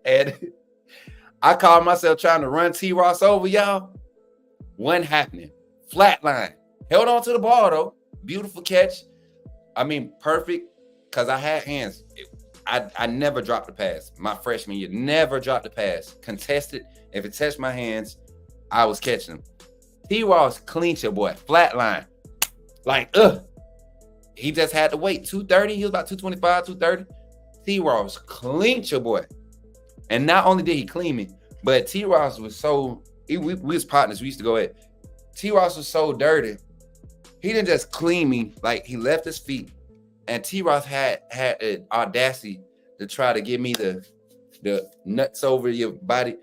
And I called myself trying to run T-Ross over, y'all. Wasn't happening. Flatline. Held on to the ball, though. Beautiful catch. I mean, perfect, because I had hands. I never dropped the pass. My freshman year, never dropped the pass. Contested. If it touched my hands, I was catching them. T-Ross clincher, boy. Flatline. Like, he just had to wait. 230. He was about 225, 230. T-Ross clincher, boy. And not only did he clean me, but T-Ross was so, we was partners. We used to go at. T-Ross was so dirty. He didn't just clean me. Like, he left his feet. And T-Ross had an audacity to try to give me the nuts over your body.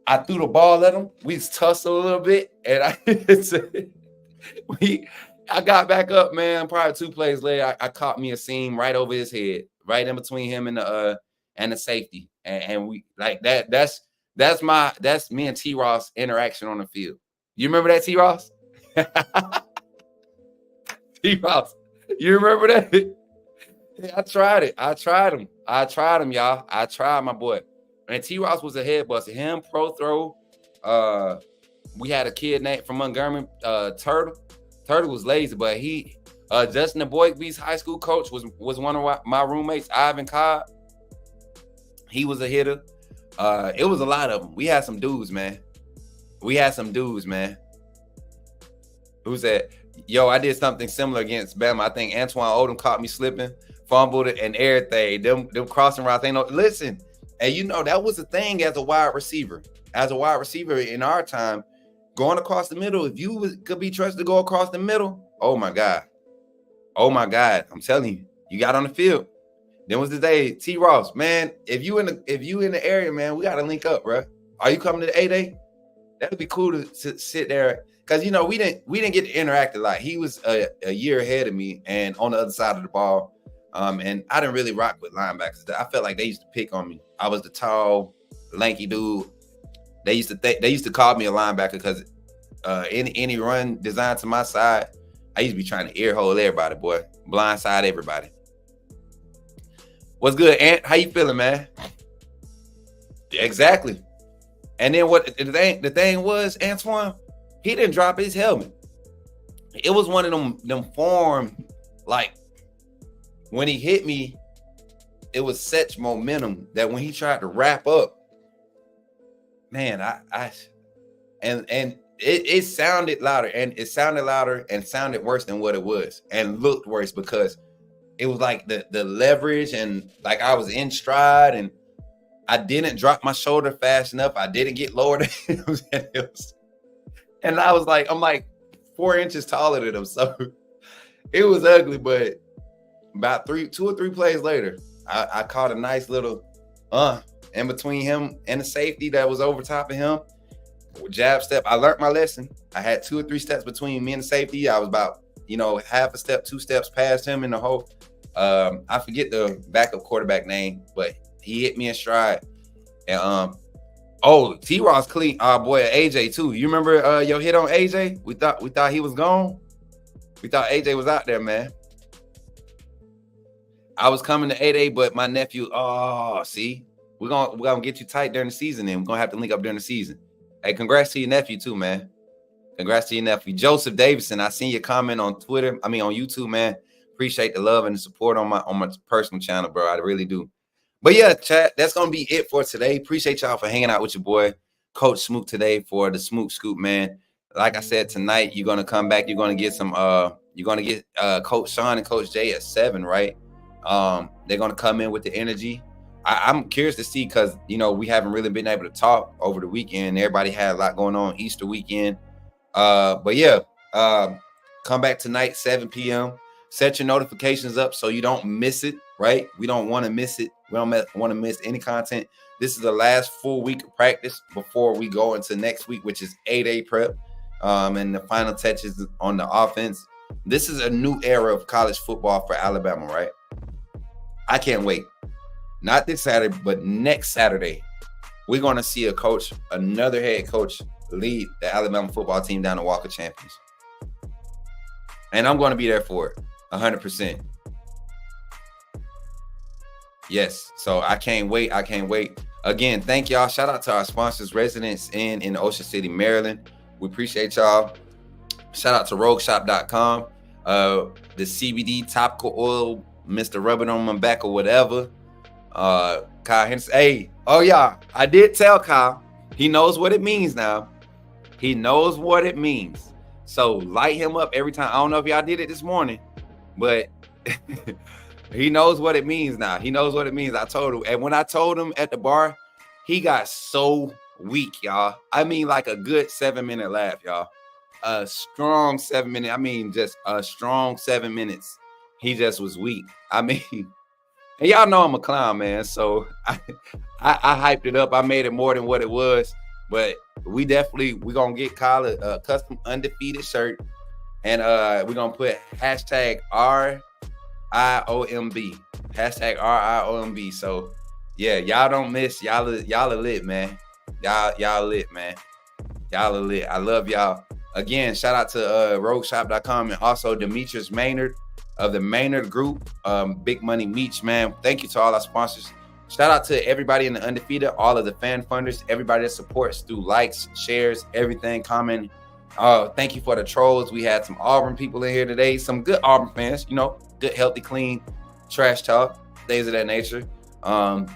I threw the ball at him. We tussled a little bit. And I got back up, man. Probably 2 plays later, I caught me a seam right over his head, right in between him and the safety. And we like that. That's me and T-Ross interaction on the field. You remember that, T-Ross? T-Ross, you remember that? Yeah, I tried it. I tried him, y'all. I tried my boy. And T-Ross was a head buster. Him, Pro Throw. We had a kid named from Montgomery, Turtle. Turtle was lazy, but he, Justin Boygby's high school coach was one of my roommates, Ivan Cobb. He was a hitter. It was a lot of them. We had some dudes, man. Who said, yo, I did something similar against Bama. I think Antoine Odom caught me slipping, fumbled it, and everything. Them crossing routes. Listen, and that was the thing as a wide receiver. As a wide receiver in our time, going across the middle, if you could be trusted to go across the middle, oh my God. I'm telling you, you got on the field. Then was the day, T-Ross, man, if you in the area, man, we gotta link up, bro. Are you coming to the A-Day? That would be cool to sit there. Because, we didn't get to interact a lot. He was a year ahead of me and on the other side of the ball. And I didn't really rock with linebackers. I felt like they used to pick on me. I was the tall, lanky dude. They used to call me a linebacker because any run designed to my side, I used to be trying to earhole everybody, boy. Blindside everybody. What's good, Ant? How you feeling, man? Exactly. And then what the thing was, Antoine, he didn't drop his helmet. It was one of them form, like when he hit me, it was such momentum that when he tried to wrap up, man, it sounded louder and sounded worse than what it was and looked worse because it was like the leverage and like I was in stride and I didn't drop my shoulder fast enough. I didn't get lower than him. And I'm like 4 inches taller than him. So it was ugly, but about 2 or 3 plays later, I caught a nice little in between him and the safety that was over top of him. Jab step. I learned my lesson. I had 2 or 3 steps between me and the safety. I was about, half a step, 2 steps past him in the hole. I forget the backup quarterback name, but he hit me in stride. And T-Ross clean our boy AJ too. You remember your hit on AJ? We thought he was gone. We thought AJ was out there, man. I was coming to 8A, but my nephew, we're gonna get you tight during the season, and we're gonna have to link up during the season. Hey, congrats to your nephew too, man. Congrats to your nephew. Joseph Davidson, I seen your comment on Twitter. I mean, on YouTube, man. Appreciate the love and the support on my personal channel, bro. I really do. But yeah, chat, that's going to be it for today. Appreciate y'all for hanging out with your boy, Coach Smook, today for the Smook Scoop, man. Like I said, tonight, you're going to come back. You're going to get some, you're going to get Coach Sean and Coach Jay at 7, right? They're going to come in with the energy. I'm curious to see because, you know, we haven't really been able to talk over the weekend. Everybody had a lot going on Easter weekend. But yeah, come back tonight, 7 p.m. Set your notifications up so you don't miss it, right? We don't want to miss it. We don't want to miss any content. This is the last full week of practice before we go into next week, which is 8A prep. And the final touches on the offense. This is a new era of college football for Alabama, right? I can't wait. Not this Saturday, but next Saturday, we're going to see another head coach lead the Alabama football team down to Walk of Champions. And I'm going to be there for it, 100%. Yes, so I can't wait. I can't wait. Again, thank y'all. Shout out to our sponsors, Residence Inn in Ocean City, Maryland. We appreciate y'all. Shout out to RogueShop.com. The CBD topical oil, Mr. Rub It On My Back or whatever. Kyle Henderson. Hey, oh yeah, I did tell Kyle. He knows what it means now. He knows what it means. So light him up every time. I don't know if y'all did it this morning, but he knows what it means now. He knows what it means. I told him. And when I told him at the bar, he got so weak, y'all. I mean, like a good 7-minute laugh, y'all. A strong 7 minute. I mean, just a strong 7 minutes. He just was weak. I mean, and y'all know I'm a clown, man. So I hyped it up. I made it more than what it was. But we're going to get Kyle a custom undefeated shirt. And we're going to put hashtag RIOMB. Hashtag RIOMB. So, yeah, y'all don't miss. Y'all are lit, man. Y'all lit, man. Y'all are lit. I love y'all. Again, shout out to RogueShop.com and also Demetrius Maynard of the Maynard Group, Big Money Meats, man. Thank you to all our sponsors. Shout out to everybody in the Undefeated, all of the fan funders, everybody that supports through likes, shares, everything, comment. Thank you for the trolls. We had some Auburn people in here today, some good Auburn fans, you know, good, healthy, clean, trash talk, things of that nature. I'm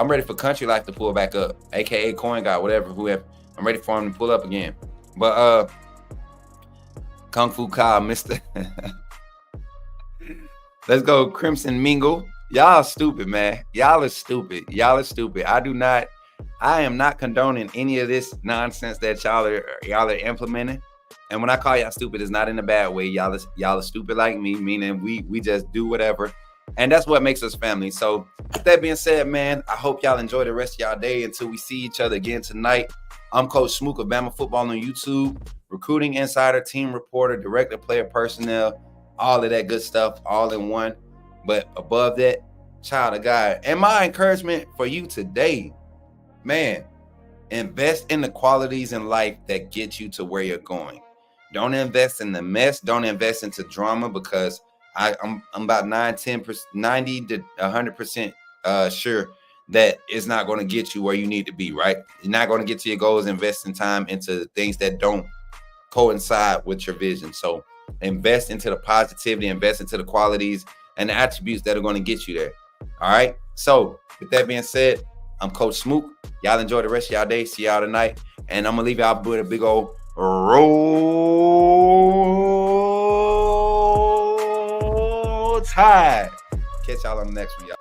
ready for Country Life to pull back up, aka Coin God, whoever. I'm ready for him to pull up again. But Kung Fu Kyle, Mr. Let's go, Crimson Mingle. Y'all are stupid, man. Y'all are stupid. I am not condoning any of this nonsense that y'all are implementing. And when I call y'all stupid, it's not in a bad way. Y'all are stupid like me, meaning we just do whatever. And that's what makes us family. So with that being said, man, I hope y'all enjoy the rest of y'all day until we see each other again tonight. I'm Coach Smook of Bama Football on YouTube, recruiting insider, team reporter, director, player personnel, all of that good stuff, all in one. But above that, child of God. And my encouragement for you today, man, invest in the qualities in life that get you to where you're going. Don't invest in the mess. Don't invest into drama, because I'm about 90 to 100% sure that it's not going to get you where you need to be, right? You're not going to get to your goals, investing time into things that don't coincide with your vision. So invest into the positivity, invest into the qualities and the attributes that are going to get you there. All right. So with that being said, I'm Coach Smook. Y'all enjoy the rest of y'all day. See y'all tonight. And I'm going to leave y'all with a big old roll tide. Catch y'all on the next one, y'all.